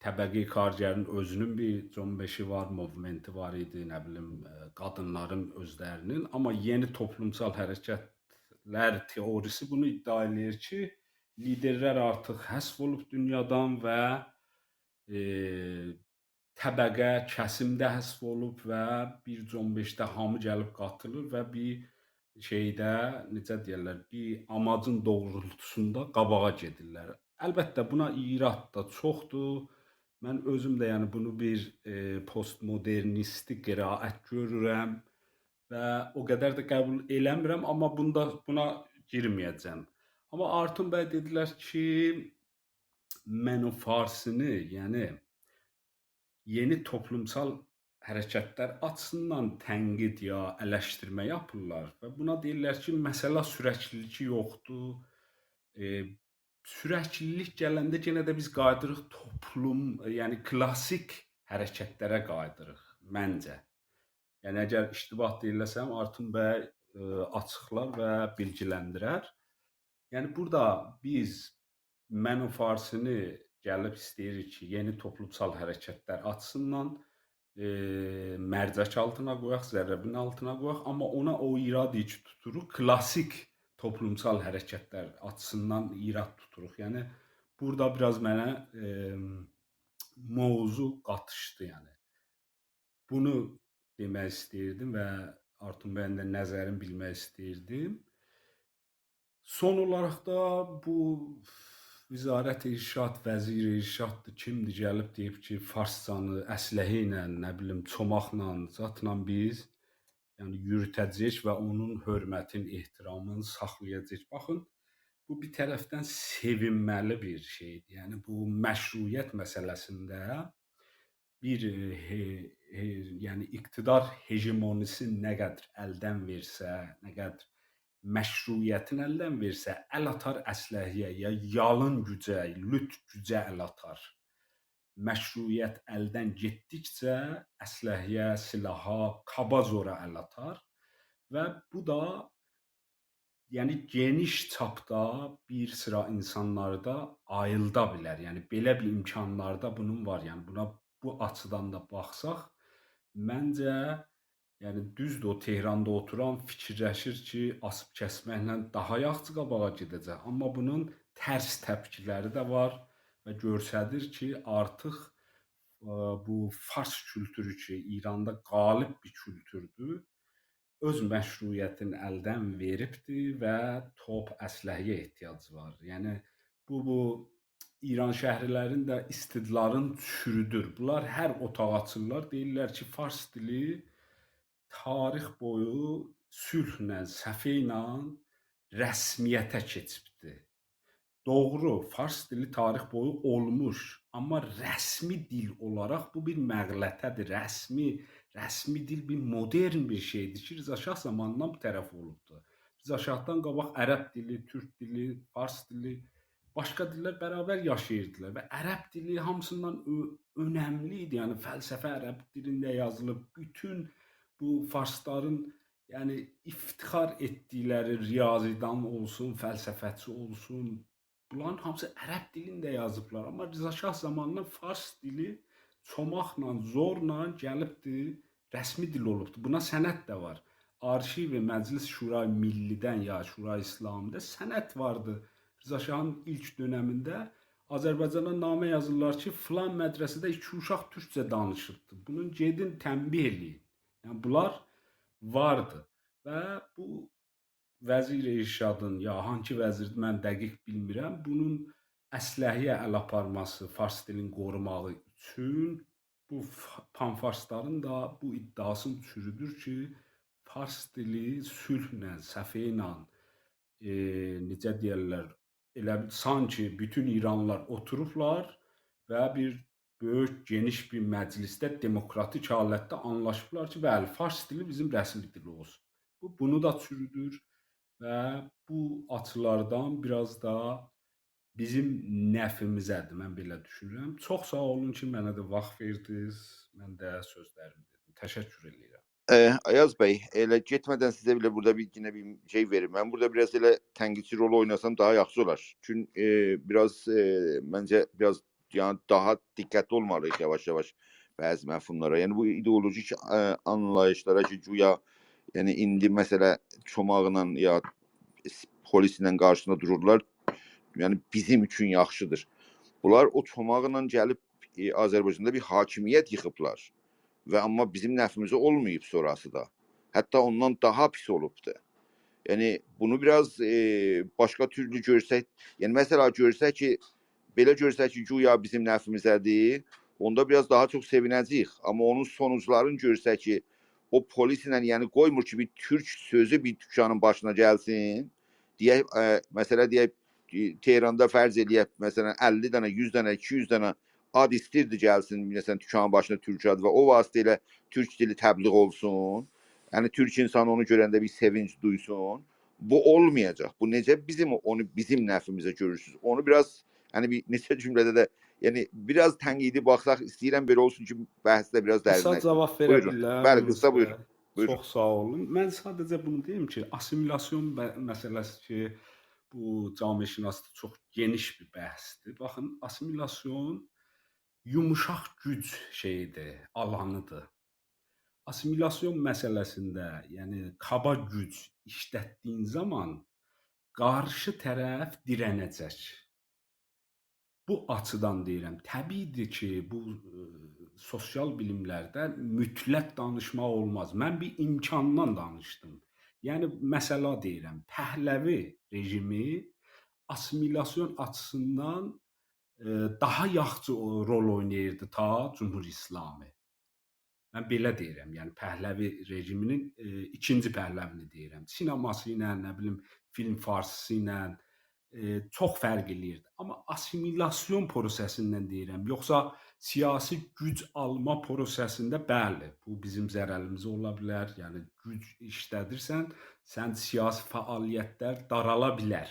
təbəqi xaricərin özünün bir cümbüşü var, movimenti var idi, nə bilim qadınların özlərinin, amma yeni toplumsal hərəkətlər teorisi bunu iddia edir ki, liderlər artıq həsf olub dünyadan və təbəqə, kəsimdə həsf olub və bir cümbüşdə hamı gəlib qatılır və bir şeydə, necə deyirlər, bir amacın doğrultusunda qabağa gedirlər. Əlbəttə buna irad da çoxdur. Mən özüm də yəni bunu bir postmodernisti qiraət görürəm və o qədər də qəbul eləmirəm, amma buna girməyəcəm. Amma Artun bəy dedilər ki, mən o Farsini, yəni yeni toplumsal hərəkətlər açısından tənqid ya eleştirmə yapırlar və buna deyirlər ki, məsələ sürəkliliyi yoxdur. Sürəklilik gələndə yenə də biz qayıdırıq toplum, yəni klassik hərəkətlərə qayıdırıq məncə. Yəni əgər iştibah deyiləsəm, Artun bəy açıqlar və bilgiləndirər. Yəni burada biz mən o Farsini gəlib istəyirik ki, yeni toplumsal hərəkətlər açısından mərcək altına qoyaq, zərrəbin altına qoyaq, amma ona o irad ki tuturuq, klassik toplumsal hərəkətlər açısından irad tuturuq. Yəni burada biraz mənə mövzu qatışdı, yəni. Bunu demək istəyirdim və Artun bəyin də nəzərini bilmək istəyirdim. Son olaraq da bu Vizarət İrşad, Vəzir İrşaddır, kimdir gəlib deyib ki, farscanı əsləhə ilə, nə bilim, çomaqla, zatla biz yəni yürütəcəyik və onun hörmətin, ehtiramını saxlayacağıq. Baxın, bu bir tərəfdən sevinməli bir şeydir. Yəni bu məşruiyyət məsələsində bir yəni iqtidar hegemonisi nə qədər əldən versə, nə qədər məşruiyyətin əldən versə, əl atar əsləhəyə, ya yalın gücə, lüt gücə əl atar. Məşruiyyət əldən getdikcə əsləhəyə, silaha, kaba zora əl atar və bu da yəni geniş çapda bir sıra insanlarda ayılda bilər. Yəni belə bir imkanlarda bunun var. Yəni buna bu açıdan da baxsaq, məncə yəni düzdür, o Tehranda oturan fikirləşir ki, asıb kəsməklə daha yaxşı qabağa gedəcək. Amma bunun tərs təpkiləri də var və göstərir ki, artıq bu fars kültürü ki, İranda qalib bir kültürdür, öz məşruiyyətini əldən veribdir və top əsləhəyə ehtiyacı var. Yəni bu İran şəhərlərin də istidlalın çürüdür. Bunlar hər otaq açırlar, deyirlər ki, fars dili tarix boyu sülhlə, səfə ilə rəsmiyyətə keçibdi. Doğru, fars dili tarix boyu olmuş, amma rəsmi dil olaraq bu bir məğlətədir. Rəsmi dil bir modern bir şeydir ki, Rza Şah zamanından bu tərəf olubdu. Rza Şahdan qabaq ərəb dili, türk dili, fars dili, başqa dillər bərabər yaşayırdılar və ərəb dili hamısından önəmli idi. Yəni fəlsəfə ərəb dilində yazılıb, bütün bu farsların yəni iftixar etdikləri riyazidan olsun, fəlsəfəçi olsun, bunların hamısı ərəb dilində yazıblar. Amma Rza Şah zamanında fars dili çomaqla, zorla gəlibdi, rəsmi dil olubdu. Buna sənəd də var. Arşiv Məclis Şurayı Millidən ya Şurayı İslamidə sənəd vardı. Rza Şahın ilk dönəmində Azərbaycana namə yazırlar ki, filan mədrəsədə 2 uşaq türkcə danışırdı. Bunun gedin tənbih eləyin. Yəni bunlar vardı və bu vəzir İrşadın ya hangi vəzirdir mən dəqiq bilmirəm, bunun əsləhiyyə əl aparması fars dilini qorumağı üçün bu panfarsların da bu iddiasını çürüdür ki, fars dili sülhlə, səfə ilə necə deyirlər, elə sanki bütün İranlılar oturublar və bir böyük, geniş bir məclisdə demokratik halətdə anlaşıblar ki, bəli, fars dili bizim rəsmi dili olsun. Bunu da çürüdür. Və bu açılardan biraz da bizim nəfimizədir, mən belə düşünürəm. Çox sağ olun ki, mənə də vaxt verdiniz, mən də sözlərimi dedim. Təşəkkür edirəm. Ayaz bəy, elə getmədən sizə belə burada yine bir şey verim. Mən burada biraz elə tənqidçi rol oynasam daha yaxşı olar. Çünki biraz məncə biraz yəni daha diqqətli olmalıyıq yavaş-yavaş bəzi məfhumlara. Yəni bu ideolojik anlayışlara ki, güya yəni indi məsələ çomağla ya polislə qarşısında dururlar. Yəni bizim üçün yaxşıdır. Bunlar o çomağla gəlib Azərbaycanda bir hakimiyyət yıxıblar. Və amma bizim nəfimizə olmayıb sonrası da. Hətta ondan daha pis olubdu. Yəni bunu biraz başqa türlü görsək, yəni məsələ görsək ki, belə görsək ki, güya bizim nəfimizədir, onda biraz daha çox sevinəcəyik. Amma onun sonuçlarını görsək ki, o polislə yəni qoymur ki, bir türk sözü bir dükkanın başına gəlsin. Deyək, məsələ deyək, Tehranda fərz eləyək, məsələn 50 dənə, 100 dənə, 200 dənə ad istirdi gəlsin, məsələn dükkanın başına türk adı və o vasitələ türk dili təbliğ olsun. Yəni türk insanı onu görəndə bir sevinç duysun. Bu olmayacaq. Bu necə bizim nəfimizə görürsünüz? Onu biraz yəni bir neçə cümlədə də yəni biraz tənqidi baxsaq istəyirəm belə olsun ki, bəhsdə biraz dərinləşsin. Qısa cavab verə bilərəm. Bəli, qısa buyurun. Çox sağ olun. Mən sadəcə bunu deyim ki, assimilyasyon məsələsi ki, bu cəmiyyətşünaslıqda çox geniş bir bəhsdir. Baxın, assimilyasyon yumuşaq güc şeyidir, alanıdır. Assimilyasyon məsələsində, yəni kaba güc işlətdiyin zaman qarşı tərəf dirənəcək. Bu açıdan deyirəm. Təbiidir ki, bu sosial bilimlərdə mütləq danışmaq olmaz. Mən bir imkandan danışdım. Yəni məsələ deyirəm, Pəhləvi rejimi assimilyasyon açısından daha yaxşı rol oynayırdı ta Cümhur İslami. Mən belə deyirəm, yəni Pəhləvi rejiminin ikinci Pəhləvini deyirəm. Sineması ilə, nə bilim, film farsisi ilə çox fərq eləyirdi. Amma assimilyasyon prosesindən deyirəm, yoxsa siyasi güc alma prosesində bəli, bu bizim zərərimizə ola bilər. Yəni güc işlədirsən, sən siyasi fəaliyyətlər darala bilər.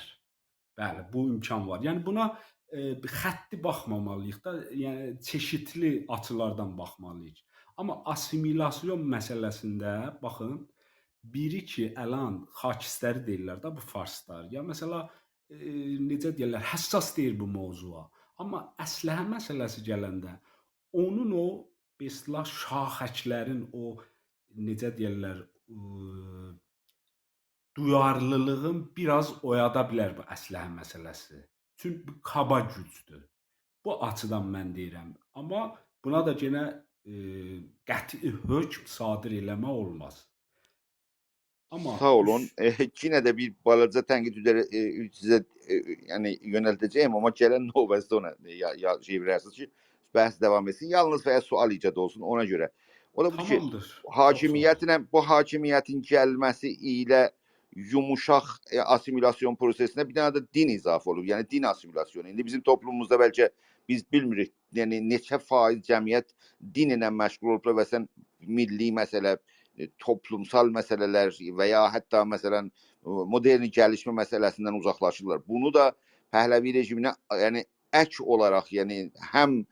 Bəli, bu imkan var. Yəni buna xətti baxmamalıyıq da, yəni çeşidli açılardan baxmalıyıq. Amma assimilyasyon məsələsində baxın, biri ki, əlan xakistəri deyirlər də bu farslar. Ya məsələ necə deyirlər, həssas deyil bu mövzuya. Amma əsləhə məsələsi gələndə onun o beslah şaxəklərin o necə deyirlər, duyarlılığın biraz oyada bilər bu əsləhə məsələsi. Çünki bu kaba gücdür. Bu açıdan mən deyirəm. Amma buna da yenə qəti hökm sadir eləmək olmaz. Amma sağ olun. Yine de bir balaca tənqid sizə yəni yönəldəcəyəm, amma gələn növbədə ona şey verərsiniz ki, bəhs davam etsin. Yalnız və ya sual icad olsun ona görə. O da budur ki, Tamamdır. Çox sağ ol. hakimiyyətlə bu hakimiyyətin gəlməsi ilə yumuşaq assimilyasiyon prosesinə bir dənə də din izafə olub. Yəni din assimilyasiyonu. İndi bizim toplumumuzda bəlkə biz bilmirik, yəni neçə faiz cəmiyyət din ilə məşğul olublar və sən milli məsələ, toplumsal məsələlər və ya hətta məsələn modern gəlişmə məsələsindən uzaqlaşırlar. Bunu da Pəhləvi rejiminə yəni ek olaraq, yəni həm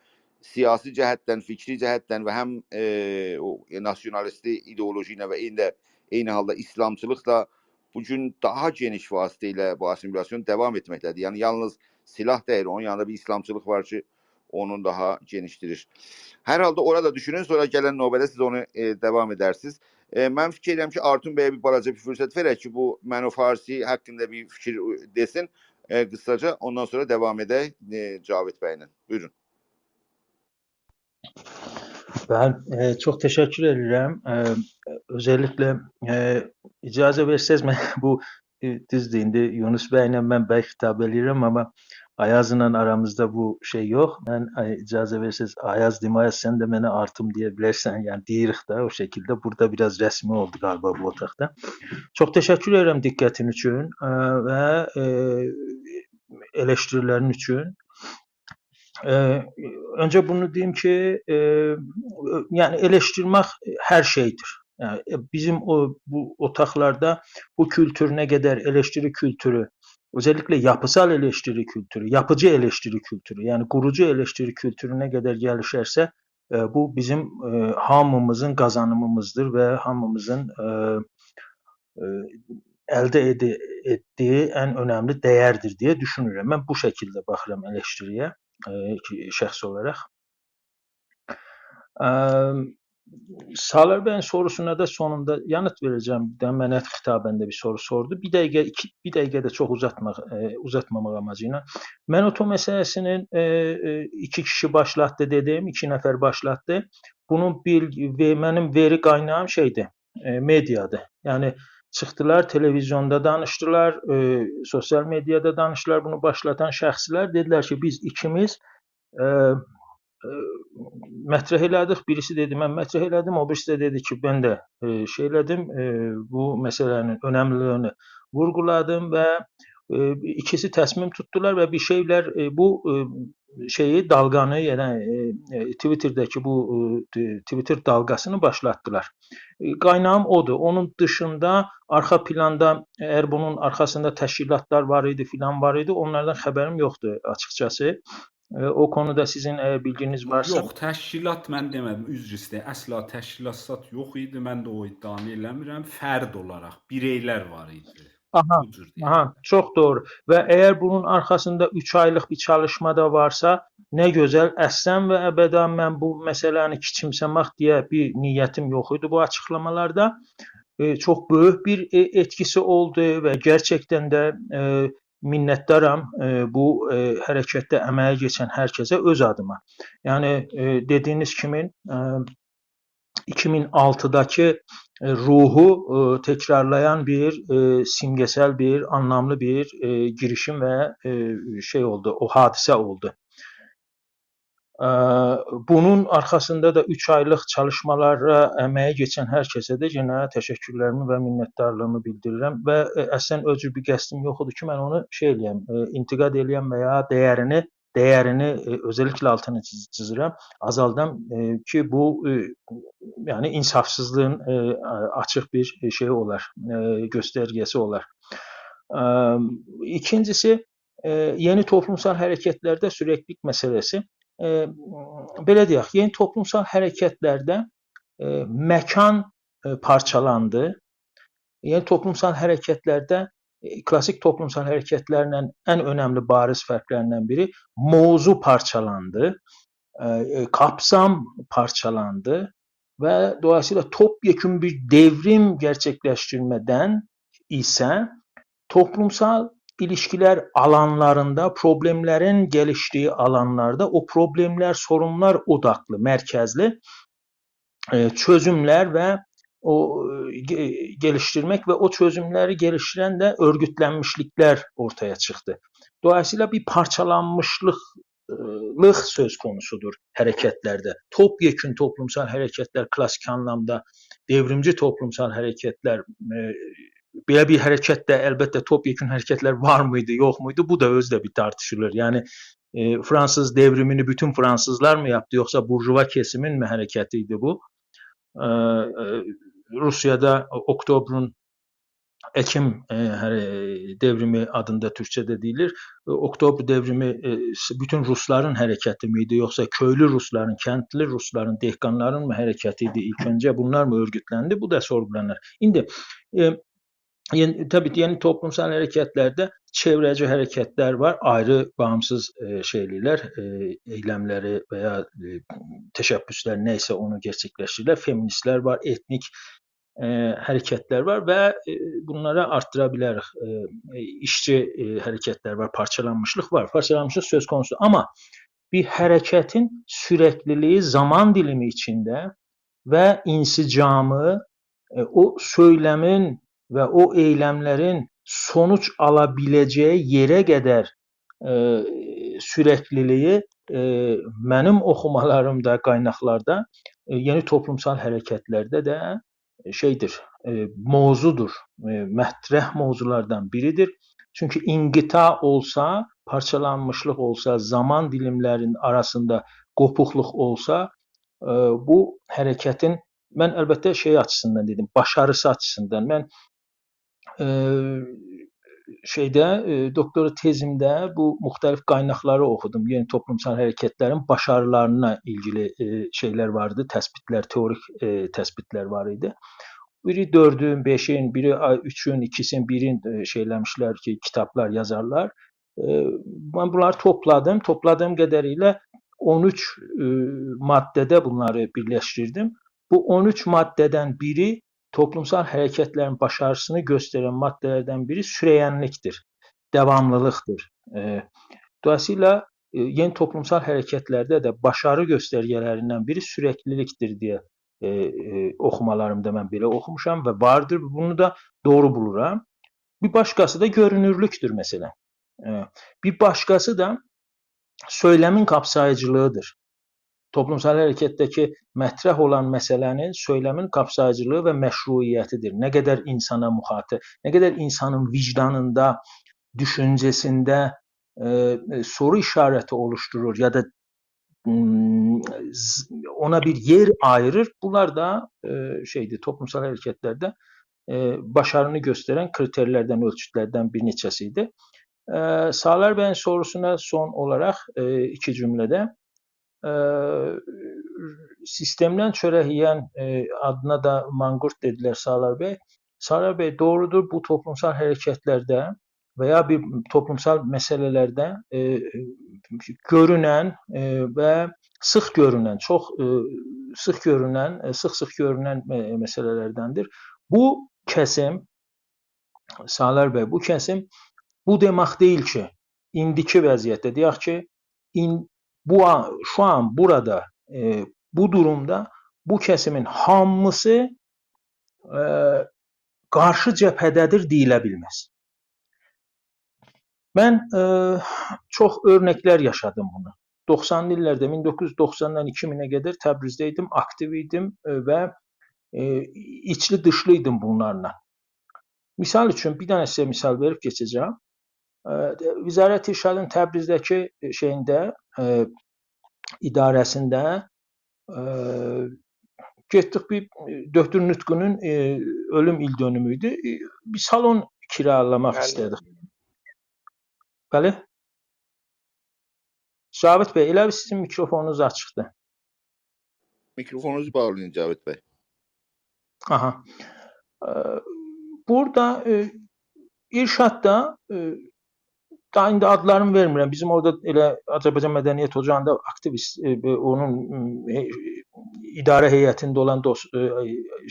siyasi cəhətdən, fikri cəhətdən və həm o nasionalisti ideoloji ilə və eyni halda İslamçılıqla bugün daha geniş vasitə ilə bu assimilyasyon devam etməkdədir. Yəni yalnız silah deyil, onun yanında bir İslamçılıq var ki, onu daha genişdirir. Hər halda orada düşünün, sonra gələn növbədə siz onu devam edərsiniz. Mən fikir edirəm ki, Artun bəyə bir balaca bir fürsət verək ki, bu Mən-o Farsi haqqında bir fikir desin qısaca, ondan sonra devam edək Cavid bəylə. Buyurun. Ben çok teşekkür ederim. Özellikle icazə verseniz ben bu düzdür, indi Yunus bəylə mən bəy xitab edirəm, ama Ayaz'la aramızda bu şey yok. Ben icazə verseniz Ayaz Dimayaz sen de beni Artum diyebilirsen, yani deyirik de o şekilde. Burada biraz resmi oldu galiba bu otaqda. Çok teşekkür ederim dikkatin üçün ve eleştirilerin üçün. Önce bunu diyeyim ki yani eleştirmek her şeydir. Yani bizim bu otaqlarda bu kültür ne kadar eleştiri kültürü, özellikle yapısal eleştiri kültürü, yapıcı eleştiri kültürü, yani kurucu eleştiri kültürü ne kadar gelişerse bu bizim hamımızın kazanımımızdır ve hamımızın elde ettiği en önemli değerdir diye düşünürüm. Ben bu şekilde bakıram eleştiriye şəxs olaraq. Salar bəyin sorusuna da sonunda yanıt verəcəm. Mənə xitabəndə bir soru sordu. Bir dəqiqə də çox uzatmamaq amacı ilə. Mən-o məsələsinin iki kişi başlatdı dedim, iki nəfər başlatdı. Bunun mənim veri qaynağım şeydir, mediadır. Yəni çıxdılar, televizyonda danışdılar, sosyal medyada danışdılar, bunu başlatan şəxslər dedilər ki, biz ikimiz mətrəh elədik. Birisi dedi, mən mətrəh elədim, o birisi də dedi ki, mən də şey elədim, bu məsələnin önəmliliyini vurguladım və ikisi təsmim tutdular və bir şeylər bu şeyi dalğanı, yəni Twitter'dəki bu Twitter dalgasını başlattılar. Qaynağım odur. Onun dışında arxa planda eğer bunun arkasında təşkilatlar var idi, filan var idi, onlardan xəbərim yoxdur açıkçası. O konuda sizin eğer bilginiz varsa... Yox, təşkilat mən demədim, üzr istəyirəm. Əsla təşkilat yox idi, mən də o iddianı eləmirəm. Fərd olaraq bireylər var idi. Aha, çok doğru. Ve eğer bunun arkasında 3 aylık bir çalışma da varsa ne güzel. Əslən və əbədən mən bu məsələni kiçimsəmək diye bir niyetim yok idi bu açıklamalarda. Çok büyük bir etkisi oldu ve gerçekten de minnettarım bu harekette əməyə geçen herkese öz adıma. Yani dediğiniz kimin 2006'daki ruhu tekrarlayan bir simgesel bir anlamlı bir girişim ve şey oldu, o hadise oldu. Bunun arkasında da 3 aylık çalışmalara əməyə geçen herkese de yine teşekkürlerimi ve minnettarlığımı bildirirəm və əslən özü bir qəsdim yoxdur ki, mən onu şey eləyəm, intiqad eləyəm və ya değerini özellikle altını çizirəm, azaldam ki bu yani insafsızlığın açık bir şey olar, göstergesi olar. İkincisi yeni toplumsal hareketlerde süreklilik meselesi. Belə deyək, yeni toplumsal hərəkətlərdə məkan parçalandı. Yeni toplumsal hərəkətlərdə klasik toplumsal hərəkətlərlə ən önəmli bariz fərqlərindən biri mövzu parçalandı, kapsam parçalandı və dolayısıyla topyekun bir devrim gerçekleştirmeden ise toplumsal ilişkiler alanlarında, problemlerin geliştiği alanlarda o problemler, sorunlar odaklı, merkezli çözümler ve o geliştirmek ve o çözümleri geliştiren de örgütlenmişlikler ortaya çıktı. Dolayısıyla bir parçalanmışlık söz konusudur hərəkətlərdə. Topyekün toplumsal hərəkətlər klassik anlamda devrimci toplumsal hərəkətlər belə bir hərəkətdə əlbəttə topyekün hərəkətlər var mıydı, yox muydu? Bu da özü də bir tartışılır. Yəni Fransız devrimini bütün Fransızlar mı yaptı yoksa burjuva kesimin mi hərəkəti bu? Rusiyada Oktobrun Ekim devrimi adında Türkçe'de deyilir. Oktober devrimi bütün Rusların hərəkəti miydi yoksa köylü Rusların, kəndli Rusların, dehqanların mı hərəkətiydi ilk önce? Bunlar mı örgütlendi? Bu da sorgulanır. İndi tabii yeni toplumsal hərəkətlərdə çevreci hərəkətlər var, ayrı bağımsız şeyler, eylemleri veya teşebbüsler neyse onu gerçekleştirirler. Feministler var, etnik hərəkətlər var və bunlara arttıra bilərik. İşçi hərəkətlər var, parçalanmışlıq var. Parçalanmışlıq söz konusu ama bir hərəkətin sürekliliği zaman dilimi içinde ve insicamı o söylemin ve o eylemlerin sonuç alabileceği yere kadar sürekliliği mənim oxumalarımda, qaynaqlarda yeni toplumsal hərəkətlərdə də şeydir, mövzudur, mətrəh mövzulardan biridir. Çünkü inqita olsa, parçalanmışlıq olsa, zaman dilimlerin arasında qopuqluq olsa, bu hərəkətin, mən əlbəttə şey açısından dedim, başarısı açısından. Mən doktora tezimdə bu müxtəlif qaynaqları oxudum. Yeni toplumsal hərəkətlərin başarılarına ilgili şeyler vardı, təspitlər, teorik təspitlər var idi. Biri 4'ün, 5'in, biri 3'ün, 2'sin, 1'in şeylemişler ki kitaplar yazarlar. Ben bunları topladım. Topladığım kadarıyla 13 maddede bunları birleştirdim. Bu 13 maddeden biri toplumsal hareketlerin başarısını gösteren maddelerden biri süreyenliktir, devamlılıktır. Dolayısıyla yeni toplumsal hareketlerde de başarı göstergelerinden biri sürekliliktir diye oxumalarımda mən belə oxumuşam və vardır. Bunu da doğru buluram. Bir başqası da görünürlüktür mesela. Bir başqası da söylemin kapsayıcılığıdır. Toplumsal hərəkətdəki mətrəh olan məsələnin söylemin kapsayıcılığı və məşruiyyətidir. Ne kadar insana muhatap, ne kadar insanın vicdanında, düşüncesinde soru işareti oluşturur ya da ona bir yer ayırır. Bunlar da toplumsal hareketlerde başarını gösteren kriterlerden, ölçütlerden bir neçəsiydi. Sağlar Bey'in sorusuna son olarak iki cümlede sistemden çörək yiyən adına da mangurt dediler Sağlar Bey. Sağlar Bey doğrudur, bu toplumsal hareketlerde veya bir toplumsal meselelerde görünen ve sık görünen, çok sık görünen meselelerdendir. Bu kesim, Sağlar Bey, bu kesim bu demek değil ki, indiki vəziyyətdə deyək ki, şu an burada, bu durumda bu kesimin hamısı karşı cephədədir deyilə bilməz. Ben çok örnekler yaşadım bunu. 90'lı illərdə 1990'dan 2000'e kadar Təbrizdeydim, aktiviydim ve içli dışlıydım bunlarla. Misal için bir tane size misal verip geçeceğim. Vizarət-i İrşadın Təbrizdəki idarəsində getdik bir Döktür Nütqünün ölüm il dönümüydü. Bir salon kiralamaq istedik. Bəli. Cavit Bey, elə sizin mikrofonunuz açıqdır. Mikrofonunuzu bağlayın Cavit Bey. Aha. Burada İrşadda daha indi adlarını vermirəm. Bizim orada elə Azərbaycan Mədəniyyət Ocağında aktivist, onun idarə heyətində olan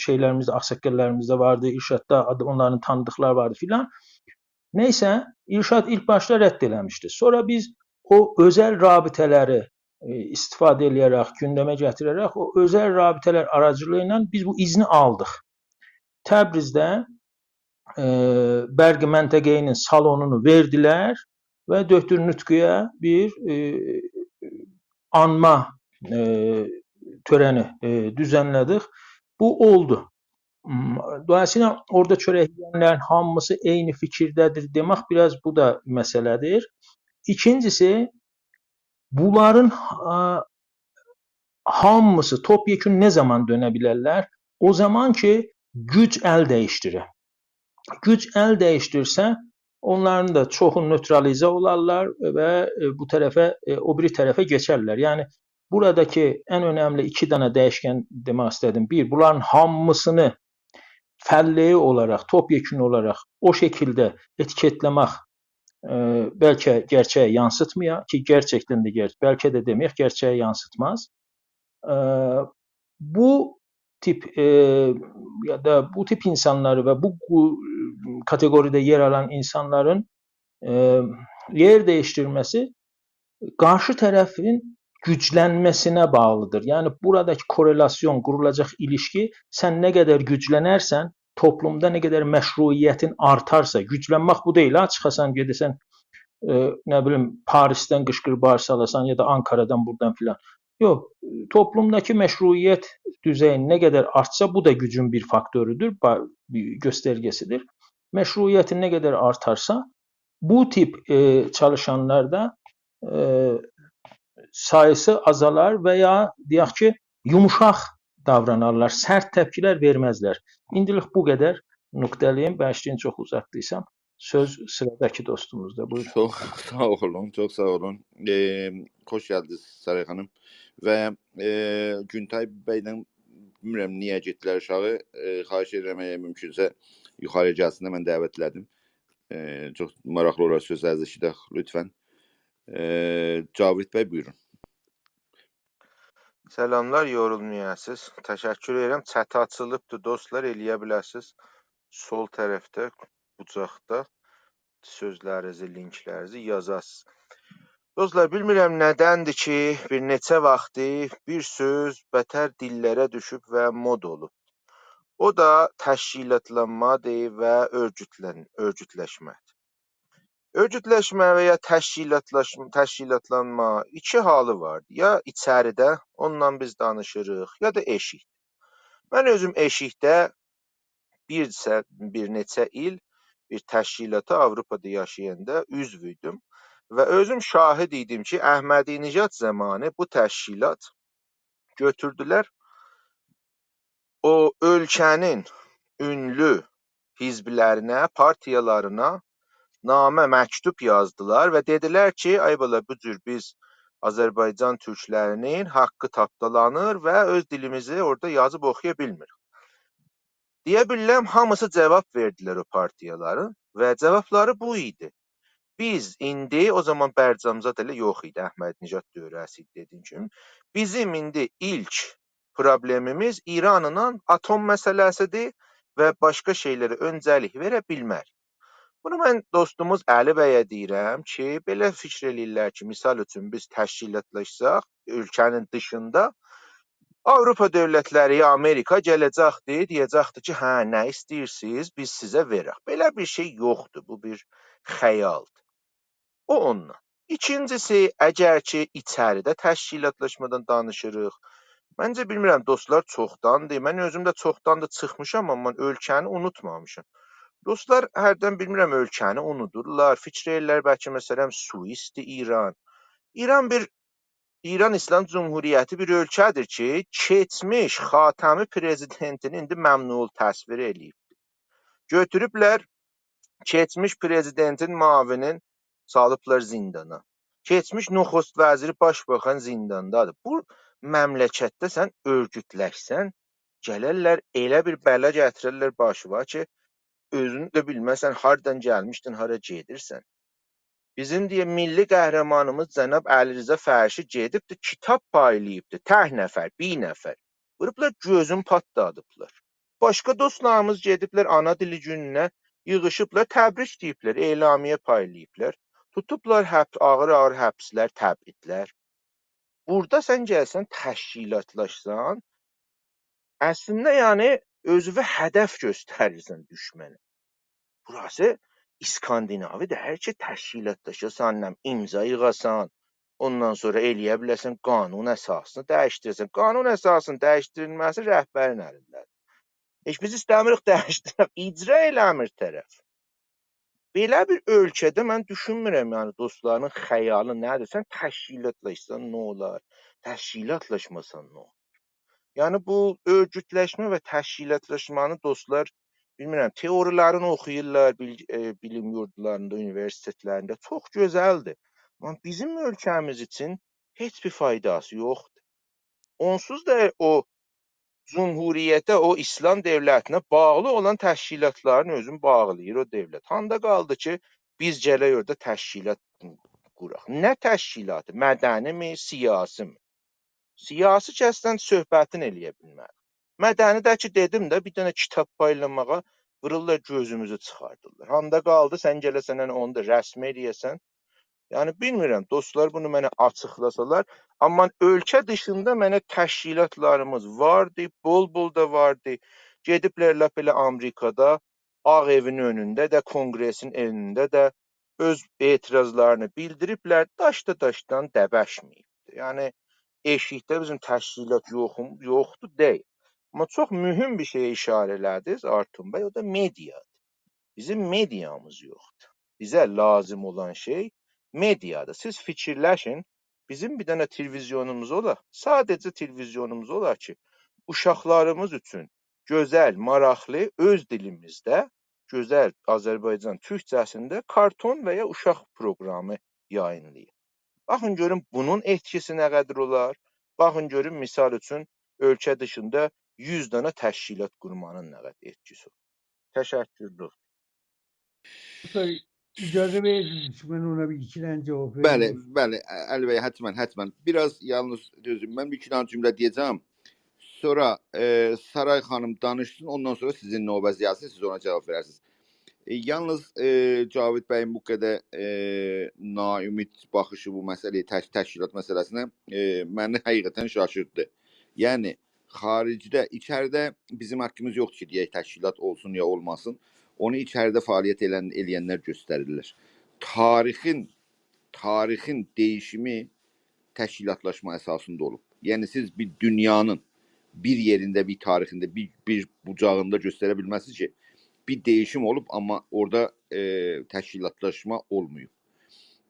şeylərimiz də, ağsaqqallarımız da vardı. İrşadda onların tanıdıqları vardı filan. Neyse, İrşad ilk başta rədd eləmişdi. Sonra biz o özel rabitələri istifadə edərək, gündəmə gətirərək o özel rabitələr aracılığıyla biz bu izni aldıq. Təbrizdə Bərqi Məntəqəyinin salonunu verdiler ve Döktür Nütqüyə bir anma törəni düzənlədik. Bu oldu. Dolayısıyla orada çörək yeyənlərin hamısı eyni fikirdədir demək biraz bu da məsələdir. İkincisi, bunların hamısı topyekun ne zaman dönə bilərlər? O zaman ki, güc əl dəyişdirir. Güc əl dəyişdirsə, onların da çoxu nötralizə olarlar və bu tərəfə, o biri tərəfə keçərlər. Yəni buradakı ən önəmli iki dənə dəyişkən demək istədim. Bir, bunların hamısını fəlli olaraq, topyekun olaraq o şəkildə etiketləmək bəlkə gerçəyə yansıtmıyor ki, gerçekten de belki de deməyək, gerçəyə yansıtmaz. Bu tip ya da bu tip insanları ve bu kategoride yer alan insanların yer değiştirmesi karşı tərəfin güclənməsinə bağlıdır. Yəni buradakı korelasyon, qurulacaq ilişki sən nə qədər güclənərsən, toplumda nə qədər məşruiyyətin artarsa, güclənmək bu deyil, çıxasan gedəsən nə bilim Paris'ten qışqır bağırsalasan ya da Ankara'dan buradan filan. Yox, toplumdakı məşruiyyət düzeyi nə qədər artsa bu da gücün bir faktörüdür, bir göstərgəsidir. Məşruiyyətin nə qədər artarsa bu tip çalışanlarda sayısı azalar veya deyək ki, yumuşaq davranarlar, sərt təpkilər verməzlər. İndilik bu qədər nöqtəliyim. Bəşliyin çox uzatdıysam söz sıradakı dostumuzda. Buyurun. Çok sağ olun, çok sağ olun. Hoş geldiniz Saray Hanım. Ve Güntay Bey'den bilmirəm niyə getdilər aşağı. Xahiş edirəm əgər mümkünsə yuxarı gəlsinlər, mən dəvət elədim. Çox maraqlı olar sözlərinizi eşidək lütfən. Cavid Bey buyurun. Selamlar, yorulmayasınız. Təşəkkür edirəm. Chat açılıbdır dostlar, eləyə bilərsiniz. Sol tərəfdə, bucaqda sözlərinizi, linklərinizi yazasınız. Dostlar, bilmirəm nədəndir ki, bir neçə vaxtı bir söz bətər dillərə düşüb və mod olub. O da təşkilatlanmadır və örgütləşmədir. Örgütləşmə və ya təşkilatlanma iki halı vardır. Ya içəridə, ondan biz danışırıq, ya da eşikdə. Mən özüm eşikdə bir neçə il bir təşkilata Avropada yaşayanda üzv idim və özüm şahid idim ki, Əhmədinəcad zamanı bu təşkilat götürdülər, o ölkənin ünlü hizblərinə, partiyalarına namə, məktub yazdılar və dedilər ki, ay bala, bu cür biz Azərbaycan türklərinin haqqı tapdalanır və öz dilimizi orada yazıb oxuya bilmirik. Deyə bilirəm, hamısı cavab verdilər o partiyaların və cavabları bu idi. Biz indi, o zaman Bərcamzad elə yox idi, Əhmədinəcad dövrəsi dediyim kimi, bizim indi ilk problemimiz İranla atom məsələsidir və başqa şeylərə öncəlik verə bilmərik. Bunu mən dostumuz Əli bəyə deyirəm ki, belə fikr eləyirlər ki, misal üçün biz təşkilatlaşsaq ölkənin dışında, Avropa dövlətləri, Amerika gələcəkdir, deyəcəkdir ki, hə, nə istəyirsiniz, biz sizə verək. Belə bir şey yoxdur, bu bir xəyaldır. O ondan. İkincisi, əgər ki, içəridə təşkilatlaşmadan danışırıq, məncə bilmirəm, dostlar çoxdandır, mən özüm də çoxdandır çıxmışam, amma ölkəni unutmamışam. Dostlar hərdən bilmirəm ölkəni unudurlar, fikr edirlər bəlkə məsələn Suisdir İran. İran İslam Cumhuriyyəti bir ölkədir ki, keçmiş Xatəmi prezidentini indi məmnun təsvir eləyib. Götürüblər keçmiş prezidentin müavinin salıblar zindana. Keçmiş Nuxust vəziri başbaxan zindandadır. Bu məmləkətdə sən örgütləşsən, gələrlər elə bir bələ gətirirlər başına ki, özünü də bilməsən, hardan gəlmişdin, hara gedirsən. Bizim deyə milli qəhrəmanımız cənab Əli Rza Fərşi gedibdir, kitab paylayıbdır, tək nəfər, bir nəfər. Vurublar, gözün patladıblar. Başqa dostlarımız gediblər ana dili gününə, yığışıblar, təbrik deyiblər, elamiyə paylayıblar. Tutublar ağır-ağır həbslər, təbridlər. Burada sən gəlsən, təşkilatlaşsan, əslində yəni özünə hədəf göstərirsən düşmənə. Burası İskandinavidir. Hər ki təşkilatlaşasan, imza yığasan, Ondan sonra eləyə biləsən qanun əsasını dəyişdirəsən. Qanun əsasının dəyişdirilməsi rəhbərin əlindədir. Heç biz istəmirik dəyişdirək, icra eləmir tərəf. Belə bir ölkədə mən düşünmürəm, yəni dostların xəyalı nədir? Sən təşkilatlaşsan nə olar? Təşkilatlaşmasan nə olar? Yəni bu örgütləşmə və təşkilatlaşmanı dostlar bilmirəm, teoriyalarını oxuyurlar bilim yurdlarında, universitetlərində. Çox gözəldir. Amma bizim ölkəmiz üçün heç bir faydası yoxdur. Onsuz da o Cumhuriyyətə, o İslam dövlətinə bağlı olan təşkilatların özünü bağlayır o dövlət. Handa qaldı ki, biz gələk orada təşkilat quraq. Nə təşkilatı? Mədənimi, siyasi mi? Siyasi kəsdən söhbətin eləyə bilmərik. Mədəni də ki, dedim də, bir dənə kitab paylamağa vururlar gözümüzü çıxardırlar. Handa qaldı, sən gələsən, onu da rəsm eləyəsən. Yəni bilmirəm, dostlar bunu mənə açıqlasalar, amma ölkə dışında mənə təşkilatlarımız vardı, bol-bol da vardı. Gediblər lap elə Amerikada, Ağ evin önündə də, Konqresin önündə də öz etirazlarını bildiriblər, daşdan dəbəşməyibdir. Yəni eşikdə bizim təşkilat yoxdur deyil. Amma çox mühüm bir şeyə işarə elədiniz Artun bəy, o da mediadır. Bizim mediamız yoxdur. Bizə lazım olan şey mediadır. Siz fikirləşin, bizim bir dənə televizyonumuz olar, sadəcə televizyonumuz olar ki, uşaqlarımız üçün gözəl, maraqlı, öz dilimizdə, gözəl Azərbaycan türkcəsində karton və ya uşaq proqramı yayınlayır. Baxın görün bunun etkisi nə qədər olar? Baxın görün misal üçün ölkə dışında 100 dənə təşkilat qurmanın nə qədər etkisi olur. Təşəkkürlər. İcazə verirsiniz ki, mən ona bir iki dənə cavab Bəli, verim. bəli, Əli bəy, həttəmən. Biraz yalnız düzüm, mən bir iki dənə cümlə deyəcəm. Sonra Saray xanım danışsın, ondan sonra sizin növbəz yazsın, siz ona cavab verərsiniz. Yalnız Cavid bəyin bu qədər naümid baxışı bu məsələyə, təşkilat məsələsinə məni həqiqətən şaşırtdı. Yəni, xaricdə, içəridə bizim haqqımız yoxdur ki, deyək təşkilat olsun ya olmasın. Onu içəridə fəaliyyət eləyənlər göstərirlər. Tarixin değişimi təşkilatlaşma əsasında olub. Yəni siz bir dünyanın bir yerində, bir tarixində, bir bucağında göstərə bilməzsiniz ki, bir değişim olub, amma orada təşkilatlaşma olmuyor.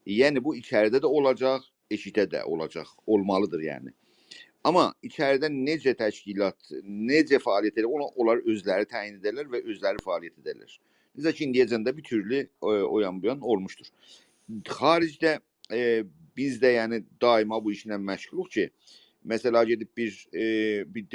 Yəni bu içəridə də olacaq, eşitə də olacaq, olmalıdır yəni. Amma içəridə necə təşkilat, necə fəaliyyət edir, onlar özləri təyin edirlər və özləri fəaliyyət edirlər. Necə ki, indiyəcəndə bir türlü o yan bu yan olmuşdur. Xaricdə biz də yəni daima bu işlə məşğuluq ki, mesela gedib bir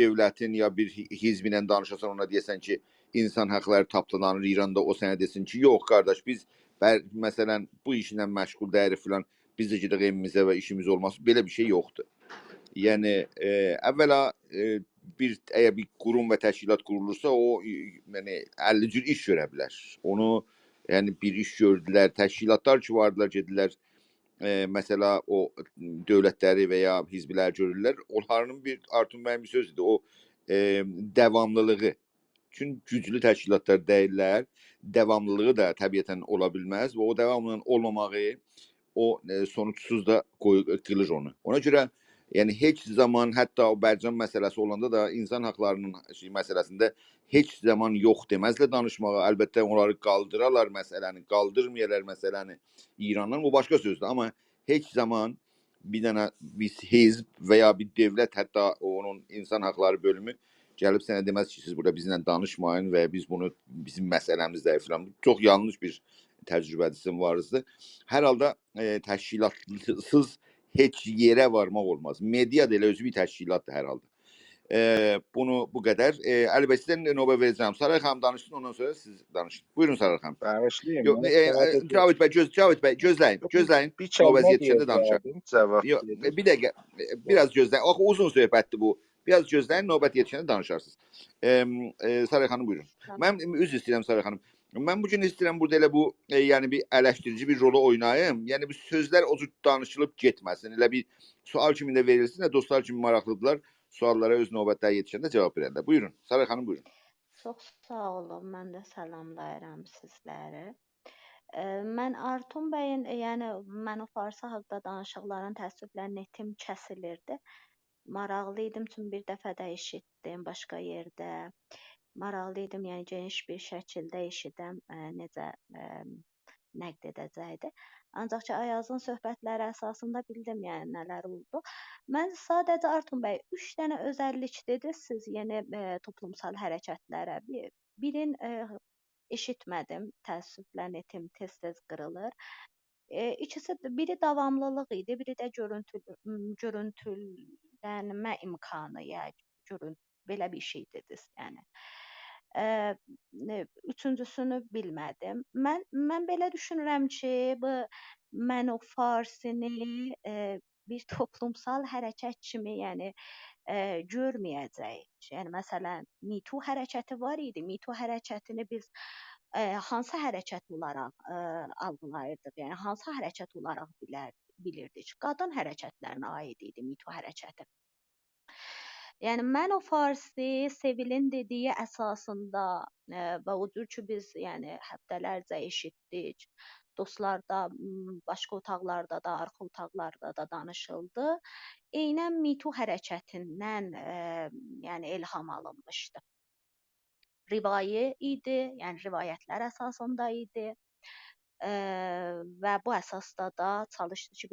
dövlətin ya bir hizbinlə danışasan, ona deyəsən ki, insan haqları tapdalanır İranda, o sənə desin ki, yox qardaş, biz məsələn bu işlə məşğul dəyirik filan, biz də gedək evimizə və işimiz olmaz. Belə bir şey yoxdur. Yəni əvvəla əgər bir qurum və təşkilat qurulursa, o yəni 50 cür iş görə bilər. Onu yəni bir iş gördülər, təşkilatlar ki vardılar, gedilər mesela o dövlətləri və ya hizblər görürlər. Onların bir Artun bəyin bir sözdür, o devamlılığı. Çünki güclü təşkilatlar deyirlər, devamlılığı da təbiətən ola bilməz və o devamlılığın olmamağı o sonuçsuz da qılır onu. Ona görə yəni heç zaman, hətta o Bərcan məsələsi olanda da insan haqlarının məsələsində heç zaman yox deməzlə danışmağa. Əlbəttə onları qaldırarlar məsələni, qaldırmayarlar məsələni İrandan, bu başqa sözdür. Amma heç zaman bir dənə biz hizb və ya bir dövlət, hətta onun insan haqları bölümü gəlib sənə deməz ki, siz burada bizimlə danışmayın və biz bunu bizim məsələmizdə filan. Çox yanlış bir təcrübədir sizin varınızda. Hər halda təşkilatsız heç yerə varmaq olmaz. Media da elə özü bir təşkilatdır hər halda. Bunu bu qədər. Əli bəy, sizdən növbə verəcəm. Saray xanım danışsın, ondan sonra siz danışın. Buyurun Saray xanım. Bağışlayın. Cavid bəy, gözləyin. Bir kəlmə Növbəz yetişəndə danışaq. Cavab Yox, bir dəqiqə, biraz gözləyin. Axı uzun söhbətdir bu. Biraz gözləyin, növbət yetişəndə danışarsınız. Saray xanım, buyurun. Mən üzr istəyirəm Saray xanım. Mən bugün istəyirəm burada elə bu, yəni bir eleştirici bir rolu oynayım. Yəni bu sözlər o cür danışılıb getməsin. Elə bir sual kimi də verilsin də dostlar kimi maraqlıdırlar. Suallara öz növbətləri yetişəndə cavab verərlər. Buyurun. Saray xanım, buyurun. Çox sağ olun. Mən də salamlayıram sizləri. Mən Artun bəyin, yəni mən o Farsı haqqında danışıqların təəssüflə netim kəsilirdi. Maraqlı idim, çünki bir dəfə də eşitdim başqa yerdə. Maraqlı idim, yəni geniş bir şəkildə eşidəm necə nəqd edəcəkdi. Ancaq ki, Ayazın söhbətləri əsasında bildim, yəni nələr oldu. Mən sadəcə Artun bəy 3 dənə özəllik dediniz siz yeni toplumsal hərəkətlərə. Birin eşitmədim, təəssüflə netim tez-tez qırılır. İkisi biri davamlılıq idi, biri də görüntülənmə imkanı, yəni belə bir şey dediniz, yəni. Üçüncüsünü bilmədim. Mən belə düşünürəm ki, bu Mən o Farsini bir toplumsal hərəkət kimi, yəni görməyəcəyik. Yəni məsələn, Me Too hərəkəti var idi. Me Too hərəkətini biz hansı hərəkət olaraq algılayırdıq? Yəni hansı hərəkət olaraq bilirdik? Qadın hərəkətlərinə aid idi Me Too hərəkəti. Yəni mən o Farsi Sevilin dediyi əsasında və o cür ki biz yəni həftələrcə eşitdik. Dostlarda, başqa otaqlarda da, arxa otaqlarda da danışıldı. Eynən Me Too hərəkətindən yəni ilham alınmışdı. Rivayi idi, yəni rivayətlər əsasında idi. Və bu əsasda da çalışdı ki,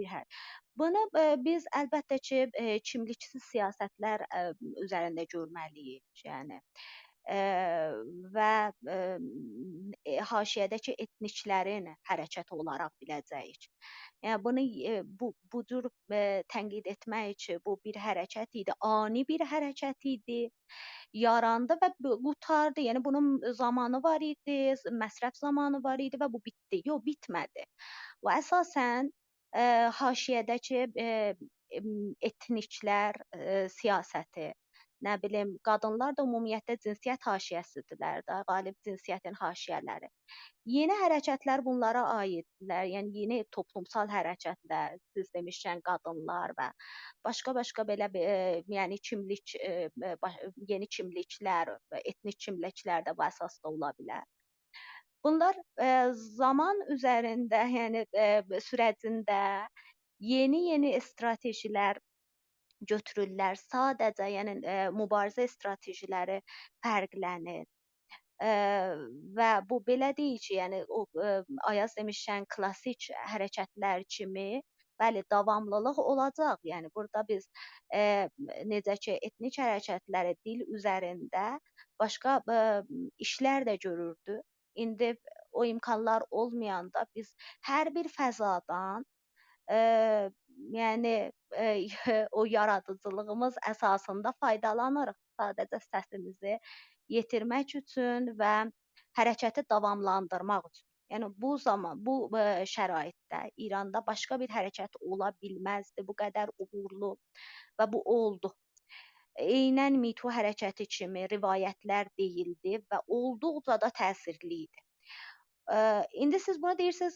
bunu biz əlbəttə ki, kimliksiz siyasətlər üzərində görməliyik. Yəni və haşiyədəki etniklərin hərəkəti olaraq biləcəyik. Yəni bunu bu cür tənqid etmək ki, bu bir hərəkət idi, ani bir hərəkət idi. Yarandı və qutardı. Yəni bunun zamanı var idi, məsrəf zamanı var idi və bu bitdi. Yox, bitmədi. Və əsasən haşiyədəki etniklər siyasəti, nə bilim, qadınlar da ümumiyyətlə cinsiyyət haşiyəsidirlər də, qalib cinsiyyətin haşiyələri. Yeni hərəkətlər bunlara aiddirlər. Yəni yeni toplumsal hərəkətlər, siz demişkən qadınlar və başqa belə yəni kimlik, yeni kimliklər, etnik kimliklər də bu əsasda ola bilər. Bunlar zaman üzərində, yəni sürəcində yeni strategilər götürürlər. Sadəcə yəni mübarizə stratejiləri fərqlənir. Və bu belə deyil ki, yəni o Ayaz demişkən klassik hərəkətlər kimi bəli davamlılıq olacaq. Yəni burada biz necə ki etnik hərəkətləri dil üzərində başqa işlər də görürdük. İndi o imkanlar olmayanda biz hər bir fəzadan yəni o yaradıcılığımız əsasında faydalanırıq. Sadəcə səsimizi yetirmək üçün və hərəkəti davamlandırmaq üçün. Yəni bu şəraitdə İranda başqa bir hərəkət ola bilməzdi, bu qədər uğurlu və bu oldu. Eynən Me Too hərəkəti kimi rivayətlər deyildi və olduqca da təsirli idi. İndi siz buna deyirsiniz,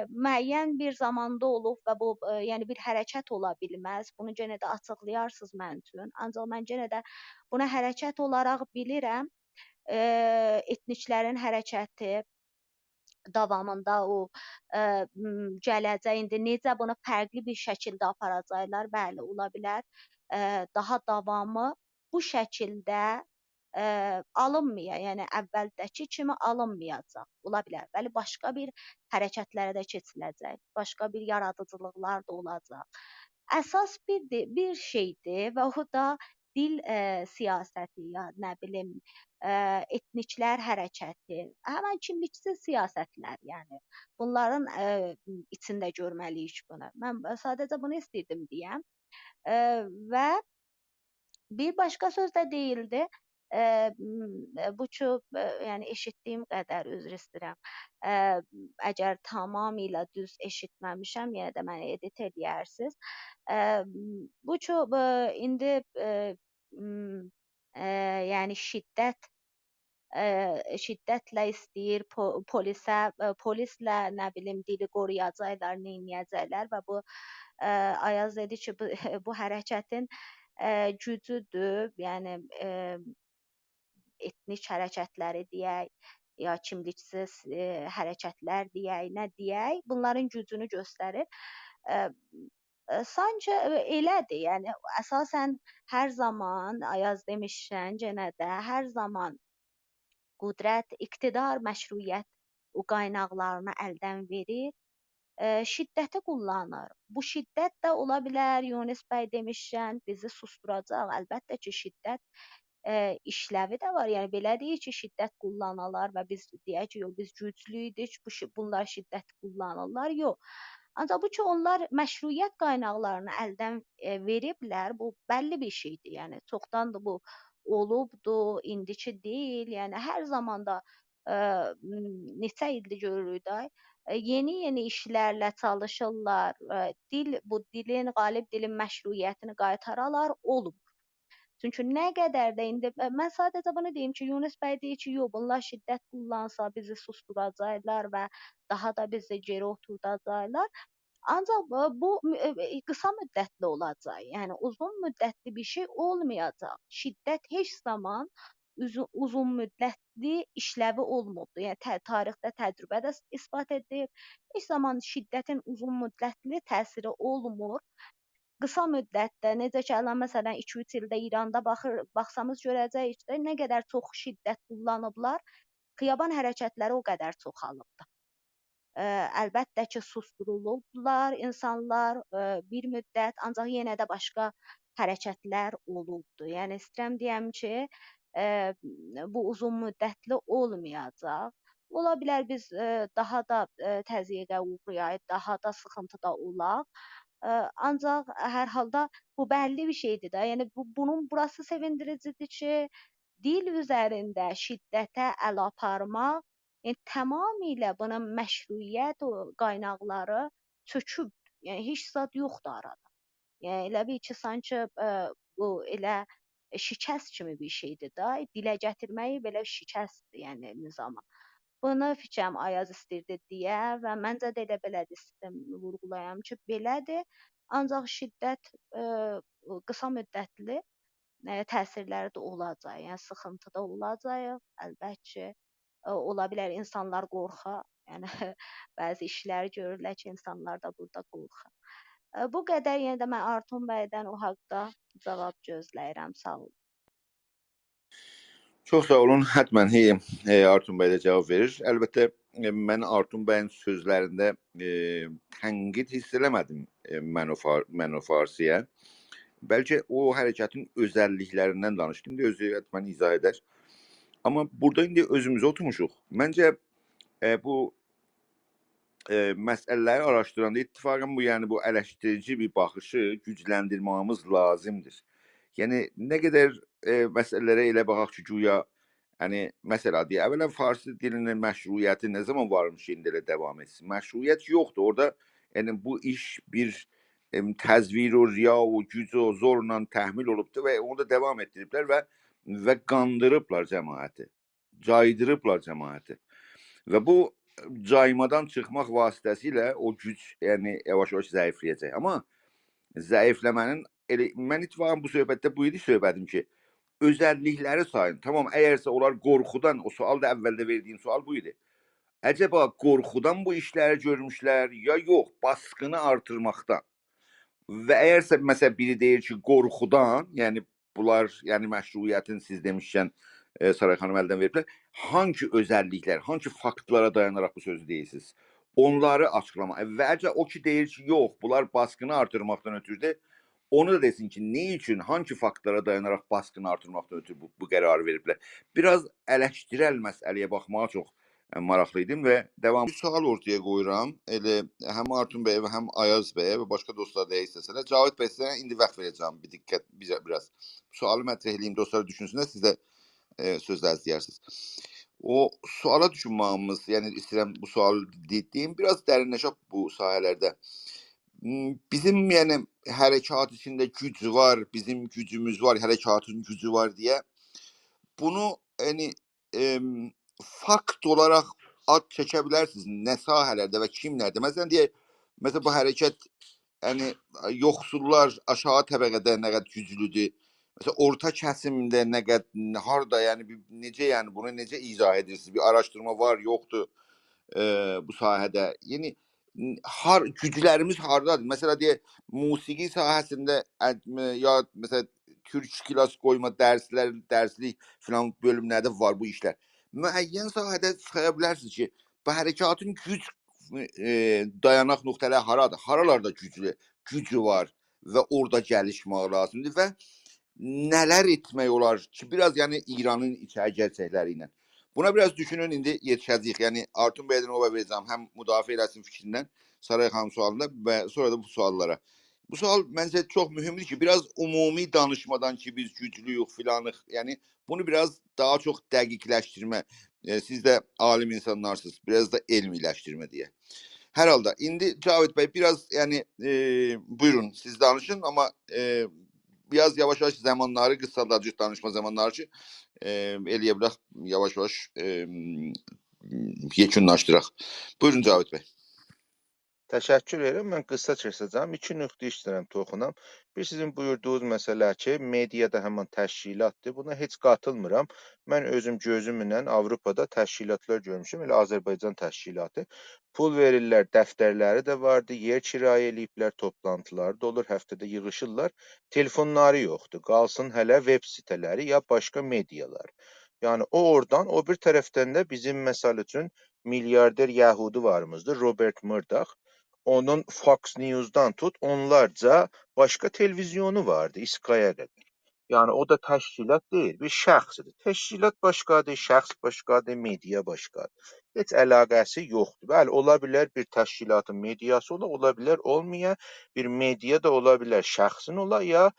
müəyyən bir zamanda olub və bu yəni bir hərəkət ola bilməz. Bunu yenə də açıqlayarsınız mən üçün. Ancaq mən yenə də buna hərəkət olaraq bilirəm. Etniklərin hərəkəti davamında o gələcək, indi necə bunu fərqli bir şəkildə aparacaqlar, bəli, ola bilər. Daha davamı bu şəkildə alınmaya, yəni əvvəldəki kimi alınmayacaq. Ola bilər. Bəli, başqa bir hərəkətlərə də keçiləcək. Başqa bir yaradıcılıqlar da olacaq. Əsas bir şeydir və o da dil siyasəti, ya nə bilim, etniklər hərəkəti, həmən kimliksiz siyasətlər, yəni bunların içində görməliyik bunu. Mən sadəcə bunu istəyirdim deyəm. Və bir başqa söz də deyildi. Bu ki, yəni eşitdiyim qədər üzr istəyirəm. Əgər tamamilə düz eşitməmişəm, yenə də məni edit edərsiniz. Bu ki, indi yəni şiddətlə istəyir polislə nə bilim dili qoruyacaqlar, neyniyəcəklər və bu Ayaz dedi ki, bu hərəkətin gücüdür, yəni etnik hərəkətləri deyək, ya kimliksiz hərəkətlər deyək, nə deyək, bunların gücünü göstərir. Sancı elədir. Yəni əsasən hər zaman Ayaz demişsən yenə də hər zaman qüdrət, iqtidar, məşruiyyət o qaynaqlarını əldən verir, şiddəti kullanır. Bu şiddet de olabilir. Yunus Bey demişken bizi susturacaq. Əlbəttə ki, şiddət işləvi də var. Yəni belə deyil ki, şiddət kullanırlar və biz deyək ki, yox biz güclüydük, bunlar şiddət kullanırlar. Yox. Ancaq bu ki, onlar məşruiyyət qaynaqlarını əldən veriblər. Bu bəlli bir şeydir. Yəni çoxdandır bu olubdu, indiki deyil. Yəni hər zamanda neçə ildir görürük də yeni işlərlə çalışırlar. Bu dilin, qalib dilin məşruiyyətini qaytararlar, olub. Çünki nə qədər də indi mən sadəcə bunu deyim ki, Yunus bəy deyir ki, yox bunlar şiddət kullansa bizi susturacaqlar və daha da bizi geri oturdacaqlar. Ancaq bu qısa müddətli olacaq. Yəni uzun müddətli bir şey olmayacaq. Şiddət heç zaman uzun müddətli işləvi olmubdu. Yəni tarixdə təcrübə də isbat edib. Heç zaman şiddətin uzun müddətli təsiri olmur. Qısa müddətdə necə ki, məsələn 2-3 ildə İranda baxsamız görəcəyik ki, nə qədər çox şiddət kullanıblar, xiyaban hərəkətləri o qədər çoxalıbdır. Əlbəttə ki, susturulublar insanlar bir müddət, ancaq yenə də başqa hərəkətlər olubdu. Yəni istəyirəm deyəm ki, bu uzun müddətli olmayacaq. Ola bilər biz daha da təzyiqə uğrayaq, daha da sıxıntıda olaq. Ancaq hər halda bu bəlli bir şeydir də. Yəni bunun burası sevindiricidir ki, dil üzərində şiddətə əl aparmaq tamamilə buna məşruiyyət qaynaqları çöküb. Yəni heç zad yoxdur arada. Yəni elə bil ki, sanki bu elə şikəst kimi bir şeydir də. Dilə gətirməyi belə şikəstdir, yəni nizama. Bunu fikrəm Ayaz istirdi deyə və məncə də elə belədir, istəyirəm vurğulayam ki, belədir. Ancaq şiddət qısa müddətli təsirləri də olacaq. Yəni sıxıntıda olacaq, əlbəttə ki. Ola bilər insanlar qorxa. Yəni bəzi işlər görürlər ki, insanlar da burada qorxa. Bu qədər yenə də mən Artun bəydən o haqqda cavab gözləyirəm. Sağ olun. Çox sağ olun. Hətmən Artun bəy də cavab verir. Əlbəttə mən Artun bəyin sözlərində tənqid hiss eləmədim Mənəf-Farsiyə. Bəlkə o hərəkətin özəlliklərindən danışdı. İndi özü hətmən izah edər. Amma burada indi özümüzə oturmuşuq. Məncə bu məsələləri araşdıranda ittifaqən bu eleştirici bir baxışı gücləndirmemiz lazımdır. Yəni nə qədər məsələlərə elə baxaq ki, güya mesela diye evvela Farsi dilinin məşruiyyəti ne zaman varmış indi elə devam etsin? Məşruiyyət yoxdur. Orada yəni bu iş bir təzvir o riya o güc o zorla təhmil olubdur və onu da devam etdiriblər və qandırıblar cəmaəti. Caydırıblar cəmaəti. Və bu caymadan çıxmaq vasitəsilə o güc yəni yavaş-yavaş zəifləyəcək. Amma zəifləmənin mən ittifaqən bu söhbətdə bu idi söhbətim ki, özəllikləri sayın. Tamam, əgərsə onlar qorxudan, o sual da əvvəldə verdiyim sual bu idi. Əcəba qorxudan bu işləri görmüşlər ya yox, baskını artırmaqdan. Və əgərsə məsələn biri deyir ki, qorxudan, yəni bunlar, yəni məşruiyyətin siz demişkən Saray xanım əldən veriblər, hangi özəlliklər, hangi faktlara dayanaraq bu sözü deyirsiniz? Onları açıqlama. Və əgər o ki deyir ki, yox, bunlar baskını artırmaqdan ötürüdür, onu da desin ki, ne üçün, hangi faktlara dayanaraq baskını artırmaqdan ötürü bu qərarı veriblər? Biraz eleştirel məsələyə baxmağa çox maraqlıydım və devam. Bir sual ortaya qoyuram. Elə həm Artun bəyə və həm Ayaz bəyə və başqa dostlar da istəsələr. Cavit bəy sizə indi vaxt verəcəm. Bir diqqət biraz. Sualı mətrəh eləyim, dostlar düşünsünlər, siz də sözlər deyərsiniz. O suala düşünməyimiz, yəni istəyirəm bu sualı deyim, biraz dərinləşək bu sahələrdə. Bizim yəni hərəkat içində güc var, bizim gücümüz var, hərəkatın gücü var deyə bunu yəni fakt olaraq ad çəkə bilərsiniz nə sahələrdə və kimlərdə. Məsələn deyək, bu hərəkət yəni yoxsullar aşağı təbəqədə nə qədər güclüdür Mesela orta kəsimdə nə qədər harda, yəni necə, yəni bunu necə izah edirsiniz? Bir araşdırma var, yoxdur bu sahədə. Yəni güclərimiz hardadır? Məsələ deyək, musiqi sahəsində ya məsələn türk kilas qoyma dərslik filan bölümlərdə var bu işlər. Müəyyən sahədə saya bilərsiniz ki, bu hərəkatın güc dayanaq nöqtələri haradır? Haralarda gücü var və orada gəlişmək lazımdır və nələr etmək olar ki, biraz yəni İranın içəri gerçəkləri ilə. Buna biraz düşünün, indi yetişəcəyik. Yəni Artun bəydən ova verəcəm, həm müdafiə eləsin fikrindən Saray xanım sualında və sonra da bu suallara. Bu sual məncə çox mühümdür ki, biraz ümumi danışmadan ki, biz güclüyük filanıq, yəni bunu biraz daha çox dəqiqləşdirmə, siz də alim insanlarsınız, biraz da elmiləşdirmə deyə. Hər halda, indi Cavit bəy, biraz yəni buyurun, siz danışın, amma biraz yavaş-yavaş zamanları qısalacaq, danışma zamanları ki, eləyə bilək, yavaş-yavaş yekunlaşdıraq. Buyurun Cavit bəy. Təşəkkür edirəm. Mən qısa keçəcəm. 2 nöqtə istəyirəm toxunam. Bir, sizin buyurduğunuz məsələ ki, mediada həmin təşkilatdır. Buna heç qatılmıram. Mən özüm gözümlə Avropada təşkilatlar görmüşəm. Elə Azərbaycan təşkilatı. Pul verirlər, dəftərləri də vardı, yer kirayə eləyiblər, toplantıları da olur, həftədə yığışırlar. Telefonları yoxdur. Qalsın hələ web sitələri ya başqa medialar. Yəni o oradan, o bir tərəfdən də bizim məsəl üçün milyarder Yəhudi varımızdır, Robert Murdoch. Onun Fox News'dan tut, onlarca başqa televizyonu vardı, İskaya qədər. Yəni o da təşkilat deyil, bir şəxsdir. Təşkilat başqadır, şəxs başqadır, media başqadır. Heç əlaqəsi yoxdur. Bəli, ola bilər bir təşkilatın mediası ola bilər olmaya, bir media da ola bilər şəxsin ola ya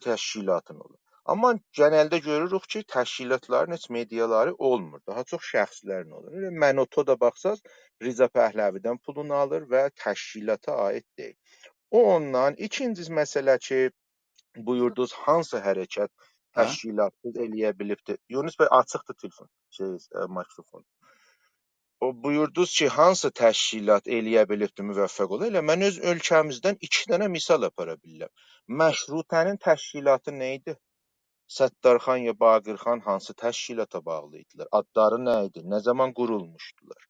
təşkilatın ola. Amma genəldə görürük ki, təşkilatların heç mediaları olmur. Daha çox şəxslərin olur. Mənoto da baxsaz, Riza Pəhləvidən pulunu alır və təşkilata aid deyil. O ondan. İkinci məsələ ki, buyurduğunuz hansı hərəkət təşkilatsız eləyə bilibdir? Yunus bəy, açıqdır telefon, mikrofon. O buyurdunuz ki, hansı təşkilat eləyə bilibdir, müvəffəq ola? Elə mən öz ölkəmizdən 2 dənə misal apara bilirəm. Məşrutənin təşkilatı nə idi? Səttarxan ya Baqirxan hansı təşkilata bağlı idilər? Adları nə idi? Nə zaman qurulmuşdular?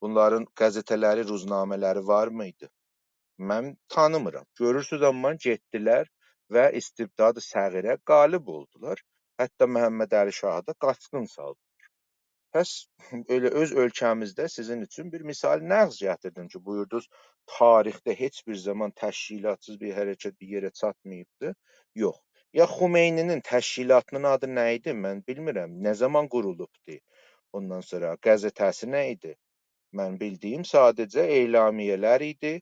Bunların qəzetələri, ruznamələri var mıydı? Mən tanımıram. Görürsüz, amma getdilər və istibdad-ı səğirə qalib oldular. Hətta Məhəmməd Əli Şahı da qaçqın saldı. Pəs elə öz ölkəmizdə sizin üçün bir misal nəğz gətirdim ki, buyurdunuz, tarixdə heç bir zaman təşkilatsız bir hərəkət bir yerə çatmayıbdı. Yox. Ya Xumeyninin təşkilatının adı nə idi? Mən bilmirəm. Nə zaman qurulubdu? Ondan sonra qəzetəsi nə idi? Mən bildiyim sadəcə elamiyələr idi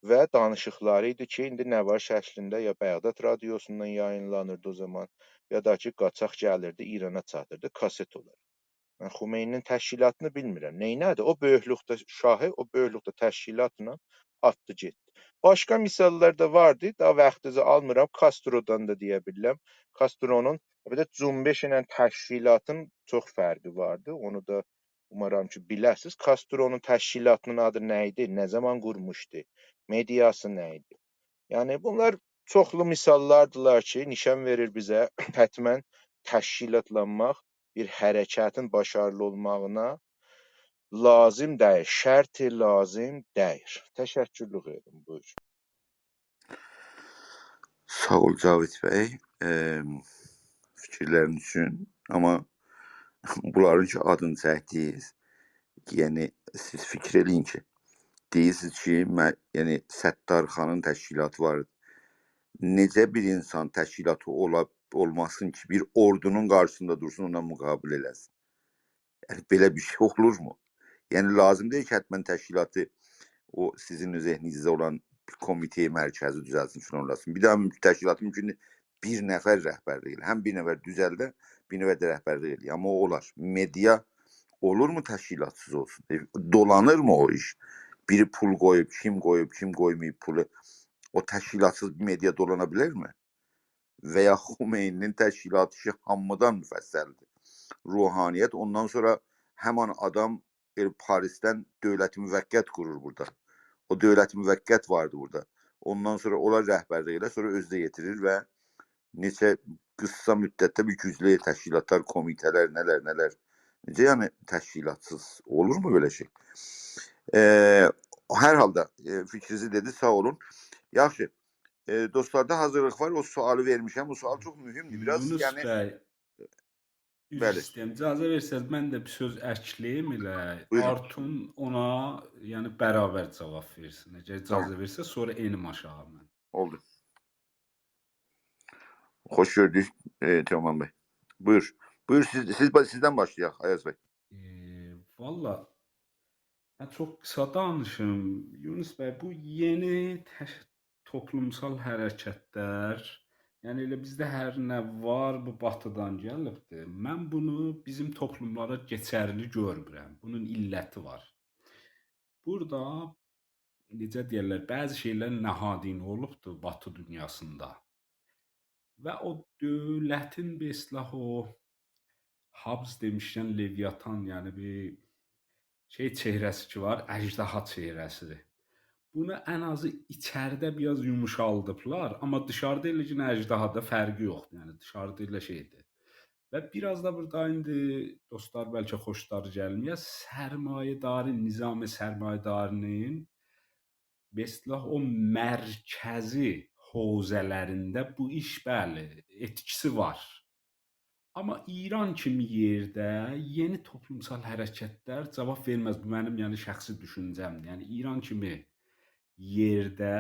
və danışıqları idi ki, indi nə var şəklində ya Bəğdad radiosundan yayınlanırdı o zaman, ya da ki, qaçaq gəlirdi, İrana çatırdı, kaset olaraq. Mən Xumeyninin təşkilatını bilmirəm. Neynədir? O böyüklükdə şahı, o böyüklükdə təşkilatla atdı getdi. Başqa misallar da vardı. Daha vaxtınızı almıram. Castrodan da deyə bilirəm. Castronun Cumbeş ilə təşkilatın çox fərqi vardı. Onu da umaram ki, biləsiniz. Castronun təşkilatının adı nə idi? Nə zaman qurmuşdu? Mediası nə idi? Yəni bunlar çoxlu misallardılar ki, nişan verir bizə hətmən təşkilatlanmaq bir hərəkətin başarılı olmağına lazım deyil, şərti lazım deyil. Təşəkkürlük edirəm, buyur. Sağ ol Cavit bəy fikirlərin üçün, amma bunların ki adını çəkdiniz, yəni siz fikir eləyin ki, deyirsiniz ki, yəni Səttarxanın təşkilatı var. Necə bir insan təşkilatı olmasın ki, bir ordunun qarşısında dursun, ondan müqabilə eləsin. Yəni belə bir şey olurmu? Yəni lazım deyil ki, hətmən təşkilatı o sizin zehninizdə olan bir komiteye mərkəzi düzəlsin, şuna olasın. Bir daha təşkilatı mümkün bir nəfər rəhbərlik elə. Həm bir nəfər düzəldə, bir nəfər də rəhbərlik elə. Amma o olar. Media olurmu təşkilatsız olsun? Dolanır mı o iş? Biri pul qoyub, kim qoymayıb pulu? O təşkilatsız media dolana bilərmi? Və ya Xumeyninin təşkilatı ki, hamıdan müfəssəldir. Ruhaniyyət, ondan sonra həman adam Parisdən dövləti müvəqqət qurur burada. O dövləti müvəqqət vardı burada. Ondan sonra onlar rəhbərlik elə, sonra özü də yetirir və neçə qısa müddətdə bir güclü təşkilatlar, komitələr, nələr. Necə yəni təşkilatsız olurmu belə şey? Hər halda fikrinizi dedi, sağ olun. Yaxşı. Dostlarda hazırlıq var. O sualı vermişəm. Bu sual çox mühümdür. Biraz Yunus yəni bəy, üzr bəli. istəyirəm. İcazə versəz mən də bir söz əkləyim elə. Buyurun. Artun ona yəni bərabər cavab versin. Əgər Tamam. icazə versə sonra enim aşağı mən. Oldu. Xoş gördük Teoman bəy. Buyur. Buyur sizdən başlayaq Ayaz bəy. Valla mən çox qısa danışım. Yunus bəy, bu yeni toplumsal hərəkətlər, yəni elə bizdə hər nə var, bu batıdan gəlibdir. Mən bunu bizim toplumlara keçərli görmürəm. Bunun illəti var. Burada necə deyirlər, bəzi şeylər nəhadini olubdur Batı dünyasında. Və o dövlətin beslah o Hobbes demişkən Leviathan, yəni bir şey çehrəsi ki var, əjdaha çehrəsi. Bunu ən azı içəridə biraz yumuşaldıblar, amma dışarıda elə ki əjdahada fərqi yoxdur. Yəni dışarıda elə şeydir. Və biraz da burada indi dostlar bəlkə xoşları gəlməyə sərmayədarı, nizam-ı sərmayədarının beslah o mərkəzi hövzələrində bu iş bəli, etkisi var. Amma İran kimi yerdə yeni toplumsal hərəkətlər cavab verməz. Bu mənim yəni şəxsi düşüncəmdir. Yəni İran kimi yerdə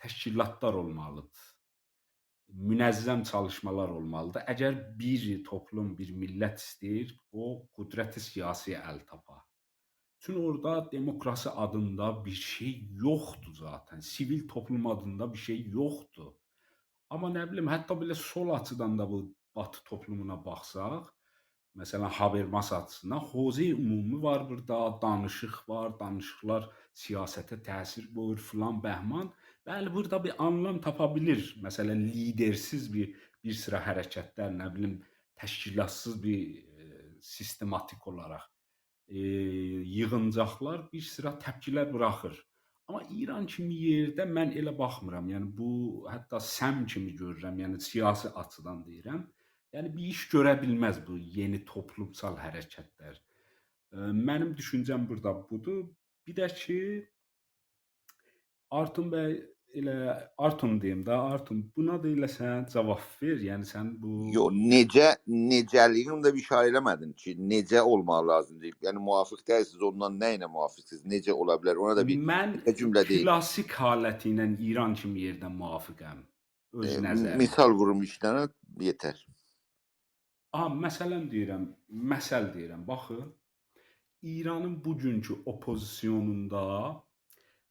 təşkilatlar olmalıdır. Münəzzəm çalışmalar olmalıdır. Əgər bir toplum, bir millət istəyir, o qüdrəti siyasiyə əl tapa. Çünki orada demokrasi adında bir şey yoxdur zaten. Sivil toplum adında bir şey yoxdur. Amma nə bilim, hətta belə sol açıdan da bu Batı toplumuna baxsaq, məsələn Habermas açısından hövzə ümumi var burada, danışıq var, danışıqlar siyasətə təsir qoyur filan bəhman. Bəli, burada bir anlam tapa bilir. Məsələn, lidersiz bir sıra hərəkətlər, nə bilim, təşkilatsız bir sistematik olaraq yığıncaqlar bir sıra təpkilər buraxır. Amma İran kimi yerdə mən elə baxmıram. Yəni bu hətta səm kimi görürəm. Yəni siyasi açıdan deyirəm. Yəni bir iş görə bilməz bu yeni toplumsal hərəkətlər. Mənim düşüncəm burada budur. Bir də ki Artun bəy elə Artun deyim də, Artun buna da elə sən cavab ver. Yəni sən bu Yo, necəliyini də işarə eləmədin ki, necə olmaq lazımdır. Yəni müvafiq deyilsiniz, ondan nə ilə müvafiqsiniz, necə ola bilər, ona da bir mən cümlə deyil. klasik haləti ilə İran kimi yerdən müvafiqəm. Öz nəzərim. Misal vurum iki dənə yetər. Məsəl deyirəm. Baxın, İranın bugünkü opozisiyonunda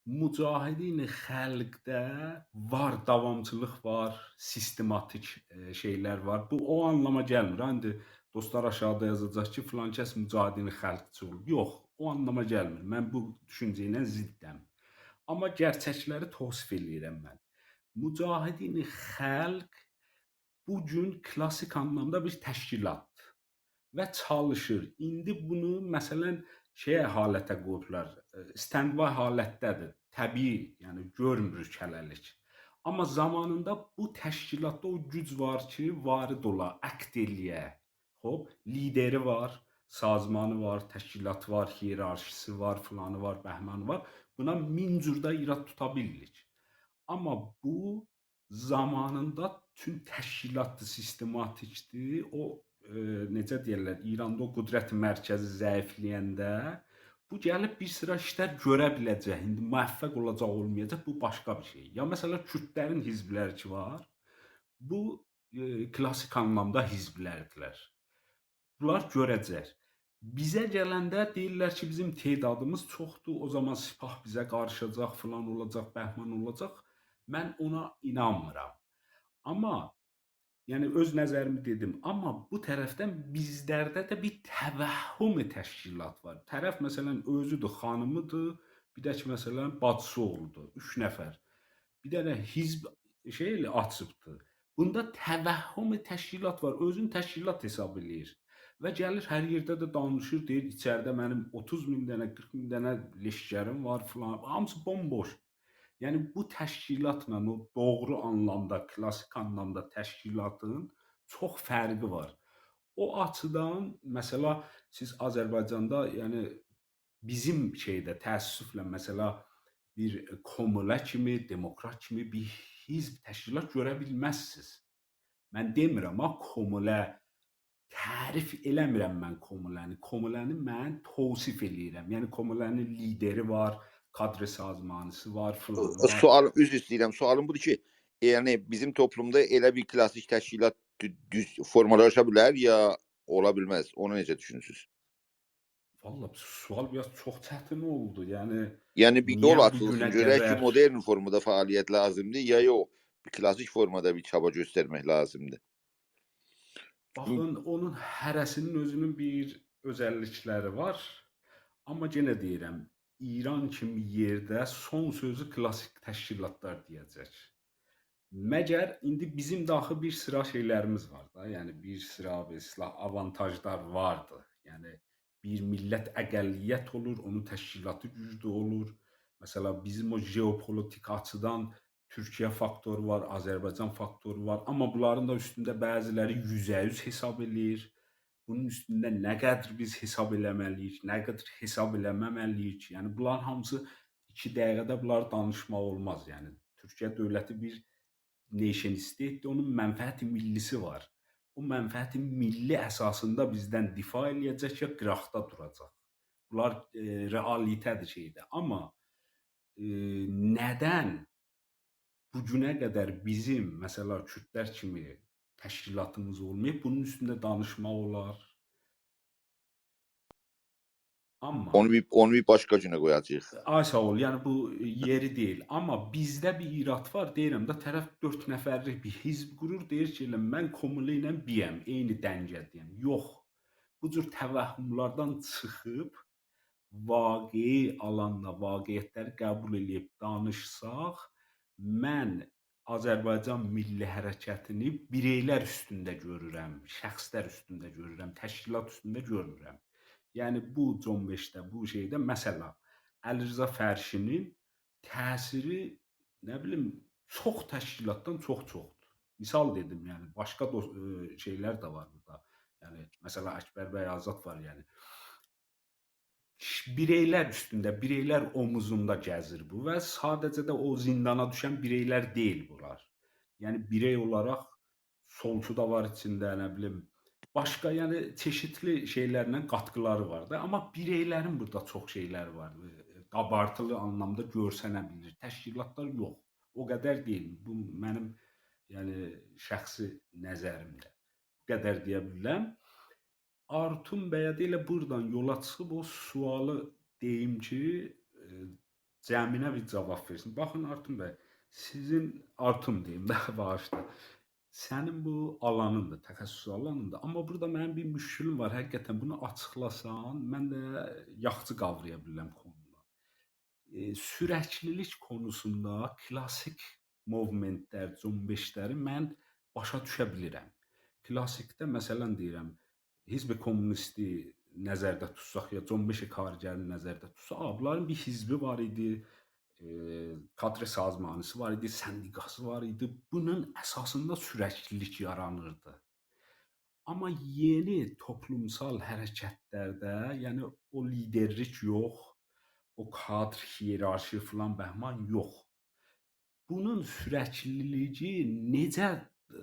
mücahidin xalqda var, davamçılıq var, sistematik şeylər var. Bu o anlama gəlmir. İndi dostlar aşağıda yazacaq ki, filan kəs mücahidin xalqçı olub. Yox, o anlama gəlmir. Mən bu düşüncə ilə ziddəm. Amma gerçəkləri təsvir eləyirəm mən. Mücahidin xalq bu gün klasik anlamda bir təşkilatdır və çalışır. İndi bunu məsələn halətə qoyublar. Stand-by halətdədir. Təbii, yəni görmürük hələlik. Amma zamanında bu təşkilatda o güc var ki, varid ola, akt eləyə. Lideri var, sazmanı var, təşkilatı var, hiyerarşisi var, filanı var, bəhmanı var. Buna min cürdə irad tuta bilirik. Amma bu zamanında tüm təşkilatlı, sistematikdir. O necə deyirlər, İranda o qüdrət mərkəzi zəifləyəndə bu gəlib bir sıra işlər görə biləcək. İndi müvəffəq olacaq, olmayacaq, bu başqa bir şey. Ya məsələn Kürdlərin hizbləri ki var, bu klasik anlamda hizblərdirlər. Bunlar görəcək. Bizə gələndə deyirlər ki, bizim tedadımız çoxdur, o zaman sipah bizə qarışacaq, filan olacaq, bəhman olacaq. Mən ona inanmıram. Amma yəni öz nəzərimi dedim. Amma bu tərəfdən bizlərdə də bir təvəhhüm təşkilat var. Tərəf məsələn özüdür, xanımıdır, bir də ki məsələn bacısı oğludur, 3 nəfər. Bir dənə hizb açıbdır. Bunda təvəhhüm təşkilat var, özünü təşkilat hesab eləyir. Və gəlir hər yerdə də danışır, deyir içəridə mənim 30 min dənə, 40 min dənə leşkərim var filan. Hamısı bomboş. Yəni bu təşkilatla o doğru anlamda, klasik anlamda təşkilatın çox fərqi var. O açıdan məsələ siz Azərbaycanda, yəni bizim şeydə təəssüflə məsələ bir Komülə kimi, demokrat kimi bir hizb təşkilat görə bilməzsiniz. Mən demirəm, amma Komülə tərif eləmirəm mən Komüləni. Komüləni mən təvsif eləyirəm. Yəni Komülənin lideri var, kadr sazmanısı var, filan var. Sual, üzr istəyirəm. Sualım budur ki, yəni bizim toplumda elə bir klassik təşkilat düz formalaşa bilər ya ola bilməz. Onu necə düşünürsünüz? Vallahi sual biraz çox çətin oldu. Yəni bir niyə yol bu açılsın, günə görək ki, qədər modern formada fəaliyyət lazımdır ya yox, bir klassik formada bir çaba göstərmək lazımdır. baxın, onun hərəsinin özünün bir özəllikləri var. Amma yenə deyirəm, İran kimi yerdə son sözü klassik təşkilatlar deyəcək. Məgər indi bizim daxı bir sıra şeylərimiz var da, yəni bir sıra islah avantajlar vardı. Yəni bir millət əqəlliyyət olur, onun təşkilatı güclü olur. Məsələn, bizim o jeopolitik açıdan Türkiyə faktoru var, Azərbaycan faktoru var, amma bunların da üstündə bəziləri 100% hesab eləyir. Bunun üstündə nə qədər biz hesab eləməliyik, nə qədər hesab eləməməliyik. Yəni bunların hamısı 2 dəqiqədə bunları danışmaq olmaz. Yəni Türkiyə dövləti bir nation state-dir, onun mənfəəti millisi var. O mənfəəti milli əsasında bizdən difa eləyəcək ya qıraqda duracaq. Bunlar realitədir şeydə. Amma nədən bu günə qədər bizim, məsələ Kürdlər kimi təşkilatımız olmayıb, bunun üstündə danışmaq olar. Amma Onu bir başqa günə qoyacağıq. ay sağ ol, yəni bu yeri deyil. Amma bizdə bir irad var, deyirəm də, tərəf 4 nəfərlik bir hizb qurur, deyir ki, mən Komülə ilə birəm, eyni dəngədəyəm. Yox, bu cür təvəhhümlardan çıxıb, vaqei alanda vaqiətləri qəbul edib danışsaq, mən Azərbaycan milli hərəkətini bireylər üstündə görürəm, şəxslər üstündə görürəm, təşkilat üstündə görmürəm. Yəni bu Con 5-də, bu şeydə məsələ Əli Rza Fərşinin təsiri, nə bilim, çox təşkilatdan çoxdur. Misal dedim, yəni başqa şeylər də var burada. Yəni məsələ Əkbər bəy Azad var, yəni bireylər üstündə, bireylər omuzunda gəzir bu və sadəcə də o zindana düşən bireylər deyil bunlar. Yəni birey olaraq solçu da var içində, nə bilim, başqa, yəni çeşidli şeylərlə qatqıları var da, amma bireylərin burada çox şeyləri var. Qabartılı anlamda görsənə bilir. Təşkilatlar yox. O qədər deyil. Bu mənim yəni şəxsi nəzərimdə. Bu qədər deyə bilərəm. Artun bəyə də elə buradan yola çıxıb o sualı deyim ki, cəminə bir cavab versin. Baxın Artun bəy, sizin Artun deyim də bağışla. Sənin bu alanındır, təxəssüs alanındır. Amma burada mənim bir müşkülüm var. Həqiqətən bunu açıqlasan, mən də yaxşı qavraya bilirəm konunu. Sürəklilik konusunda klassik movementlər, cümbüşləri mən başa düşə bilirəm. Klassikdə məsələn deyirəm, Hizb-i Kommunisti nəzərdə tutsaq ya Con 5 xaricəni nəzərdə tutsaq, bunların bir hizbi var idi, kadr sazmanısı var idi, səndiqası var idi. Bunun əsasında sürəklilik yaranırdı. Amma yeni toplumsal hərəkətlərdə, yəni o liderlik yox, o kadr hiyerarşi filan bəhman yox. Bunun sürəkliliyi necə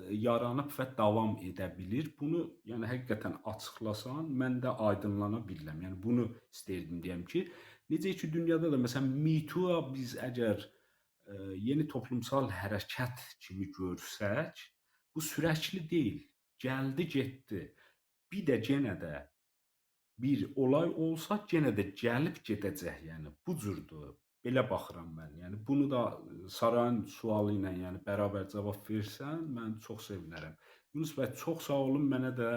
yaranıb və davam edə bilir? Bunu yəni həqiqətən açıqlasan, mən də aydınlana bilirəm. Yəni bunu istəyirdim deyəm ki, necə ki dünyada da məsələn Me Too-a biz əgər yeni toplumsal hərəkət kimi görsək, bu sürəkli deyil. Gəldi, getdi. Bir də yenə də bir olay olsa, yenə də gəlib gedəcək. Yəni bu cürdür. Belə baxıram mən. Yəni bunu da Sarayın sualı ilə yəni bərabər cavab versən, mən çox sevinərəm. Yunus bəy, çox sağ olun, mənə də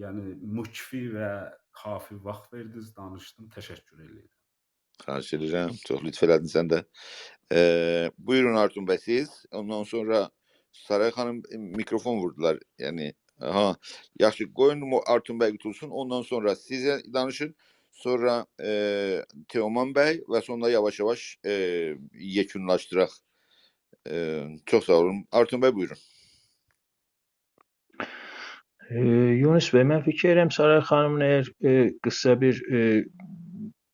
yəni mükfi və kafi vaxt verdiniz, danışdım. Təşəkkür edirəm. Xahiş edirəm. Çox lütf elədin sən də. Buyurun Artun bəy siz. Ondan sonra Saray xanım mikrofon vurdular. Yəni yaxşı, qoyun Artun bəy qutulsun. Ondan sonra sizə danışın. Sonra Teoman bəy və sonra yavaş-yavaş yekunlaşdıraq. Çox sağ olun. Artun bəy buyurun. Yunus bəy, mən fikir edirəm Saray xanımın əgər qısa bir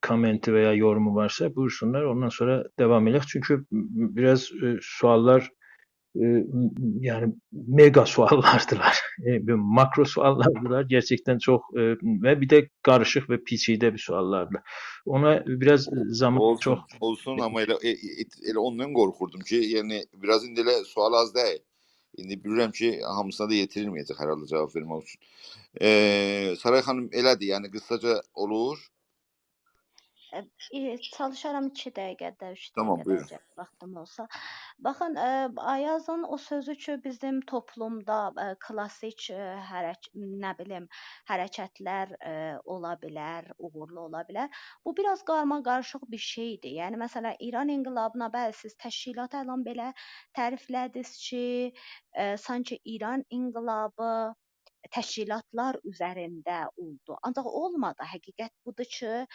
kommenti və ya yorumu varsa buyursunlar, ondan sonra davam edək. Çünki biraz suallar yani mega suallardılar. Makro suallardılar. Gerçekten çok ve bir de karışık ve piçide bir suallardı. Ona biraz zaman Olsun, çok olsun ama elə ondan qorxurdum ki, yəni biraz indi elə sual az deyil. İndi bilirəm ki, hamısına da yetirilməyəcək hər halda cavab vermək üçün. Saray xanım elədir, yəni qısaca olur. Çalışaram 2 dəqiqədə, 3 Tamam, dəqiqədə buyurun. əgər vaxtım olsa. Baxın, Ayazın o sözü ki, bizim toplumda klassik nə bilim, hərəkətlər ola bilər, uğurlu ola bilər. Bu biraz qarmaqarışıq bir şeydir. Yəni məsələn, İran inqilabına bəli siz təşkilat əlan belə təriflədiniz ki, sanki İran inqilabı təşkilatlar üzərində oldu. Ancaq olmadı. Həqiqət budur ki,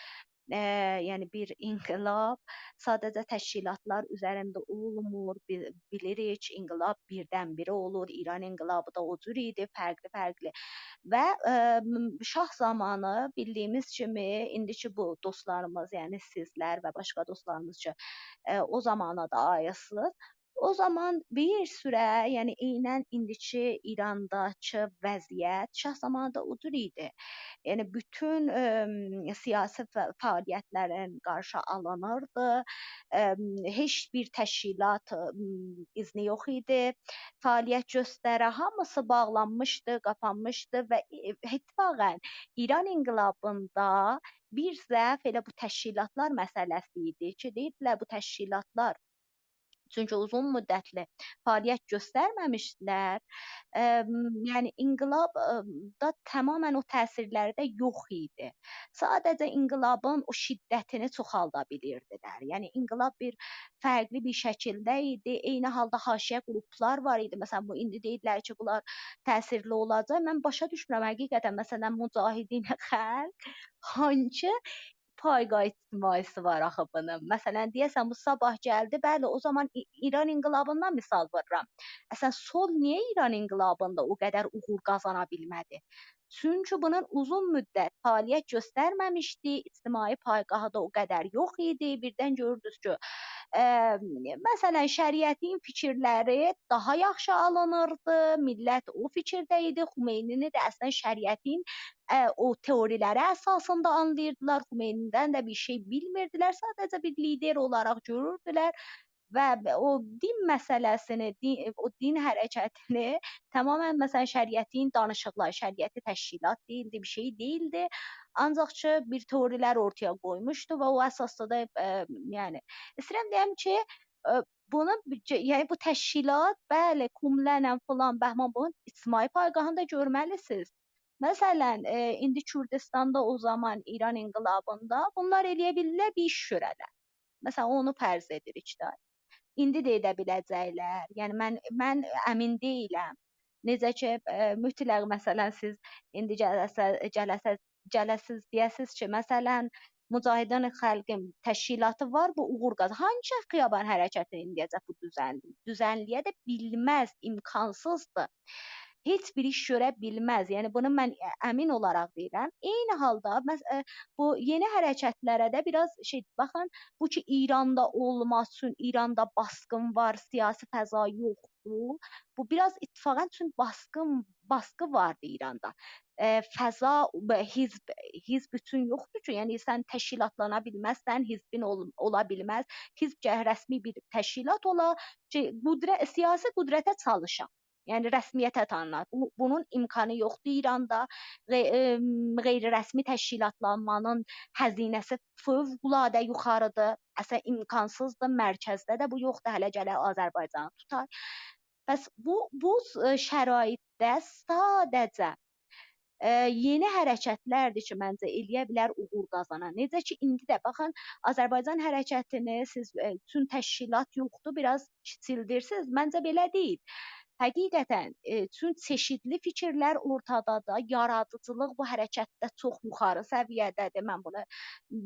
yəni bir inqilab sadəcə təşkilatlar üzərində olmur. Bilirik, inqilab birdən-birə olur. İran inqilabı da o cür idi, fərqli-fərqli. Və şah zamanı bildiyimiz kimi indiki bu dostlarımız, yəni sizlər və başqa dostlarımız ki, o zamana da aitsiniz. O zaman bir sürə, yəni eynən indiki İrandakı vəziyyət şah zamanında o cür idi. Yəni bütün siyasi fəaliyyətlərin qarşı alınırdı. Heç bir təşkilat izni yox idi. Fəaliyyət göstərə hamısı bağlanmışdı, qapanmışdı və ittifaqən İran inqilabında bir zəf elə bu təşkilatlar məsələsi idi ki, deyirdilər bu təşkilatlar çünki uzun müddətli fəaliyyət göstərməmişdilər. Yəni inqilab da tamamilə o təsirləri də yox idi. Sadəcə inqilabın o şiddətini çoxalda bilirdilər. Yəni inqilab bir fərqli bir şəkildə idi. Eyni halda haşiyə qruplar var idi. Məsələn, bu indi deyirlər ki, bunlar təsirli olacaq. Mən başa düşmürəm həqiqətən. Məsələn, Mücahidin Xalq hansı payqa ictimaisi var axı bunun. Məsələn, deyəsən bu sabah gəldi, bəli, o zaman İran inqilabından misal vururam. Əslən, sol niyə İran inqilabında o qədər uğur qazana bilmədi? Çünki bunun uzun müddət fəaliyyət göstərməmişdi, ictimai payqahı da o qədər yox idi. Birdən gördünüz ki, məsələn, şəriətin fikirləri daha yaxşı alınırdı, millət o fikirdə idi. Xumeynini də əslən şəriətin o teoriləri əsasında anlayırdılar. Xumeynidən də bir şey bilmirdilər. Sadəcə bir lider olaraq görürdülər və o din məsələsini, o din hərəkətini tamamilə məsələn şəriətin danışıqları, şəriəti təşkilat deyildi, bir şey deyildi. Ancaq ki bir teorilər ortaya qoymuşdu və o əsasda da yəni istəyirəm deyəm ki, bunu yəni bu təşkilat bəli, Kumlənən filan Bəhman bunun ictimai payqahında görməlisiniz. Məsələn, indi Kürdistanda o zaman İran inqilabında bunlar eləyə bilirlər, bir iş görərlər. Məsələn, onu fərz edirik də. İndi də edə biləcəklər. Yəni mən əmin deyiləm. Necə ki, mütləq məsələn siz indi gələsiz deyəsiz ki, məsələn, Mücahidin Xalqın təşkilatı var, bu uğur qazanır. Hansı xiyaban hərəkəti indiyəcək bu düzənliyə də bilməz, imkansızdır. Heç bir iş görə bilməz. Yəni bunu mən əmin olaraq deyirəm. Eyni halda bu yeni hərəkətlərə də biraz baxın, bu ki İranda olmaz, çünki İranda basqın var, siyasi fəza yoxdur. Bu biraz ittifaqən çünki baskı vardı İranda. Fəza hizb üçün yoxdur ki, yəni sən təşkilatlana bilməzsən, hizbin ola bilməz. Hizb rəsmi bir təşkilat ola ki, siyasi qüdrətə çalışaq. Yəni rəsmiyyətə tanınar. Bunun imkanı yoxdur İranda. Qeyri-rəsmi təşkilatlanmanın xəzinəsi fövqəladə yuxarıdır. Əslən imkansızdır. Mərkəzdə də bu yoxdur. Hələ gələ Azərbaycanı tutar. Bəs bu şəraitdə sadəcə yeni hərəkətlərdir ki, məncə eləyə bilər uğur qazanan. Necə ki indi də baxın Azərbaycan hərəkətini siz üçün təşkilat yoxdur, biraz kiçildirsiniz. Məncə belə deyil. həqiqətən çünki çeşidli fikirlər ortadadır. Yaradıcılıq bu hərəkətdə çox yuxarı səviyyədədir. Mən bunu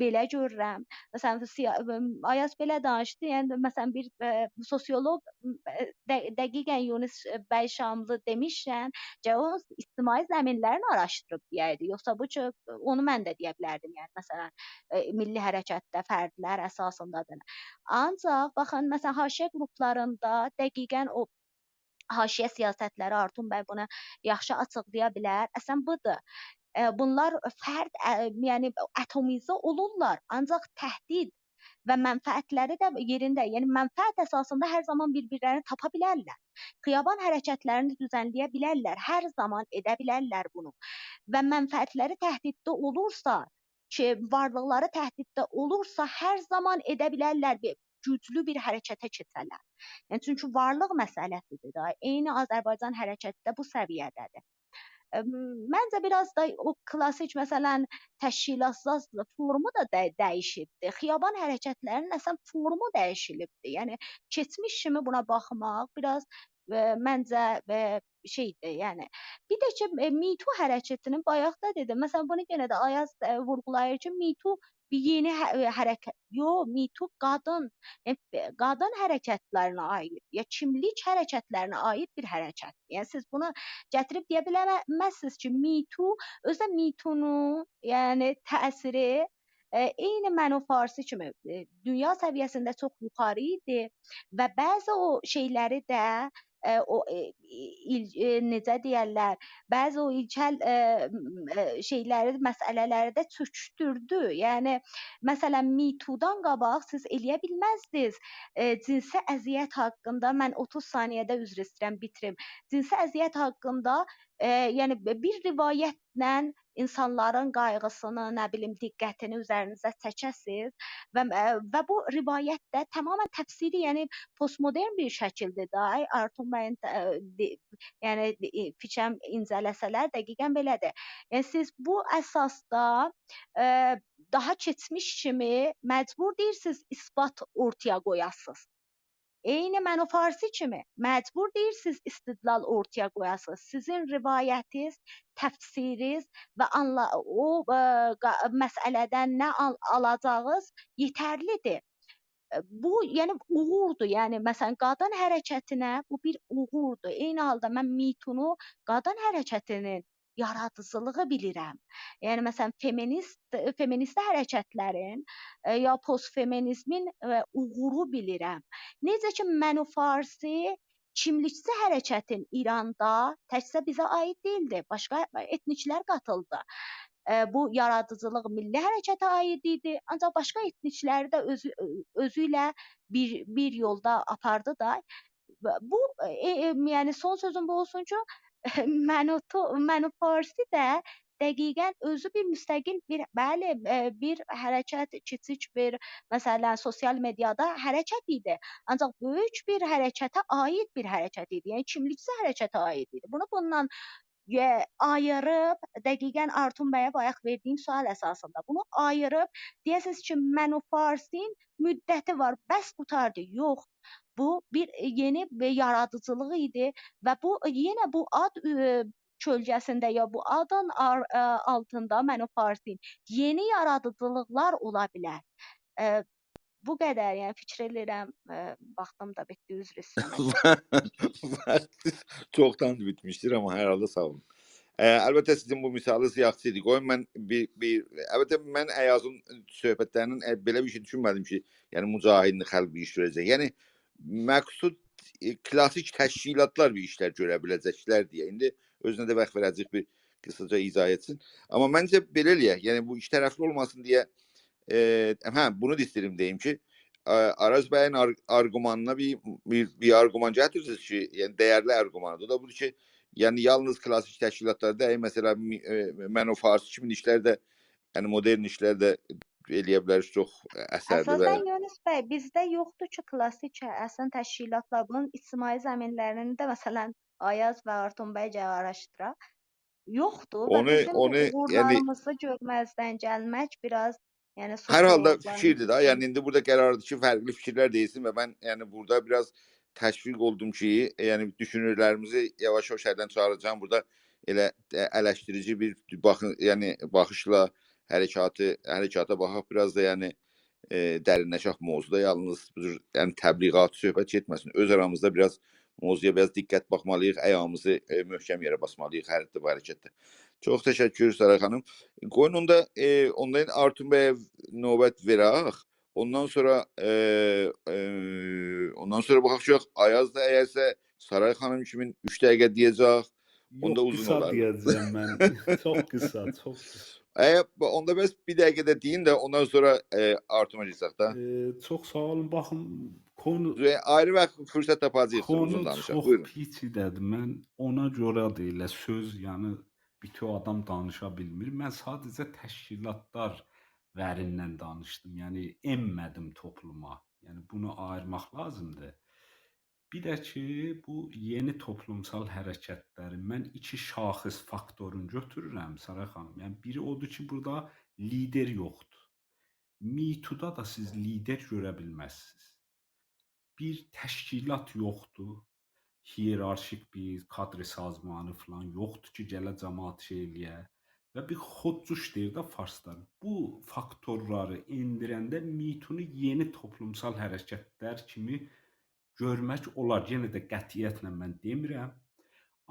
belə görürəm. Məsələn, Ayaz belə danışdı. Yəni məsələn bir sosioloq dəqiqən Yunus bəy Şamlı demişkən, o ictimai zəminlərini araşdırıb deyəydi. Yoxsa bu ki, onu mən də deyə bilərdim. Yəni məsələn, milli hərəkətdə fərdlər əsasındadır. Ancaq baxın, məsələn, haşiyə qruplarında dəqiqən o haşiyə siyasətləri Artun bəy bunu yaxşı açıqlaya bilər. Əslən budur. Bunlar fərd, yəni atomizə olurlar, ancaq təhdid və mənfəətləri də yerində. Yəni mənfəət əsasında hər zaman bir-birlərini tapa bilərlər. Xiyaban hərəkətlərini düzənləyə bilərlər, hər zaman edə bilərlər bunu. Və mənfəətləri təhdiddə olursa, ki, varlıqları təhdiddə olursa, hər zaman edə bilərlər, güclü bir hərəkətə keçərlər. Yəni çünki varlıq məsələsidir də. Eyni Azərbaycan hərəkətdə bu səviyyədədir. Məncə biraz da o klassik məsələn təşkilatsız formu da dəyişibdi. Xiyaban hərəkətlərinin əslən formu dəyişilibdi. Yəni keçmiş kimi buna baxmaq biraz məncə şeydir. Yəni bir də ki Me Too hərəkətinin bayaq da dedim. Məsələn bunu yenə də Ayaz vurğulayır ki, Me Too bir yeni hərəkət. Yox, Me Too qadın hərəkətlərinə aid, ya kimlik hərəkətlərinə aid bir hərəkət. Yəni siz bunu gətirib deyə bilməzsiniz ki, Me Too özdə Me Too-nun yəni təsiri eyni Məno Farsi kimi dünya səviyyəsində çox yuxarı idi və bəzi o şeyləri də necə deyərlər, bəzi o ilkel şeyləri, məsələləri də çökdürdü. Yəni məsələn Me Too-dan qabaq siz eləyə bilməzdiniz. Cinsi əziyyət haqqında mən 30 saniyədə üzr istəyirəm, bitirim. Cinsi əziyyət haqqında yəni bir rivayətlə insanların qayğısını, nə bilim, diqqətini üzərinizə çəkəsiz və bu rivayətdə tamamilə təfsiri, yəni postmodern bir şəkildir də. Artun bəyin yəni fikrəm incələsələr dəqiqən belədir. Yəni siz bu əsasda daha keçmiş kimi məcbur deyirsiniz isbat ortaya qoyasınız. Eyni Məno Farsi kimi məcbur deyirsiniz istidlal ortaya qoyasınız. Sizin rivayətiniz, təfsiriniz və o məsələdən nə alacağınız yetərlidir. Bu yəni uğurdur. Yəni məsələn qadın hərəkətinə bu bir uğurdur. Eyni halda mən Me Too-nu qadın hərəkətinin yaradıcılığı bilirəm. Yəni məsələn feminist hərəkətlərin ya postfeminizmin uğuru bilirəm. Necə ki Məno Farsi kimlikçi hərəkətin İranda təkcə bizə aid deyildi. Başqa etniklər qatıldı. Bu yaradıcılıq milli hərəkətə aid idi, ancaq başqa etnikləri də özü ilə bir yolda apardı da. Bu yəni son sözüm bu olsun ki, Məno Farsi də dəqiqən özü bir müstəqil bir hərəkət, kiçik bir məsələn sosial mediada hərəkət idi. Ancaq böyük bir hərəkətə aid bir hərəkət idi. Yəni kimlikçi hərəkətə aid idi. Bunu bundan ayırıb dəqiqən Artun bəyə bayaq verdiyim sual əsasında bunu ayırıb deyəsiniz ki, Məno Farsin müddəti var, bəs qutardı. Yox. Bu bir yeni yaradıcılıq idi və bu yenə bu ad kölgəsində ya bu adın altında Məno Farsin yeni yaradıcılıqlar ola bilər. Bu qədər, yəni fikir edirəm, vaxtım da bitdi, üzr istəyirəm. Çoxdan bitmişdir, amma hər halda sağ olun. Əlbəttə sizin bu misalı siyaqçı idi. Qoyun mən əlbəttə mən Əyazın söhbətlərinin belə bir şey düşünmədim ki, yəni mücahidini xalq bir iş görəcək. Yəni məqsud klassik təşkilatlar bir işlər görə biləcəklər deyə. İndi özünə də vaxt verəcək bir qısaca izah etsin. Amma məncə belə eləyək. Yəni bu iki tərəfli olmasın deyə bunu da istəyirəm deyim ki, Araz bəyin argümanına bir argüman gətirsiniz ki, yəni dəyərli argümanıdır. O da budur ki, yəni yalnız klassik təşkilatlarda, məsələ Məno Farsi kimi işlərdə, yəni modern işlərdə eləyə bilərik çox əsərli. Əsasən Yunus bəy, bizdə yoxdur ki, klassik əsən təşkilatlar. Bunun ictimai zəminlərinin də məsələn Ayaz və Artun bəy araşdıra. Yoxdur və bizim uğurlarımızı görməzdən gəlmək biraz yəni hər halda fikirdir da. Yəni indi burada qərardır ki, fərqli fikirlər deyilsin və mən yəni burada biraz təşviq oldum ki, yəni düşünürlərimizi yavaş-yavaş əldən çıxaracağam. Burada elə eleştirici bir yəni baxışla hərəkata baxaq, biraz da yəni dərinləşək mövzuda. Yalnız bu cür yəni təbliğat söhbət getməsin. Öz aramızda biraz mövzuya biraz diqqət baxmalıyıq, ayağımızı möhkəm yerə basmalıyıq hər bu hərəkətdə. Çox təşəkkür Saray xanım. Qoyun onda ondan Artun bəyə növbət verək. Ondan sonra baxacaq. Ayaz da əgərsə Saray xanım kimi 3 dəqiqə deyəcək. Onda Yox, uzun qısa olar. deyəcəm mən. Çox qısa, çox qısa. Onda bəs bir dəqiqə də deyin də ondan sonra Artuna keçək də. Çox sağ olun. Baxın, konu Ayrı vaxt fürsət tapacağıq uzun konu danışaq. çox Buyurun. peçidədir. Mən ona görə də elə söz, yəni bütün adam danışa bilmir. Mən sadəcə təşkilatlar vərindən danışdım. Yəni emmədim topluma. Yəni bunu ayırmaq lazımdır. Bir də ki, bu yeni toplumsal hərəkətləri mən iki şaxıs faktorunu götürürəm Saray xanım. Yəni biri odur ki, burada lider yoxdur. Me-Too-da da siz lider görə bilməzsiniz. Bir təşkilat yoxdur. Hiyerarşik bir kadri sazmanı falan yoxdur ki, gələ cəmaat şey eləyə. Və bir xodcuş deyir də farslar. Bu faktorları endirəndə Me-Too-nu yeni toplumsal hərəkətlər kimi görmək olar. Yenə də qətiyyətlə mən demirəm.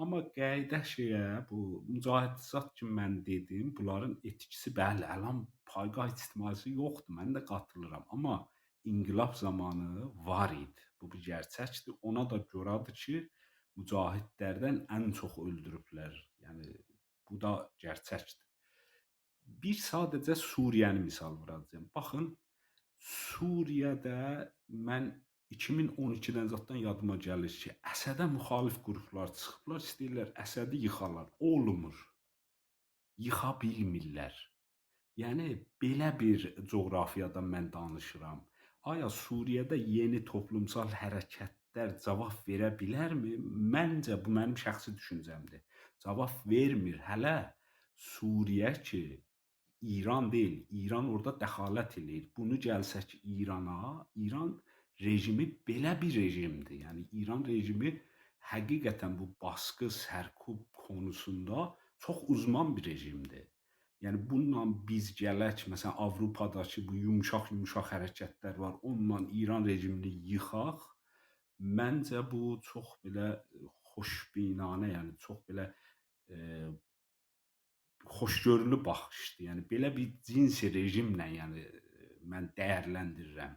Amma qayda şeyə, bu mücahidizat kimi mən dedim, bunların etkisi bəli, əlam payqah ictimaisi yoxdur. Mən də qatılıram. Amma inqilab zamanı var idi. Bu bir gerçəkdir. Ona da görədir ki, mücahidlərdən ən çox öldürüblər. Yəni bu da gerçəkdir. Bir sadəcə Suriyəni misal verəcəm. Baxın, Suriyədə mən 2012-dən zaten yadıma gəlir ki, Əsədə müxalif qruplar çıxıblar, istəyirlər Əsədi yıxarlar. Olmur. Yıxa bilmirlər. Yəni belə bir coğrafiyada mən danışıram. Aya Suriyədə yeni toplumsal hərəkətlər cavab verə bilərmi? Məncə bu mənim şəxsi düşüncəmdir. Cavab vermir. Hələ Suriyə ki, İran deyil. İran orada dəxalət eləyir. Bunu gəlsək İrana, İran rejimi belə bir rejimdir. Yəni İran rejimi həqiqətən bu baskı, sərkub konusunda çox uzman bir rejimdir. Yəni bununla biz gələk, məsələn Avropadakı bu yumşaq hərəkətlər var. Onunla İran rejimini yıxaq. Məncə bu çox belə xoşbinanə, yəni çox belə xoşgörülü baxışdır. Yəni belə bir cinsi rejimlə yəni mən dəyərləndirirəm.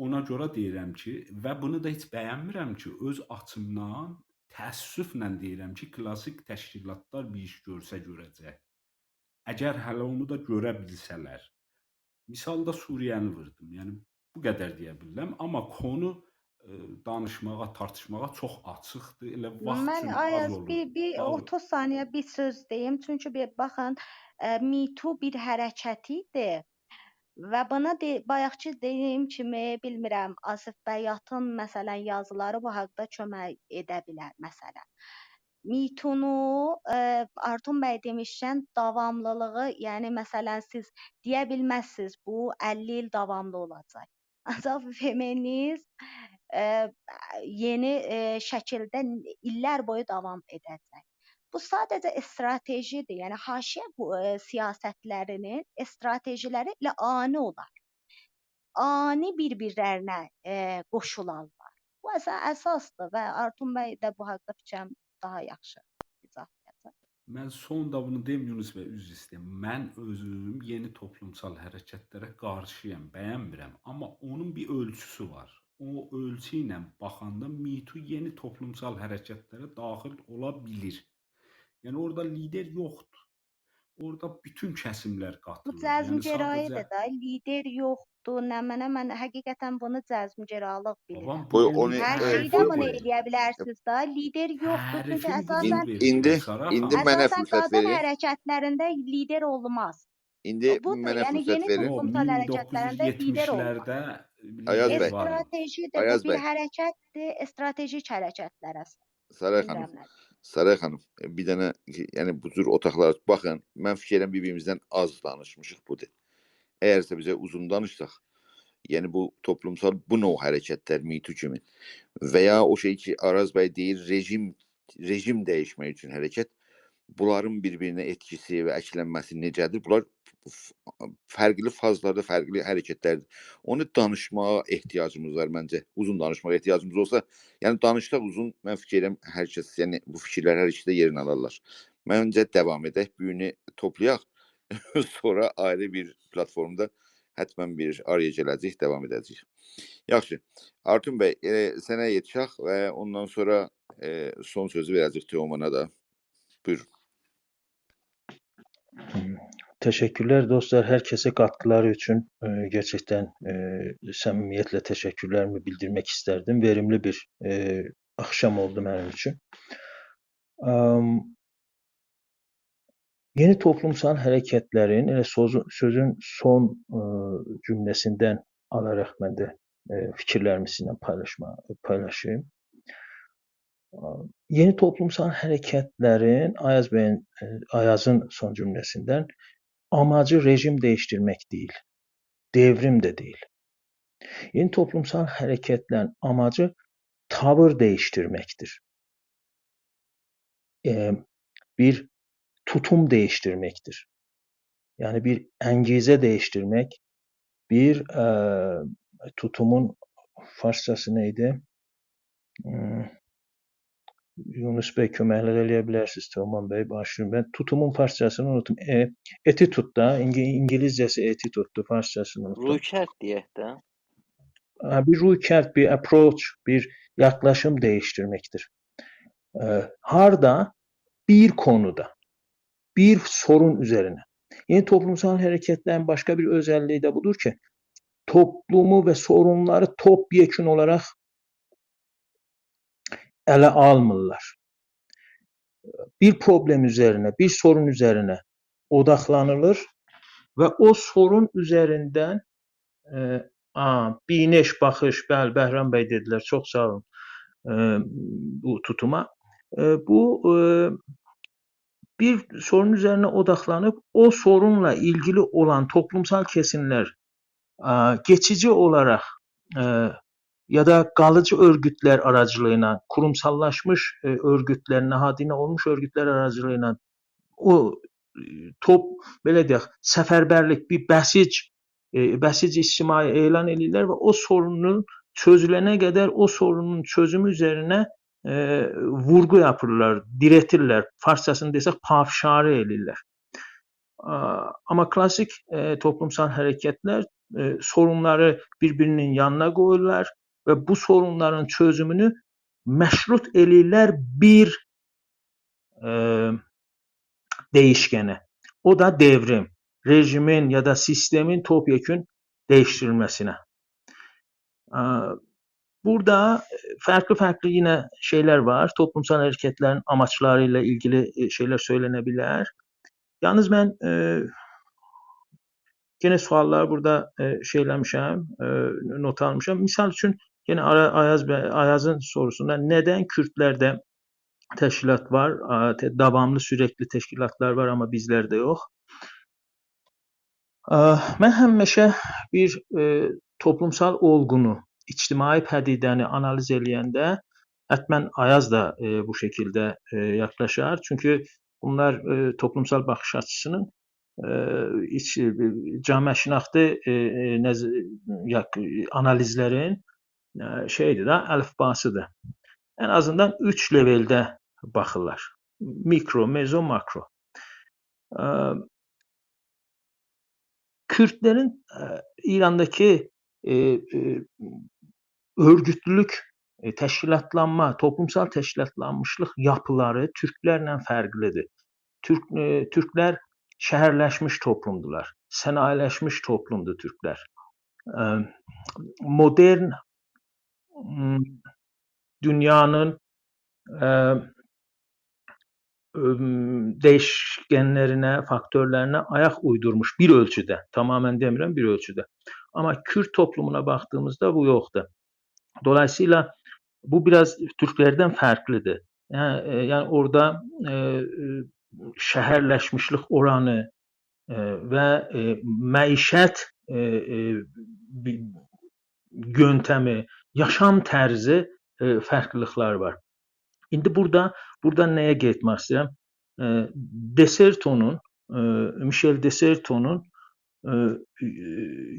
Ona görə deyirəm ki, və bunu da heç bəyənmirəm ki, öz açımdan təəssüflə deyirəm ki, klassik təşkilatlar bir iş görsə görəcək. Əgər hələ onu da görə bilsələr. Misalda Suriyəni vurdum. Yəni bu qədər deyə bilərəm, amma konu danışmağa, tartışmağa çox açıqdır. Elə vaxt Mən üçün az Ayaz olur. bir 30 saniyə bir söz deyim. Çünki bir baxın, Me-Too bir hərəkət idi. Və buna bayaqçı dediyim kimi, bilmirəm, Asif Bəyatın məsələn yazıları bu haqqda kömək edə bilər məsələn. Me-Too-nu Artun bəy demişkən davamlılığı, yəni məsələn siz deyə bilməzsiniz bu 50 il davamlı olacaq. Ancaq feminizm yeni şəkildə illər boyu davam edəcək. Bu sadəcə stratejidir. Yəni haşiyə siyasətlərinin stratejiləri ilə ani olar. Ani bir-birlərinə qoşularlar. Bu əsasdır və Artun bəy də bu haqqda fikrəm daha yaxşı izah edəcək. Mən son da bunu deyim Yunus bəy, üzr istəyirəm. Mən özüm yeni toplumsal hərəkətlərə qarşıyam, bəyənmirəm. Amma onun bir ölçüsü var. O ölçü ilə baxanda Me-Too yeni toplumsal hərəkətlərə daxil ola bilir. Yəni orada lider yoxdur. Orada bütün kəsimlər Bu qatılır. cəzmgərayıdır da, lider yoxdur. Mən həqiqətən bunu cəzmgəralıq bilirəm. Babam Boy, bu onu- Hər Evet, şeydə boy- bunu boy. eləyə bilərsiniz da. Lider yoxdur. Çünki Tərifin əsasən bunu İndi mənə əsasən fürsət qadın verin. hərəkətlərində lider olmaz. İndi Budur, mənə yəni fürsət yeni verin. toplumsal hərəkətlərində lider olmaz. 1970-lərdə Ayaz bəy. lider var. Stratejidir, Ayaz bu bir bəy. hərəkətdir, stratejik hərəkətlər əslində. Saray Bilmirəm xanım. nə. Saray xanım, bir dənə yəni bu cür otaqlar baxın, mən fikirəm bir-birimizdən az danışmışıq budur. Əgərsə bizə uzun danışsaq, Yəni bu toplumsal bu növ hərəkətlər mitu kimi və ya o şey ki Araz bəy deyir rejim dəyişmək üçün hərəkət, bunların bir-birinə etkisi və əklənməsi necədir? Bunlar fərqli fazlarda fərqli hərəkətlərdir. Onu danışmağa ehtiyacımız var məncə. Uzun danışmağa ehtiyacımız olsa, yəni danışsaq uzun, mən fikir edirəm hər kəs, yəni bu fikirlər hər ikisi də yerini alırlar. Məncə davam edək, büyünü toplayaq. Sonra ayrı bir platformda həttəmən bir araya gələcək, davam edəcəyik. Yaxşı. Artun bəy, sənə yetişək və ondan sonra son sözü verəcək Teoman'a da. Buyurun. Teşekkürler dostlar. Herkese katkıları için gerçekten samimiyetle teşekkürlerimi bildirmek isterdim. Verimli bir akşam oldu benim için. Yeni toplumsal hareketlerin sözün son cümlesinden alarak ben de fikirlerimi sizinle paylaşayım. Yeni toplumsal hareketlerin Ayaz'ın son cümlesinden amacı rejim değiştirmek değil, devrim de değil. Yeni toplumsal hareketlerin amacı tavır değiştirmektir. Bir tutum değiştirmektir. Yani bir engize değiştirmek, bir tutumun Farsçası neydi? Yunus Bey köməklər eləyə bilərsiniz, Teoman Bey, başlayın. Ben tutumun Farsçasını unuttum. Attitude da, İngilizcesi attitude'du, Farsçasını unuttum. Ruykert deyək də. Bir ruykert, bir approach, bir yaklaşım değiştirmektir. Harda? Bir konuda, bir sorun üzerine. Yeni toplumsal hareketlerin başka bir özelliği de budur ki, toplumu ve sorunları topyekün olarak ele almırlar. Bir problem üzerine, bir sorun üzerine odaklanılır ve o sorun üzerinden bineş bakış, Bəhram Bey dediler, çok sağ olun bu tutuma. Bu bir sorun üzerine odaklanıp o sorunla ilgili olan toplumsal kesimler geçici olarak ya da kalıcı örgütler aracılığıyla, kurumsallaşmış örgütler, nahadine olmuş örgütler aracılığıyla o belə deyək, səfərbərlik, bir bəsic ictimai elan edirlər və o sorunun çözülene kadar o sorunun çözümü üzerine vurgu yapırlar, diretirler. Farsçasını desək pafşarı edirlər. Ama klasik toplumsal hareketler sorunları birbirinin yanına koyurlar ve bu sorunların çözümünü məşrut edirlər bir değişkene. O da devrim. Rejimin ya da sistemin topyekün değiştirilmesine. Burada farklı yine şeyler var. Toplumsal hareketlerin amaçlarıyla ilgili şeyler söylenebilir. Yalnız ben gene sualları burada şeylemişim, not almışım. Misal için yine Ayaz'ın sorusunda neden Kürtlerde teşkilat var, davamlı sürekli teşkilatlar var ama bizlerde yok. Ben həmişə bir toplumsal olgunu, ictimai pədidəni analiz eləyəndə həttəmən Ayaz da bu şekilde yaklaşar. Çünkü bunlar toplumsal bakış açısının cəmiyyətşinaxtı analizlerin şeydir da, əlifbasıdır. En azından 3 levelde baxırlar. Mikro, mezo, makro. Kürtlerin İran'daki örgütlülük, teşkilatlanma, toplumsal teşkilatlanmışlıq yapıları Türklərlə fərqlidir. Türklər şəhərləşmiş toplumdular, sənayeləşmiş toplumdur Türklər. Modern dünyanın değişkenlerine, faktörlerine ayak uydurmuş bir ölçüde, tamamen demirəm bir ölçüde. Ama Kürt toplumuna baktığımızda bu yoktu. Dolayısıyla bu biraz Türklerden farklıdır. Yani orada şehirleşmişlik oranı ve maişet yöntəmi, yaşam tərzi fərqliliklər var. İndi burada nəyə getmək istəyirəm? Desertonun, Michel Desertonun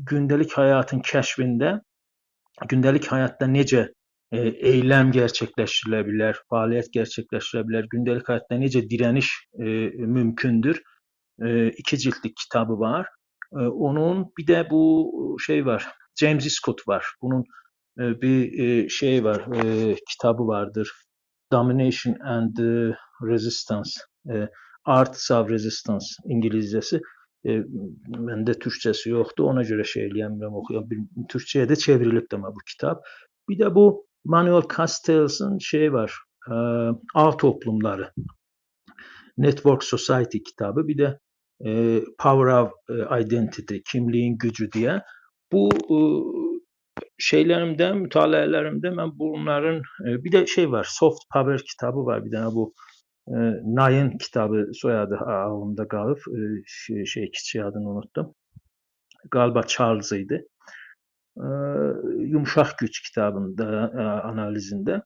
gündəlik həyatın kəşfində, gündəlik həyatda necə eyləm gerçəkləşdirilə bilər, fəaliyyət gerçəkləşdirilə bilər, gündəlik həyatda necə dirəniş mümkündür. 2 ciltlik kitabı var. Onun bir də bu şey var, James Scott var. Bunun bir şey var, kitabı vardır. Domination and Resistance, Arts of Resistance İngilizcəsi. Məndə türkçəsi yoxdur, ona görə şey eləyəmirəm, oxuyam. Türkçəyə də çevrilib də bu kitab. Bir də bu Manuel Castells'ın şey var, Ağ Toplumları, Network Society kitabı, bir də Power of Identity, Kimliyin Gücü deyə. Bu şeylərimdə, mütaliələrimdə mən bunların, bir də şey var, Soft Power kitabı var, bir dənə bu Nayın kitabı, soyadı ağlımda qalıb, şey kiçik adını unuttum. Galiba Charles idi. Yumuşaq Güc kitabında, analizində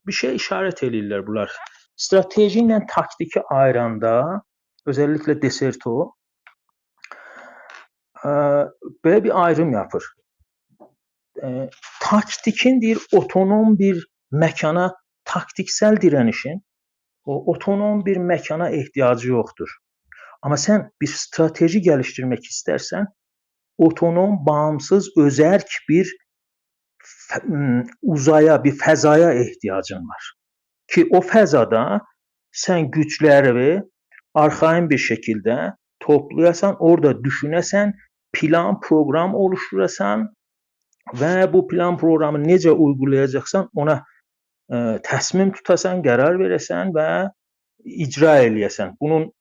bir şey işarət eləyirlər bunlar. Strateji ilə taktiki ayıranda, özellikle Deserto böyle bir ayrım yapır. Taktikin bir otonom bir mekana, taktiksel direnişin o otonom bir mekana ihtiyacı yoktur. Ama sen bir strateji geliştirmek istersen otonom, bağımsız, özerk bir uzaya, bir fezaya ihtiyacın var. Ki o fezada sen güçleri arkain bir şekilde toplayasan, orada düşünesen, plan, program oluşturasan ve bu plan programı necə uygulayacaksan ona təsmim tutasan, qərar verəsən və icra eləyəsən. Bunun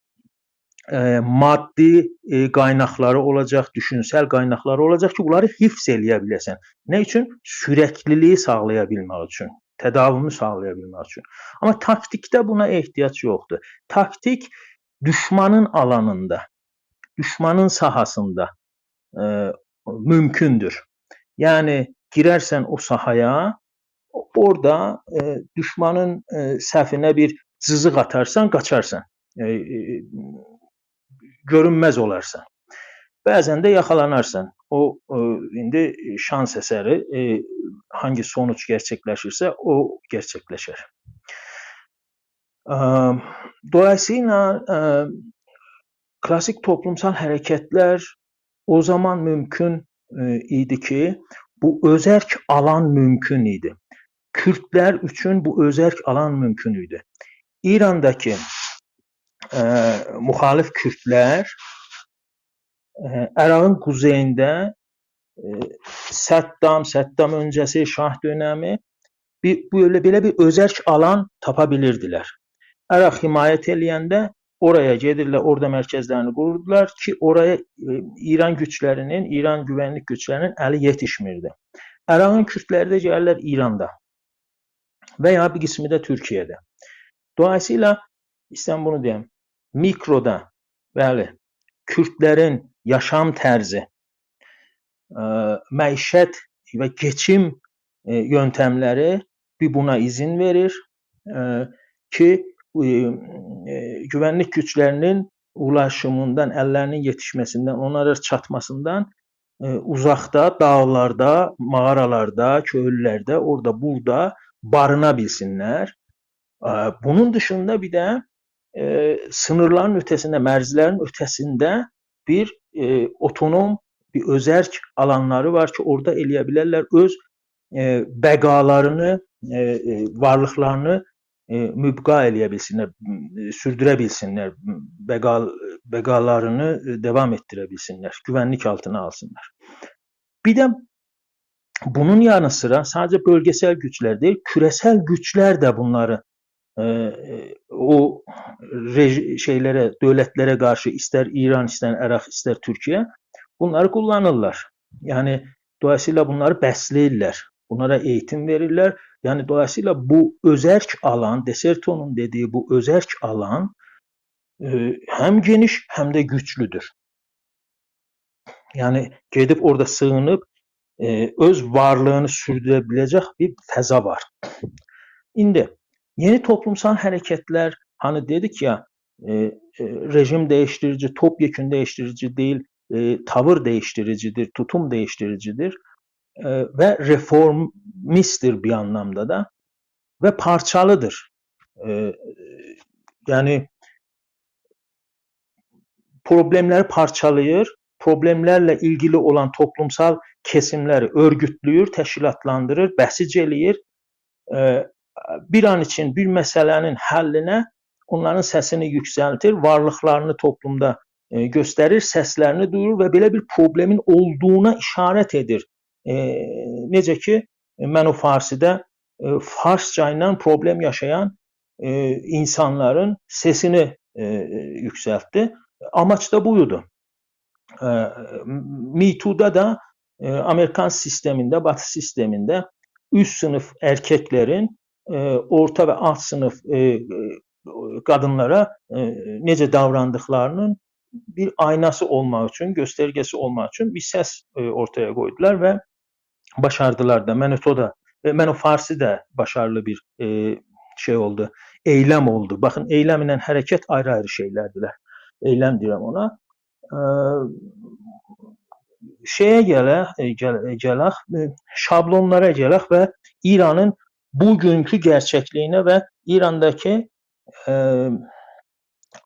maddi qaynaqları olacaq, düşünsel qaynaqları olacaq ki, bunları hifz eləyə biləsən. Nə üçün? Sürəkliliyi sağlaya bilmək üçün, tədavümü sağlaya bilmək üçün. Amma taktikdə buna ehtiyac yoxdur. Taktik düşmanın alanında, düşmanın sahasında mümkündür. Yani girersen o sahaya, orada düşmanın səhvinə bir cızıq atarsan, qaçarsan. Görünməz olarsan. Bəzən də yaxalanarsan. O indi şans əsəri hangi sonuç gerçekleşirse o gerçekleşir. Dolayısıyla klasik toplumsal hareketler o zaman mümkün idi ki bu özerk alan mümkün idi. Kürtler üçün bu özerk alan mümkün idi. İran'daki muhalif Kürtler Irak'ın kuzeyinde Saddam öncesi Şah dönemi böyle bir özerk alan tapabilirdiler. Irak himayet eləyəndə oraya gedirlər, orada mərkəzlərini qururdular ki, oraya İran güçlərinin, İran güvənlik güçlərinin əli yetişmirdi. Irak'ın Kürtləri də gəlirlər İranda və ya bir qismi də Türkiyədə. Dolayısıyla istəyəm bunu deyəm, mikroda, bəli, Kürtlərin yaşam tərzi, məişət və keçim yöntemləri bir buna izin verir ki, güvenlik güçlerinin ulaşımından, ellerinin yetişmesinden, onlara çatmasından uzakta, dağlarda, mağaralarda, köylerde, orada, burada barınabilsinler. Bunun dışında bir de sınırların ötesinde, mərzilərin ötesinde bir otonom, bir özerk alanları var ki, orada eləyə bilərlər öz bəqalarını, varlıqlarını mübqa eləyə bilsinlər, sürdürə bilsinlər, bəqalarını devam etdirə bilsinlər, güvənlik altına alsınlar. Bir də bunun yanı sıra sadece bölgesel güçler değil, küresel güçler de bunları o şeylere, devletlere karşı ister İran, ister Irak, ister Türkiye bunları kullanırlar. Yani dolayısıyla bunları bəsləyirlər. Bunlara eğitim verirler. Yani dolayısıyla bu özerk alan, Deserto'nun dediği bu özerk alan hem geniş hem de güçlüdür. Yani gedib orada sığınıp öz varlığını sürdürə biləcək bir fəza var. İndi yeni toplumsal hərəkətlər, hani dedik ya, rejim değiştirici, topyekün değiştirici değil, tavır değiştiricidir, tutum değiştiricidir ve reformisttir bir anlamda da ve parçalıdır. Yani problemleri parçalayır, problemlerle ilgili olan toplumsal kesimleri örgütlüyor, təşkilatlandırır, bəsic eləyir. Bir an için bir meselenin həllinə onların səsini yüksəltir, varlıqlarını toplumda göstərir, səslərini duyurur və belə bir problemin olduğuna işarət edir. Necə ki, mən o Farsidə Farsça ilə problem yaşayan insanların sesini yükseltti. Amaç da buydu. Me Too'da da Amerikan sisteminde, Batı sisteminde üst sınıf erkeklerin orta ve alt sınıf kadınlara necə davrandıklarının bir aynası olmak için, göstergesi olmak için bir ses ortaya koydular ve başardılar da. Mən o Farsi de başarılı bir şey oldu, eylem oldu. Bakın eylem ile hareket ayrı-ayrı şeylerdiler. Eylem deyirəm ona. Şeye gələk, şablonlara gələk və İranın bugünkü gerçekliğine ve İran'daki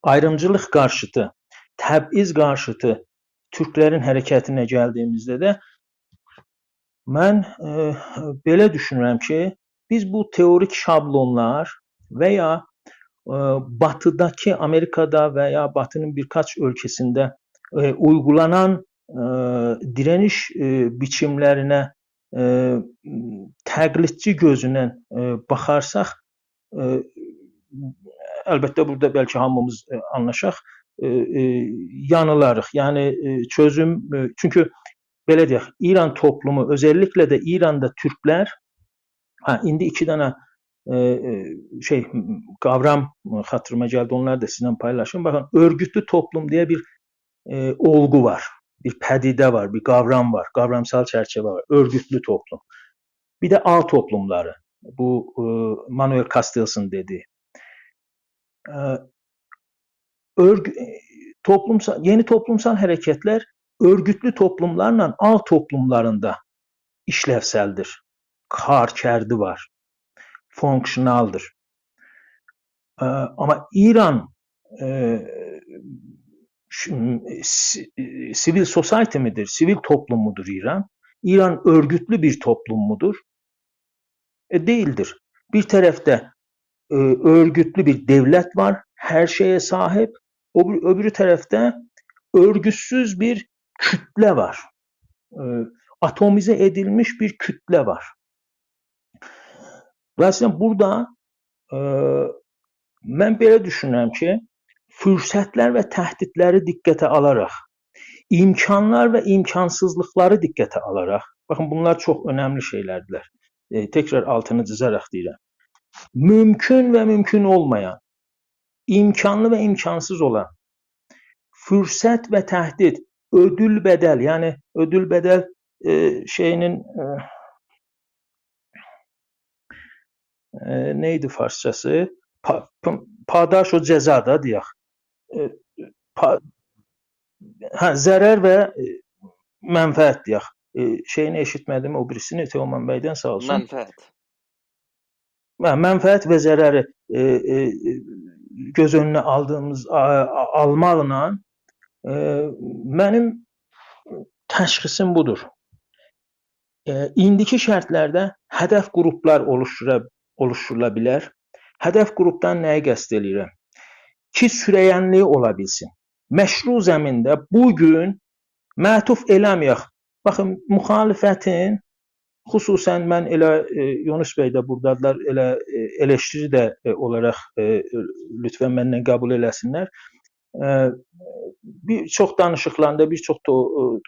ayrımcılık karşıtı, təbiiz karşıtı Türklerin hareketine geldiğimizde de mən belə düşünürəm ki, biz bu teorik şablonlar veya Batı'daki, Amerika'da veya Batı'nın birkaç ülkesinde uygulanan direniş biçimlerine təqlidçi gözündən baxarsaq, əlbəttə burada bəlkə hamımız anlaşaq, yanılarıq. Yəni çözüm, çünkü belə deyək, İran toplumu, özellikle de İran'da Türkler, indi iki tane kavram hatırıma geldi, onları da sizinle paylaşayım. Bakın, örgütlü toplum diye bir olgu var, bir pədide var, bir kavram var, kavramsal çerçeve var, örgütlü toplum. Bir de ağ toplumları, bu Manuel Castells'ın dediği. Yeni toplumsal hareketler örgütlü toplumlarla ağ toplumlarında işlevseldir. Karkerdi var, fonksiyonaldır. Ama İran sivil society midir, sivil toplum mudur İran? İran örgütlü bir toplum mudur? Değildir. Bir tarafta örgütlü bir devlet var, her şeye sahip. Öbürü tarafta örgütsüz bir kütle var. Atomize edilmiş bir kütle var. Dolayısıyla burada mən belə düşünürəm ki, fürsətlər və təhdidləri diqqətə alaraq, imkanlar və imkansızlıkları diqqətə alaraq, bakın bunlar çok önemli şeylerdiler. Tekrar altını çizərək deyirəm. Mümkün ve mümkün olmayan, imkanlı ve imkansız olan, fürsət ve təhdid, ödül bedel, yani ödül bedel şeyinin neydi Farsçası? Padaş o ceza da deyək. Zərər və mənfəət deyək. Şeyini eşitmədim, o birisini Teoman bəydən sağ olsun. Mənfəət. Mənfəət və zərəri göz önüne almaqla mənim təşxisim budur. İndiki şərtlərdə hədəf qruplar oluşturula bilər. Hədəf qrupdan nəyi qəsd edirəm? Ki, sürəyənliyi ola bilsin. Məşru zəmində bugün mətuf eləməyək. Baxın, müxalifətin, xüsusən mən elə Yunus bəy də buradadılar, elə eleştiri də olaraq lütfən məndən qəbul eləsinlər. Bir çox danışıqlarında, bir çox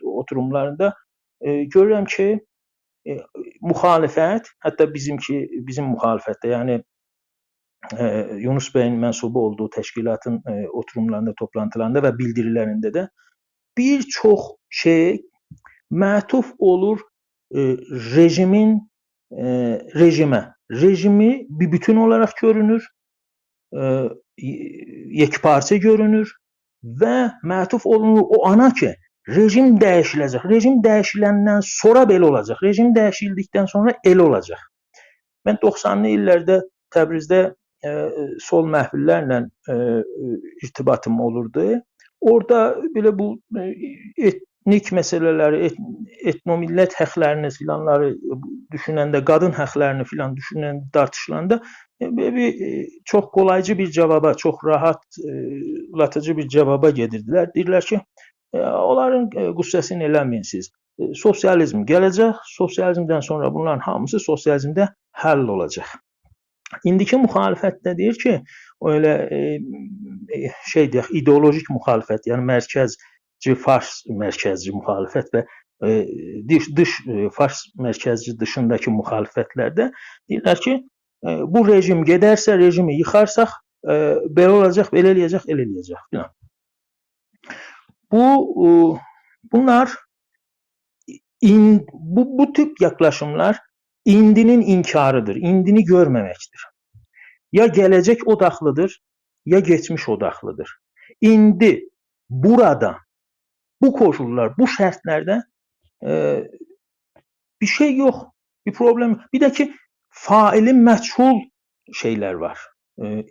oturumlarında görürəm ki, müxalifət, hətta bizim müxalifətdə, yəni Yunus bəyin mənsubu olduğu təşkilatın oturumlarında, toplantılarında və bildirilərində də bir çox şey mətuf olur rejimi bir bütün olarak görünür, yekparça görünür və mətuf olunur o ana ki, rejim dəyişiləcək. Rejim dəyişiləndən sonra belə olacaq. Rejim dəyişildikdən sonra elə olacaq. Mən 90'lı illərdə Təbrizdə sol məhfillərlə irtibatım olurdu. Orada belə bu etnik məsələləri, etnomillət həqlərini filanları düşünəndə, qadın həqlərini filan düşünəndə, tartışılanda çox qolaycı bir cavaba, çox rahatlatıcı bir cavaba gedirdilər. Deyirlər ki, onların qüssəsini eləməyin siz. Sosializm gələcək, sosializmdən sonra bunların hamısı sosializmdə həll olacaq. İndiki müxalifət də deyir ki, öyle deyək, ideolojik müxalifət, yəni mərkəzci, fars mərkəzci müxalifət və dış fars mərkəzci dışındakı müxalifətlərdə deyirlər ki, bu rejim gedərsə, rejimi yıxarsaq, belə olacaq, belə eləyəcək, elə eləyəcək. Bunlar bu tip yaklaşımlar indinin inkarıdır, indini görmemektir. Ya gelecek odaklıdır, ya geçmiş odaklıdır. İndi burada, bu koşullar, bu şartlarda bir şey yok, bir problem yok. Bir de ki failin meçhul şeyler var,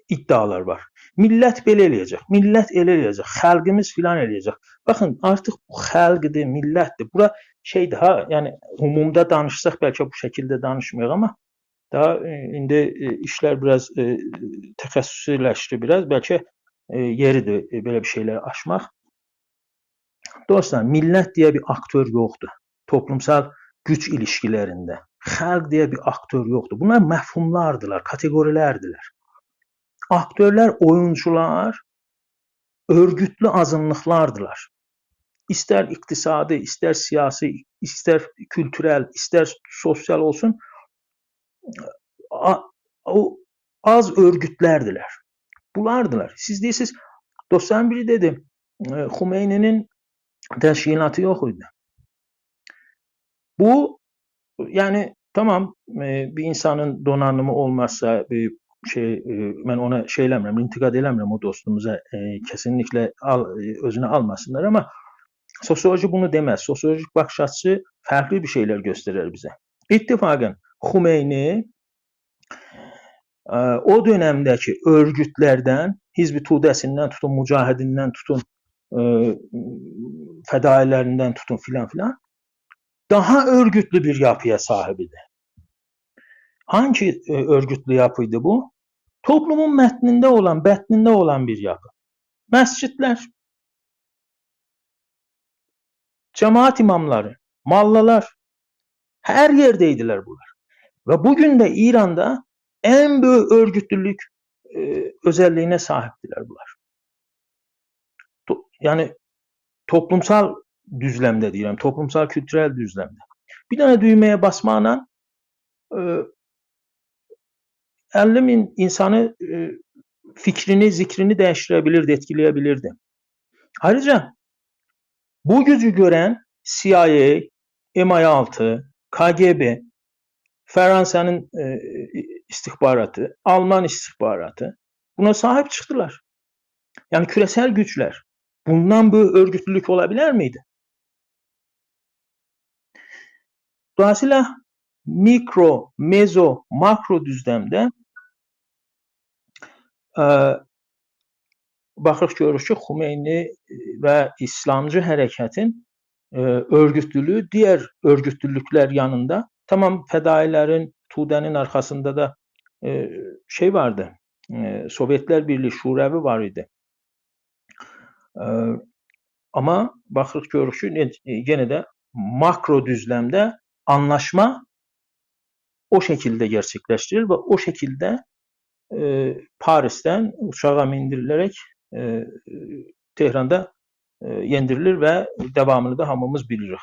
iddialar var. Millət belə eləyəcək, millət elə eləyəcək, xalqımız filan eləyəcək. Baxın, artıq bu xalqdır, millətdir. Bura şeydir ha, yəni umumda danışsaq bəlkə bu şəkildə danışmayaq, amma daha indi işlər biraz təxəssüsləşdi biraz, bəlkə yeridir belə bir şeyləri aşmaq. Dostlar, millət deyə bir aktör yoxdur toplumsal güc ilişkilərində. Xalq deyə bir aktör yoxdur. Bunlar məfhumlardılar, kateqorilərdilər. Aktörlər, oyuncular, örgütlü azınlıqlardılar. İstər iqtisadi, istər siyasi, istər kültürel, istər sosial olsun, az örgütlərdiler. Bunlardılar. Siz deyirsiniz, dostlarım biri dedi, Xumeyni'nin təşkilatı yox idi. Bu, yani tamam, bir insanın donanımı olmazsa, bir mən ona eləmirəm, intiqad eləmirəm o dostumuza, kesinlikle özünə almasınlar, ama sosyoloji bunu demez. Sosyolojik bakış açısı farklı bir şeyler gösterir bize. İttifakın Xumeyni o dönemdeki örgütlerden, Hizb-i Tudəsindən tutun, Mücahidindən tutun, fədailerinden tutun filan filan, daha örgütlü bir yapıya sahibidir. Hangi örgütlü yapıydı bu? Toplumun mətnində olan, bətnində olan bir yapı. Məscidlər, cemaat imamları, mallalar, her yerdeydiler bunlar. Ve bugün de İran'da en büyük örgütlülük özelliğine sahiptiler bunlar. Yani toplumsal düzlemde diyelim, toplumsal kültürel düzlemde. Bir tane düğmeye basmağına 50.000 insanı fikrini, zikrini değiştirebilirdi, etkileyebilirdi. Ayrıca bu gücü gören CIA, MI6, KGB, Fransa'nın istihbaratı, Alman istihbaratı buna sahip çıktılar. Yani küresel güçler. Bundan bu örgütlülük olabilir miydi? Dolayısıyla mikro, mezo, makro düzlemde baxırıq görürük ki, Xumeyni ve İslamcı hareketin örgütlülüğü diğer örgütlülükler yanında, tamam fedailerin, Tudənin arkasında da şey vardı, Sovyetler Birliği, Şurevi var idi. Ama baxırıq görürük ki, yine de makro düzlemde anlaşma o şekilde gerçekleştirilir ve o şekilde Paris'ten uçağa mindirilerek Tehran'da yendirilir ve devamını da hamımız bilirik.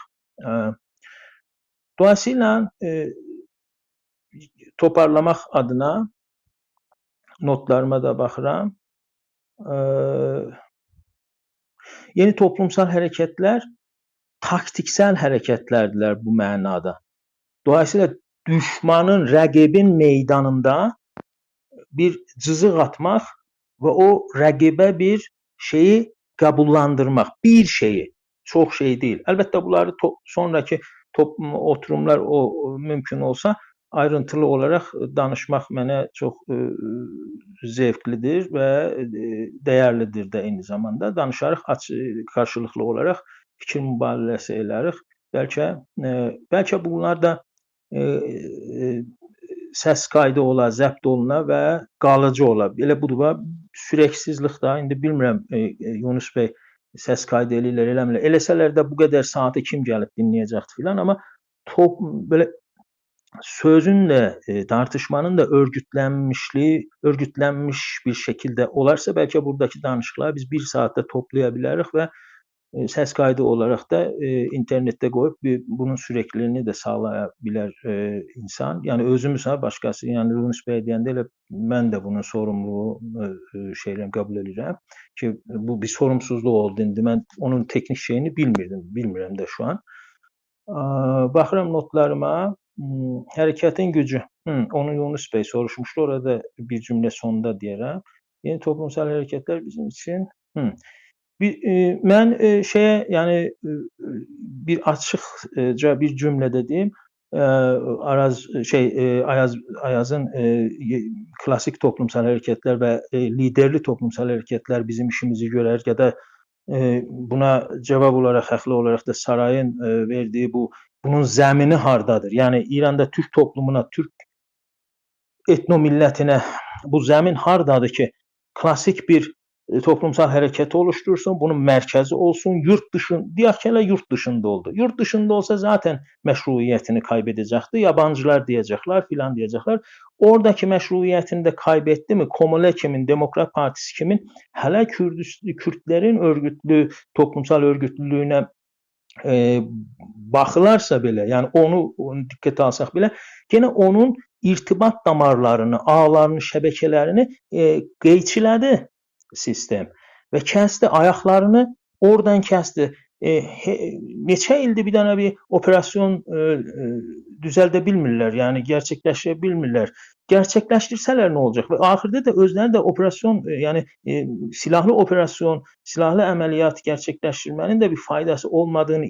Dolayısıyla toparlamak adına notlarıma da baxıram. Yeni toplumsal hareketler taktiksel hareketlerdiler bu mənada. Dolayısıyla düşmanın, rəqibin meydanında bir cızıq atmaq və o rəqibə bir şeyi qəbullandırmaq, bir şeyi, çox şey deyil. Əlbəttə bunları sonraki oturumlar mümkün olsa ayrıntılı olaraq danışmaq mənə çox zevklidir və dəyərlidir də eyni zamanda. Danışarıq, qarşılıqlı olaraq fikir mübadiləsi edərik. Bəlkə bunlar da səs kaydı ola, zəbt oluna və qalıcı ola. Elə budur, sürəksizlik da, indi bilmirəm Yunus bəy səs kaydı eləyirlər, eləmirlər. Eləsələr də bu qədər saatı kim gəlib dinləyəcəkdir filan, amma belə sözün də, tartışmanın da örgütlənmiş bir şəkildə olarsa, bəlkə buradakı danışıqları biz bir saatda toplaya bilərik və səs kaydı olaraq da internetdə qoyub bunun sürekliliğini də sağlaya bilər insan. Yəni özümüz başqası, yəni Yunus bəy deyəndə elə mən də bunun sorumluluğu qəbul edirəm ki, bu bir sorumsuzluq oldu indi. Mən onun teknik şeyini bilmirəm də şu an. Baxıram notlarıma. Hərəkətin gücü. Onu Yunus bəy soruşmuşdu. Orada bir cümlə sonunda deyərəm. Yeni toplumsal hərəkətlər bizim için. Mən yəni bir açıqca bir cümlədə deyim. Ayazın klasik toplumsal hərəkətlər və liderli toplumsal hərəkətlər bizim işimizi görər ya da buna cavab olaraq, həqli olaraq da sarayın verdiyi bunun zəmini hardadır? Yəni İranda Türk toplumuna, Türk etnomillətinə bu zəmin hardadır ki, klasik bir toplumsal hərəkət oluştursun, bunun mərkəzi olsun, deyək ki, elə yurt dışında oldu. Yurt dışında olsa zaten məşruiyyətini kaybedəcəkdir. Yabancılar deyəcəklər, filan deyəcəklər. Oradakı məşruiyyətini də kaybetti mi? Komile kimin, Demokrat Partisi kimin? Hələ Kürdlərin toplumsal örgütlülüyünə baxılarsa belə, yəni onu diqqətə alsaq belə, yenə onun irtibat damarlarını, ağlarını, şəbəkələrini qeydçilədi sistem və kəsdi, ayaqlarını oradan kəsdi. Neçə ildir bir dənə bir operasyon düzəldə bilmirlər, yəni gerçəkləşdirə bilmirlər. Gerçəkləşdirsələr nə olacaq? Və axırda da özləri də operasyon, yəni silahlı operasyon, silahlı əməliyyat gerçəkləşdirmənin də bir faydası olmadığını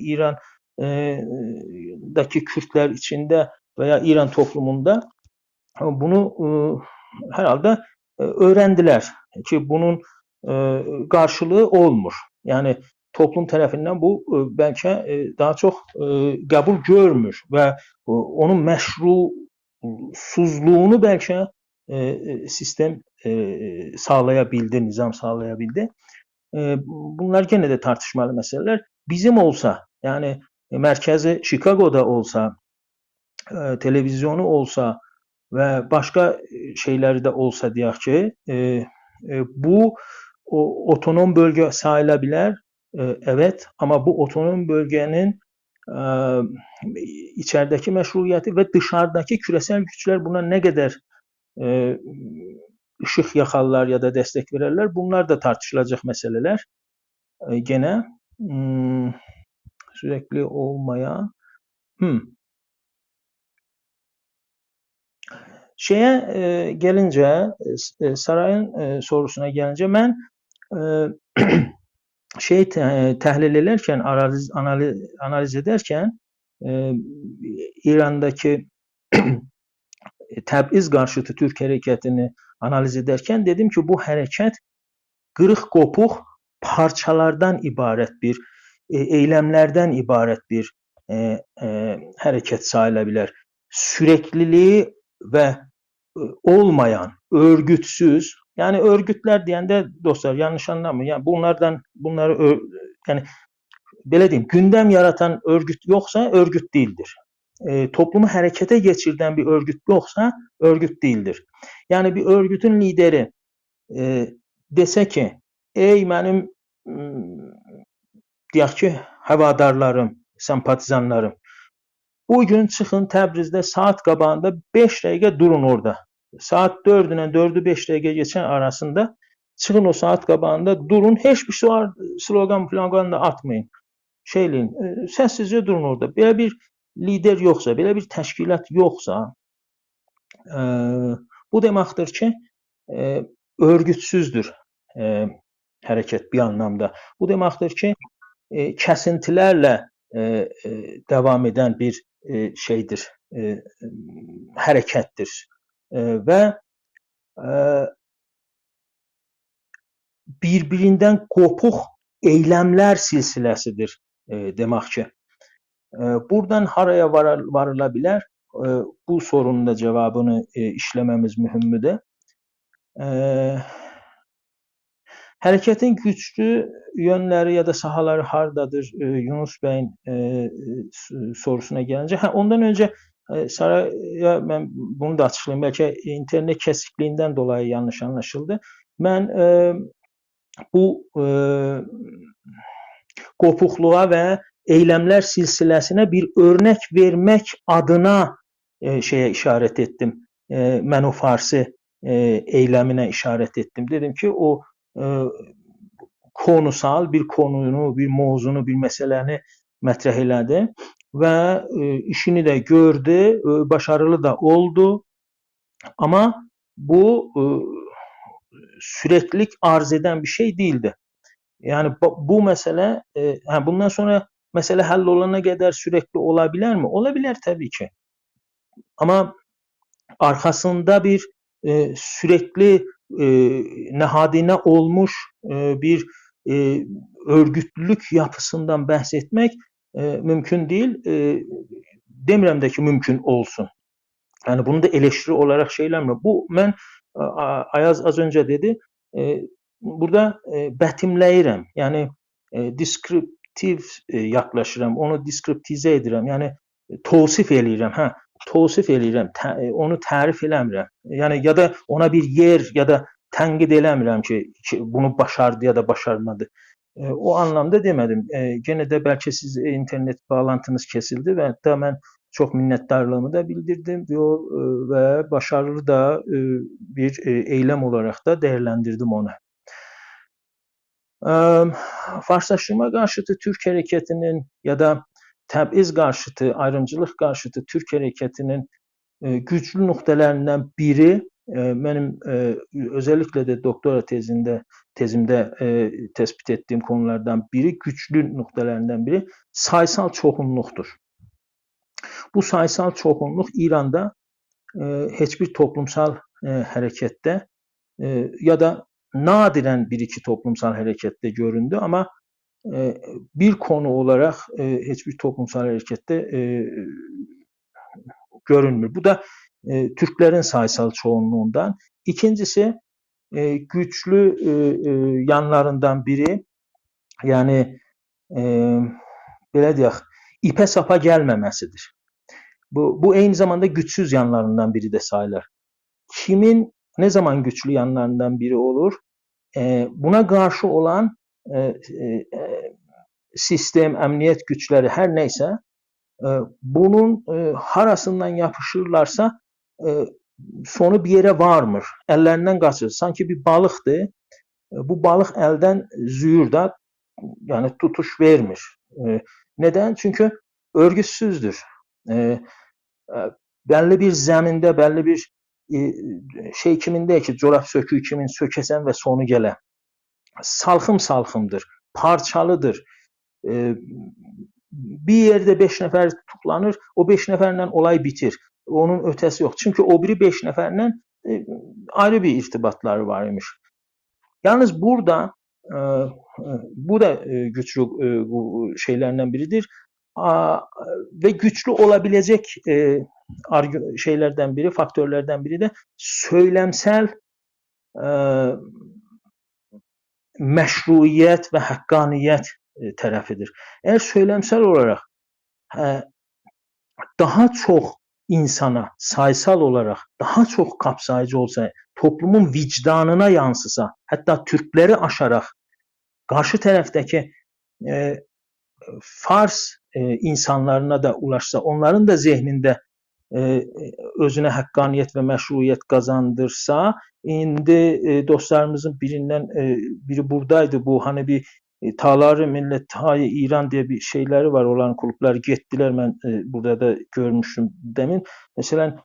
İrandakı Kürdlər içində və ya İran toplumunda bunu hər halda öğrendilər ki, bunun qarşılığı olmur. Yəni toplum tərəfindən bu bəlkə daha çox qəbul görmür və onun məşrusuzluğunu bəlkə sistem sağlaya bildi, nizam sağlaya bildi. Bunlar yenə də tartışmalı məsələlər. Bizim olsa, yəni mərkəzi Chicago'da olsa, televizyonu olsa və başqa şeyləri də olsa deyək ki, bu otonom bölge sayıla bilər. Evet, ama bu otonom bölgenin içerideki meşruiyeti ve dışarıdaki küresel güçler buna ne kadar ışık yakarlar ya da destek verirler, bunlar da tartışılacak meseleler. Gene sürekli olmaya gelince, sarayın sorusuna gelince mən təhlil ederken, analiz ederken İran'daki Təbriz qarşıtı Türk hareketini analiz ederken dedim ki bu hareket qırıq qopuq parçalardan ibaret bir, eylemlerden ibaret bir hareket sayıla bilər. Sürekliliği ve olmayan, örgütsüz, yani örgütler deyəndə dostlar yanlış anlamayın. Yani bunları yani belə deyim, gündem yaratan örgüt yoksa örgüt değildir. Toplumu harekete geçirden bir örgüt yoksa örgüt değildir. Yani bir örgütün lideri dese ki, ey mənim deyək ki, havadarlarım, sempatizanlarım, bugün çıxın Təbrizdə saat qabağında 5 dəqiqə durun orada. Saat 4 ilə 4'ü 5 dəqiqə geçen arasında çıxın o saat qabağında durun. Heç bir slogan da atmayın. Səssizcə durun orada. Belə bir lider yoxsa, belə bir təşkilat yoxsa, bu deməkdir ki, örgütsüzdür hərəkət bir anlamda. Bu deməkdir ki, kəsintilərlə devam edən bir şeydir, hərəkətdir və bir-birindən qopuq eylemlər silsiləsidir demək ki. Buradan haraya varıla bilər? Bu sorunun da cevabını işləməmiz mühümdür. Hərəkətin güclü yönləri ya da sahaları hardadır? Yunus bəyin sorusuna gəlincə. Ondan öncə Saraya mən bunu da açıqlayayım. Bəlkə internet kəsikliyindən dolayı yanlış anlaşıldı. Mən bu qopuqluğa və eylemlər silsiləsinə bir örnek vermək adına şeye işaret ettim. Mən o Farsi eylemine işaret ettim. Dedim ki o konusal bir konunu, bir mevzunu, bir meseləni mətrəh elədi və işini də gördü, başarılı da oldu. Ama bu süreklilik arz eden bir şey değildi. Yani bu mesele bundan sonra mesele hallolana kadar sürekli olabilir mi? Olabilir tabii ki. Ama arkasında bir sürekli nehadine olmuş bir örgütlülük yapısından bahsetmek mümkün değil. Demirəm də ki mümkün olsun. Yani bunu da eleştiri olarak şeylemle. Bu ben Ayaz az önce dedi. Burada betimləyirəm. Yani deskriptif yaklaşıram. Onu deskriptize edirəm. Yani tavsif eləyirəm. Tavsif eləyirəm. Onu tərif eləmirəm. Yani ya da ona bir yer ya da tənqid eləmirəm ki bunu başardı ya da başarmadı. O anlamda demedim. Gene de belki siz internet bağlantınız kesildi ve hatta ben çok minnettarlığımı da bildirdim ve başarılı da bir eylem olarak da değerlendirdim onu. Farslaştırma karşıtı Türk hareketinin ya da təbiz karşıtı, ayrımcılık karşıtı Türk hareketinin güçlü noktalarından biri benim özellikle de doktora tezimde tespit ettiğim konulardan biri, güçlü noktalarından biri sayısal çoxunluqdur. Bu sayısal çoxunluq İran'da hiçbir toplumsal harekette ya da nadiren bir iki toplumsal harekette göründü ama bir konu olarak hiçbir toplumsal harekette görünmür. Bu da Türklerin sayısal çoğunluğundan. İkincisi güçlü yanlarından biri, yani belə deyək, ipə sapa gəlməməsidir. Bu aynı zamanda güçsüz yanlarından biri de sayılır. Kimin ne zaman güçlü yanlarından biri olur? Buna karşı olan sistem, emniyet güçleri her neyse bunun harasından yapışırlarsa sonu bir yere varmır. Ellerinden kaçır. Sanki bir balıktı. Bu balık elden züğür da, yani tutuş vermir. Neden? Çünkü örgütsüzdür. Belli bir zeminde, belli bir şey kiminde ki, coğraf söküğü kimin sökesen ve sonu gelen. Salxım-salxımdır, parçalıdır. Bir yerde 5 nəfər tutuklanır, o 5 nəfərlə olay bitir. Onun ötesi yok. Çünkü o biri 5 nəfərlə ayrı bir irtibatları var imiş. Yalnız burada bu da güçlü şeylerden biridir. Ve güçlü olabilecek şeylerden biri, faktörlerden biri de söylemsel meşruiyet ve hakkaniyet tarafıdır. Eğer söylemsel olarak daha çok insana sayısal olarak daha çok kapsayıcı olsa, toplumun vicdanına yansısa, hatta Türkleri aşarak karşı taraftaki Fars insanlarına da ulaşsa, onların da zihninde özüne hakkaniyet ve meşruiyet kazandırsa, indi dostlarımızın biri buradaydı, bu hani bir Taları Millet Hayı İran diye bir şeyleri var olan kulüpler gettiler. Ben burada da görmüştüm demin. Mesela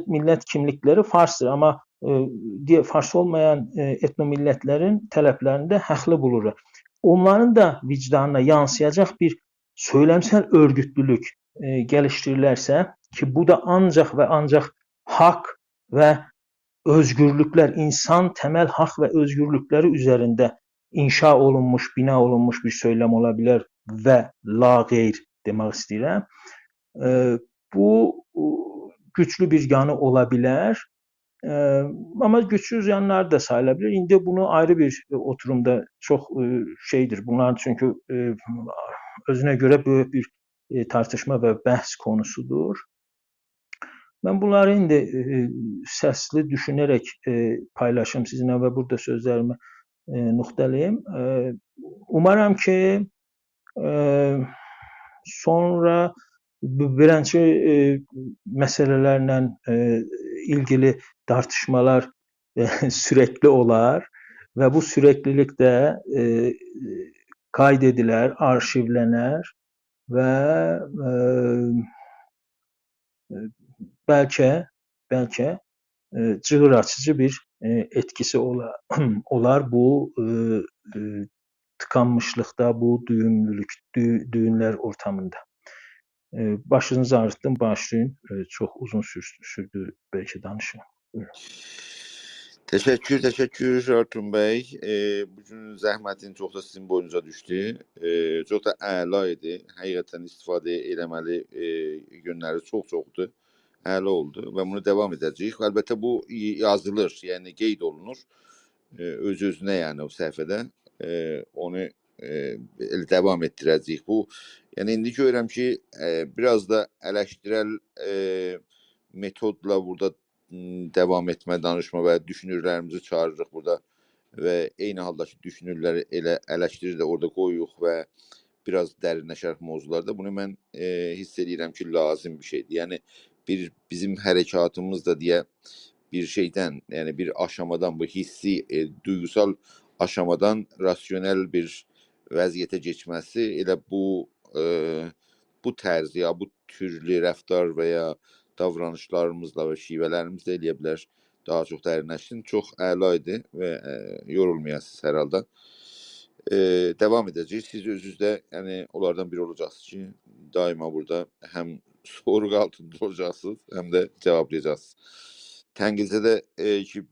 millet kimlikleri Farsdır ama diye Fars olmayan etnomilletlerin taleplerinde haklı bulur. Onların da vicdanına yansıyacak bir söylemsel örgütlülük geliştirirlerse ki bu da ancak ve ancak hak ve özgürlükler, insan temel hak ve özgürlükleri üzerinde inşa olunmuş, bina olunmuş bir söylem olabilir ve la gayr demek istəyirəm. Bu güçlü bir yanı olabilir. Ama güçsüz yanları da sayılabilir. İndi bunu ayrı bir oturumda çok şeydir. Bunlar çünkü özüne göre böyük bir tartışma ve bəhs konusudur. Ben bunları indi səsli düşünerek paylaşım sizinle ve burada sözlerimi nöqtələyim. Umarım ki sonra birinci meselelerle ilgili tartışmalar sürekli olar ve bu süreklilik de kaydediler, arşivlenir ve belki cığır açıcı bir etkisi olar bu tıkanmışlıkta, bu düğünler ortamında. Başınızı ağrıttım, bağışlayın. Çok uzun sürdü belki danışım. Buyurun. Teşekkür Artun Bey. Bugün zəhmətin çox da sizin boyunuza düşdü. Çox da əla idi. Həqiqətən istifadə eləməli yönləri çoxdur. Əla oldu və bunu devam edəcəyik. Əlbəttə bu yazılır, yəni qeyd olunur. Öz-özünə yəni o səhifədə. Onu devam etdirəcəyik. Bu, yəni indi görürəm ki, biraz da eleştirel metodla burada devam etmə, danışma və düşünürlərimizi çağırırıq burada və eyni haldakı düşünürləri elə eleştirir də orada qoyuruq və biraz dərinləşərək mövzularda. Bunu mən hiss edirəm ki, lazım bir şeydir. Yəni bizim hərəkatımız da deyə bir şeydən, yəni bir aşamadan, bu hissi, duygusal aşamadan rasyonel bir vəziyyətə keçməsi elə bu tərz ya bu türlü rəftar və ya davranışlarımızla və şivələrimizlə eləyə bilər daha çox dərinləşsin. Çox əla idi və yorulmayasınız hər halda. Devam edəcəyik. Siz özünüzdə yəni onlardan biri olacaqsınız ki, daima burada həm sorğu altında olacaqsınız, həm də cavablayacaqsınız. Tənqizdə ki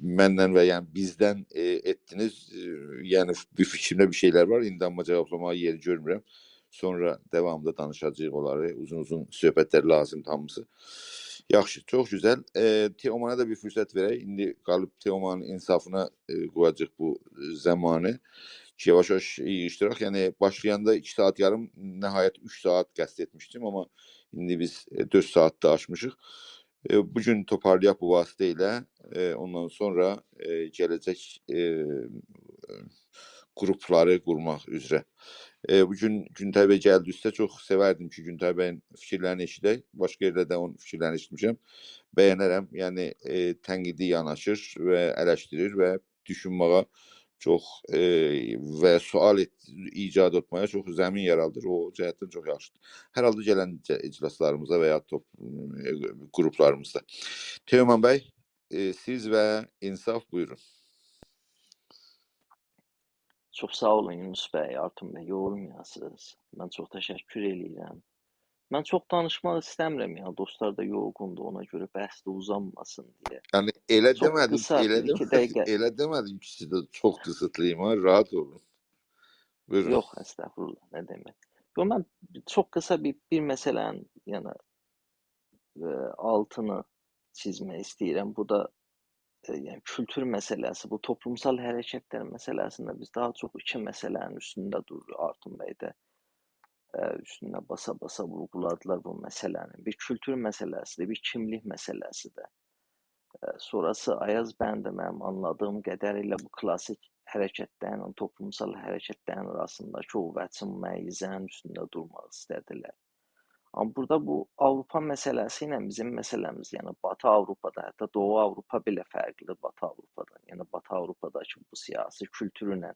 məndən və yəni bizdən etdiniz, yəni bir fikrimdə bir şeylər var. İndi amma cevablamağa yeri görmürəm. Sonra devamlı danışacağıq onları. Uzun söhbətlər lazımdır hamısı. Yaxşı, çox gözəl. Teoman'a da bir fürsət verək. İndi qalıb Teoman'ın insafına qoyacaq bu zamanı. Ki yavaş-yavaş yığışdıraq. Yəni başlayanda 2 saat yarım, nəhayət 3 saat qəsd etmişdim, amma indi biz 4 saatda aşmışıq. Bugün toparlayaq bu vasitə ilə. Ondan sonra gələcək qrupları qurmaq üzrə. Bugün Güntay Bey gəldi üstə. Çox sevərdim ki, Güntay Bey'in fikirlərini eşidək. Başqa yerdə də onun fikirlərini eşitmişəm. Bəyənərəm. Yəni tənqidi yanaşır və eleştirir və düşünməyə çox və sual icad etməyə çox zəmin yaradır. O cəhətdən çox yaxşıdır. Hər halda gələn iclaslarımızda və ya qruplarımızda. Teoman Bey, siz və İnsaf buyurun. Çox sağ olun Yunus bəy, Artun bəy, yorulmayasınız. Mən çox təşəkkür eləyirəm. Mən çox danışmaq istəmirəm, yəni dostlar da yorğundur, ona görə bəhs də uzanmasın deyə. Yəni elə Çox demədim, qısa, bir-iki dəqiqə. elə demədim ki, sizə çox qısıtlıyım, ha, rahat olun. Buyurun. Yox, əstəğfurullah, nə demək. Yox, mən çox qısa bir məsələnin, yəni altını çizmək istəyirəm. Bu da yəni kültür məsələsi, bu toplumsal hərəkətlər məsələsində biz daha çox iki məsələnin üstündə dururuq. Artun bəy də üstünə basa-basa vurğuladılar bu məsələni. Bir kültür məsələsidir, bir kimlik məsələsidir. Sonrası Ayaz bəndə mənim anladığım qədərilə bu klassik hərəkətlərin, toplumsal hərəkətlərin arasındakı o vəçin məyizzənin üstündə durmaq istədilər. Amma burada bu Avropa məsələsi ilə bizim məsələmiz, yəni Batı Avropada, hətta Doğu Avropa belə fərqlidir Batı Avropadan. Yəni Batı Avropadakı Avrupa'daki bu siyasi kültürüyle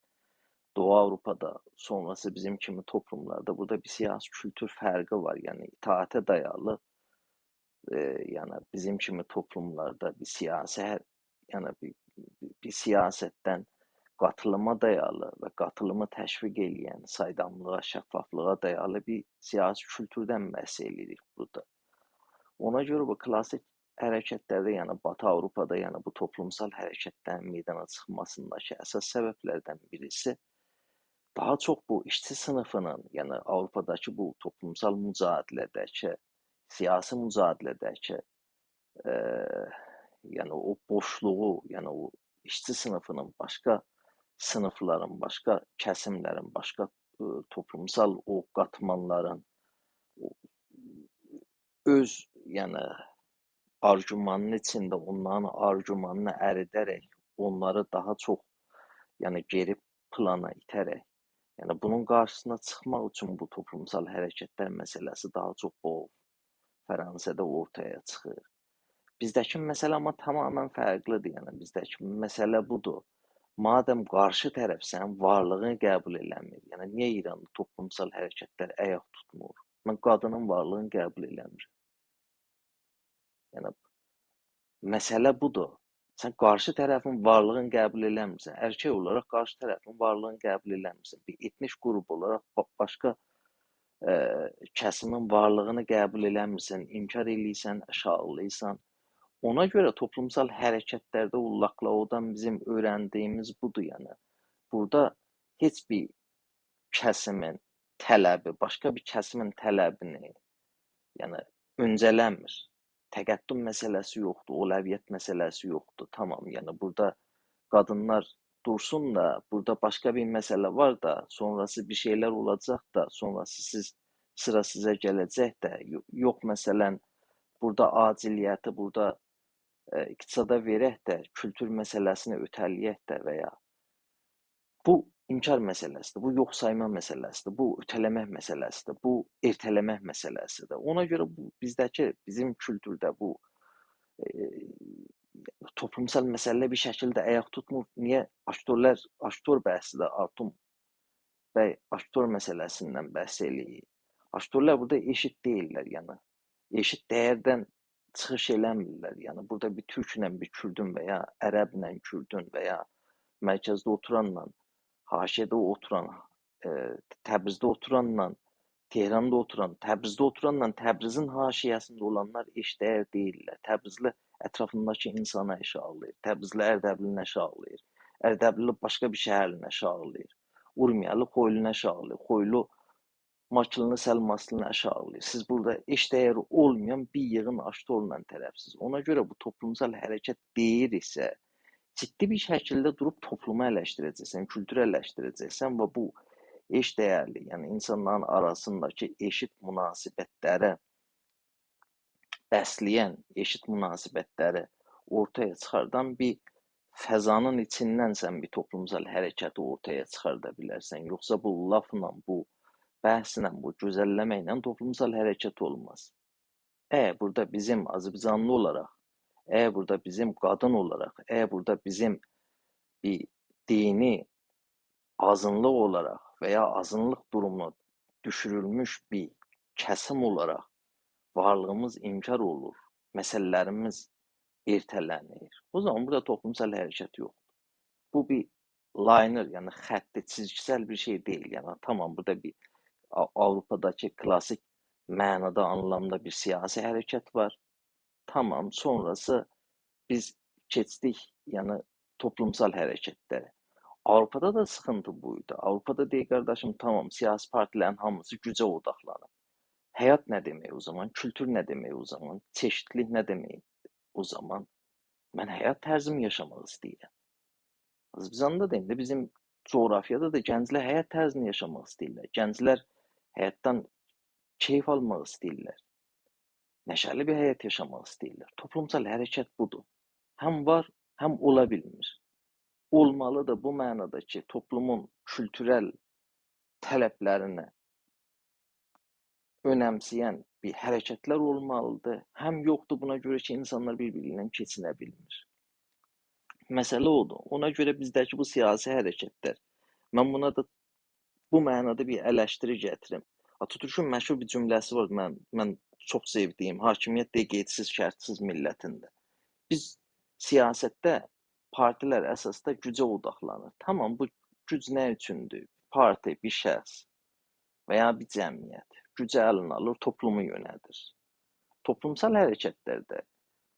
Doğu Avrupa'da sonrası bizim kimi toplumlarda burada bir siyasi kültür farkı var. Yani itaate dayalı yani bizim kimi toplumlarda bir siyasi yani bir siyasetten qatılıma dayalı və qatılımı təşviq eləyən, saydamlığa, şəffaflığa dayalı bir siyasi kültürdən bəhs edirik burada. Ona görə bu klassik hərəkətlərdə, yəni Batı Avropada, yəni bu toplumsal hərəkətlərin meydana çıxmasındakı əsas səbəblərdən birisi daha çox bu işçi sınıfının, yəni Avropadakı bu toplumsal mücadelədəki, siyasi mücadelədəki yəni o boşluğu, yəni o işçi sınıfının başqa sınıfların, başqa kəsimlərin, başqa toplumsal o qatmanların öz yəni argümanının içində onların argümanını əridərək, onları daha çox yəni geri plana itərək, yəni bunun qarşısına çıxmaq üçün bu toplumsal hərəkətlər məsələsi daha çox o Fransada ortaya çıxır. Bizdəki məsələ amma tamamilə fərqlidir. Yəni bizdəki məsələ budur. Madəm qarşı tərəf sənin varlığını qəbul eləmir, yəni niyə İranda toplumsal hərəkətlər ayaq tutmur? Mən qadının varlığını qəbul eləmirəm. Yəni məsələ budur. Sən qarşı tərəfin varlığını qəbul eləmirsən. Erkək olaraq qarşı tərəfin varlığını qəbul eləmirsən. Bir etnik qrup olaraq başqa kəsimin varlığını qəbul eləmirsən, inkar eləyirsən, aşağılayırsan. Ona görə toplumsal hərəkətlərdə ullaqlaudan bizim öyrəndiyimiz budur, yəni. Burada heç bir kəsimin tələbi, başqa bir kəsimin tələbini yəni öncələmir. Təqəddüm məsələsi yoxdur, oləviyyət məsələsi yoxdur. Tamam, yəni burada qadınlar dursun da, burada başqa bir məsələ var da, sonrası bir şeylər olacaq da, sonrası sıra sizə gələcək də. Yox, məsələn, burada aciliyyəti, burada iqtisada verək də, kültür məsələsini ötələyək də və ya bu inkar məsələsidir, bu yox sayma məsələsidir, bu ötələmək məsələsidir, bu ertələmək məsələsidir. Ona görə bu bizdəki, bizim kültürdə bu toplumsal məsələ bir şəkildə ayaq tutmur. Niyə? Aktyor bəhsi də Artum bəy aktyor məsələsindən bəhs eləyir. Aktyorlar burada eşit deyirlər, yəni. Eşit dəyərdən çıxış eləmirlər. Yəni burada bir türklə bir kürdün və ya ərəblə kürdün və ya mərkəzdə oturanla, haşiyədə oturan, Təbrizdə oturanla, Tehranda oturan, Təbrizdə oturanla Təbrizin haşiyəsində olanlar eşdəyər deyirlər. Təbrizli ətrafındakı insana aşağılayır. Təbrizli Ərdəbilini aşağılayır. Ərdəbilli başqa bir şəhərlə aşağılayır. Urmiyalı Xoylunu aşağılayır. Xoylu Makilini, Səlmaslını aşağılayır. Siz burada eşdəyəri olmayan bir yığın aktyorla tərəfsiz. Ona görə bu toplumsal hərəkət deyir isə ciddi bir şəkildə durub toplumu eleştirəcəksən, kültürü eleştirəcəksən və bu eşdəyərli, yəni insanların arasındakı eşit münasibətləri bəsləyən, eşit münasibətləri ortaya çıxardan bir fəzanın içindən sən bir toplumsal hərəkəti ortaya çıxarda bilərsən. Yoxsa bu lafla, bu bəhslə, bu gözəlləməklə toplumsal hərəkət olmaz. Burada bizim Azərbaycanlı olaraq, burada bizim qadın olaraq, burada bizim bir dini azınlıq olaraq və ya azınlıq durumuna düşürülmüş bir kəsim olaraq varlığımız inkar olur, məsələlərimiz ertələnir. O zaman burada toplumsal hərəkət yoxdur. Bu bir liner, yəni xətti, çizgisel bir şey deyil. Yəni tamam, burada bir Avropadakı klasik mənada, anlamda bir siyasi hərəkət var. Tamam, sonrası biz keçdik, yəni toplumsal hərəkətlərə. Avropada da sıxıntı buydu. Avropada deyir, qardaşım, tamam, siyasi partilərin hamısı gücə odaqlanır. Həyat nə demək o zaman? Kültür nə demək o zaman? Çeşitlik nə demək o zaman? Mən həyat tərzimi yaşamaq istəyirəm. Azərbaycanda da indi bizim coğrafiyada da gənclər həyat tərzini yaşamaq istəyirlər. Gənclər həyatdan keyif almaq istəyirlər. Nəşəli bir həyat yaşamaq istəyirlər. Toplumsal hərəkət budur. Həm var, həm ola bilmir. Olmalı da bu mənada ki, toplumun kültürel tələblərini önəmsəyən bir hərəkətlər olmalıdır. Həm yoxdur buna görə ki, insanlar bir-birindən keçinə bilmir. Məsələ odur. Ona görə bizdəki bu siyasi hərəkətlər, mən buna da bu mənada bir eleştiri gətirim. Atatürk'ün məşhur bir cümləsi var, mən çox sevdiyim, hakimiyyət de qeydsiz, şərtsiz millətində. Biz siyasətdə partilər əsasda gücə odaqlanır. Tamam, bu güc nə üçündür? Parti, bir şəxs və ya bir cəmiyyət gücü əlinə alır, toplumu yönədir. Toplumsal hərəkətlərdə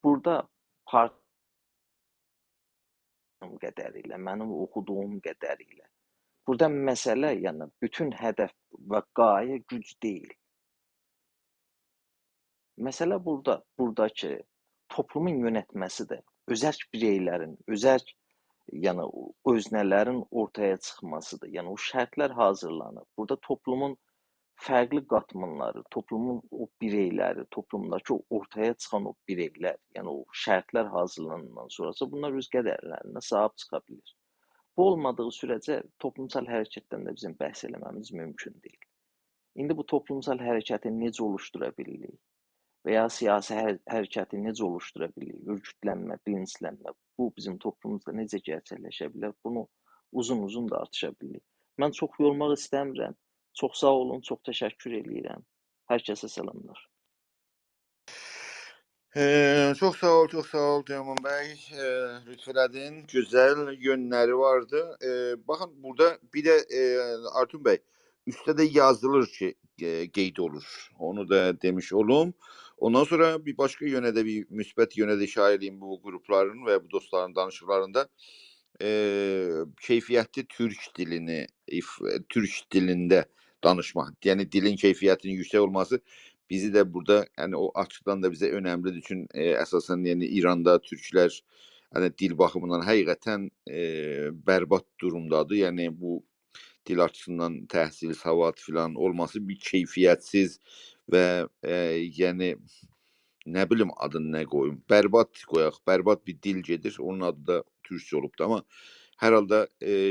burada parti qədərilə, mənim oxuduğum qədərilə burada məsələ, yəni bütün hədəf və qayə güc deyil. Məsələ buradakı toplumun yönətməsidir. Özərk bireylərin, özərk yəni öznələrin ortaya çıxmasıdır. Yəni o şərtlər hazırlanır. Burada toplumun fərqli qatmanları, toplumun o bireyləri, toplumdakı ortaya çıxan o bireylər, yəni o şərtlər hazırlanandan sonrası bunlar öz qədərlərinə sahib çıxa bilir. Bu olmadığı sürəcə toplumsal hərəkətdən də bizim bəhs eləməmiz mümkün deyil. İndi bu toplumsal hərəkəti necə oluşdura bilirik və ya siyasi hərəkəti necə oluşdura bilirik, örgütlənmə, bilinçlənmə, bu bizim toplumumuzda necə gerçəkləşə bilər, bunu uzun tartışa bilirik. Mən çox yormaq istəmirəm. Çox sağ olun, çox təşəkkür edirəm. Hər kəsə salamlar. Çok sağ ol Teoman Bey. Lütfedin. Güzel yönleri vardı. Bakın burada bir de Artun Bey üstte de yazılır ki qeyd olur. Onu da demiş olum. Ondan sonra bir başka yöne de bir müsbət yöne de şairliyim bu grupların ve bu dostların danışıqlarında keyfiyyətli Türk dilinde danışma. Yani dilin keyfiyyətinin yüksek olması bizi de burada yani o açıdan da bize önemlidir. Çünkü esasen yani İran'da Türkler hani dil bakımından həqiqətən berbat durumdadır. Yani bu dil açısından təhsil, savad filan olması bir keyfiyyətsiz ve yani ne bileyim adını ne koyayım. Berbat koyaq. Berbat bir dil gedir. Onun adı da Türkçe olubdu ama hər halda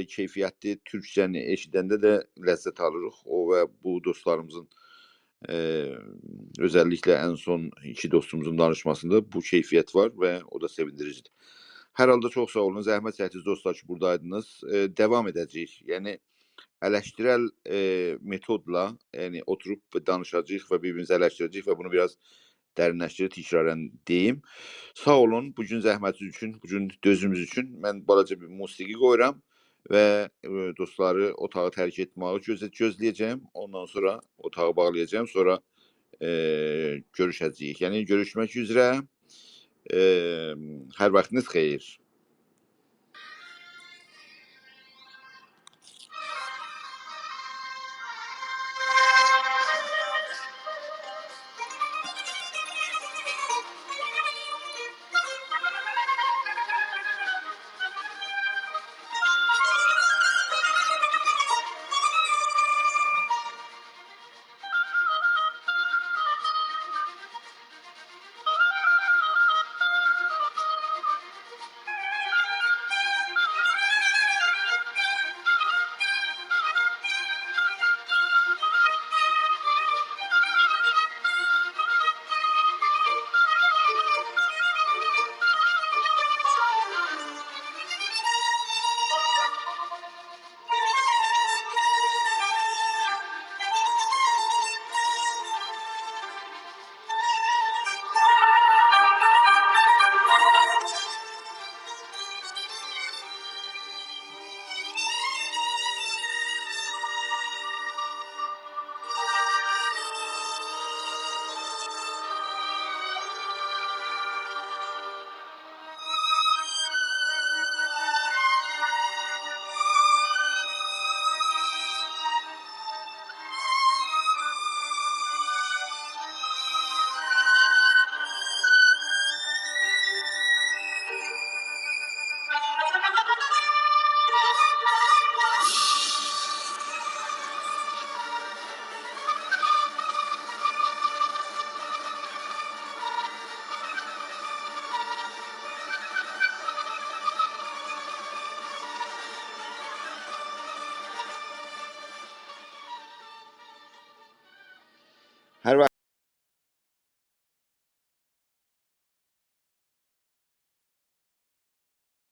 keyfiyyətli Türkçəni eşidəndə də ləzzət alırıq. O və bu dostlarımızın özellikle en son iki dostumuzun danışmasında bu keyfiyyət var ve o da sevindiricidir. Hər halda çok sağ olun. Zəhmət çəkdiniz dostlar ki buradaydınız. Devam edəcəyik. Yəni eleştirel metodla yani oturup danışacağız ve birbirimizi eleştireceğiz ve bunu biraz dərinləşdirib tikrarən deyim. Sağ olun bugün zəhmətiniz üçün, bugün dözümüz üçün. Mən balaca bir musiqi qoyuram və dostları otağı tərk etməyi gözləyəcəm. Ondan sonra otağı bağlayacağım. Sonra görüşəcəyik. Yəni görüşmək üzrə. Hər vaxtınız xeyir.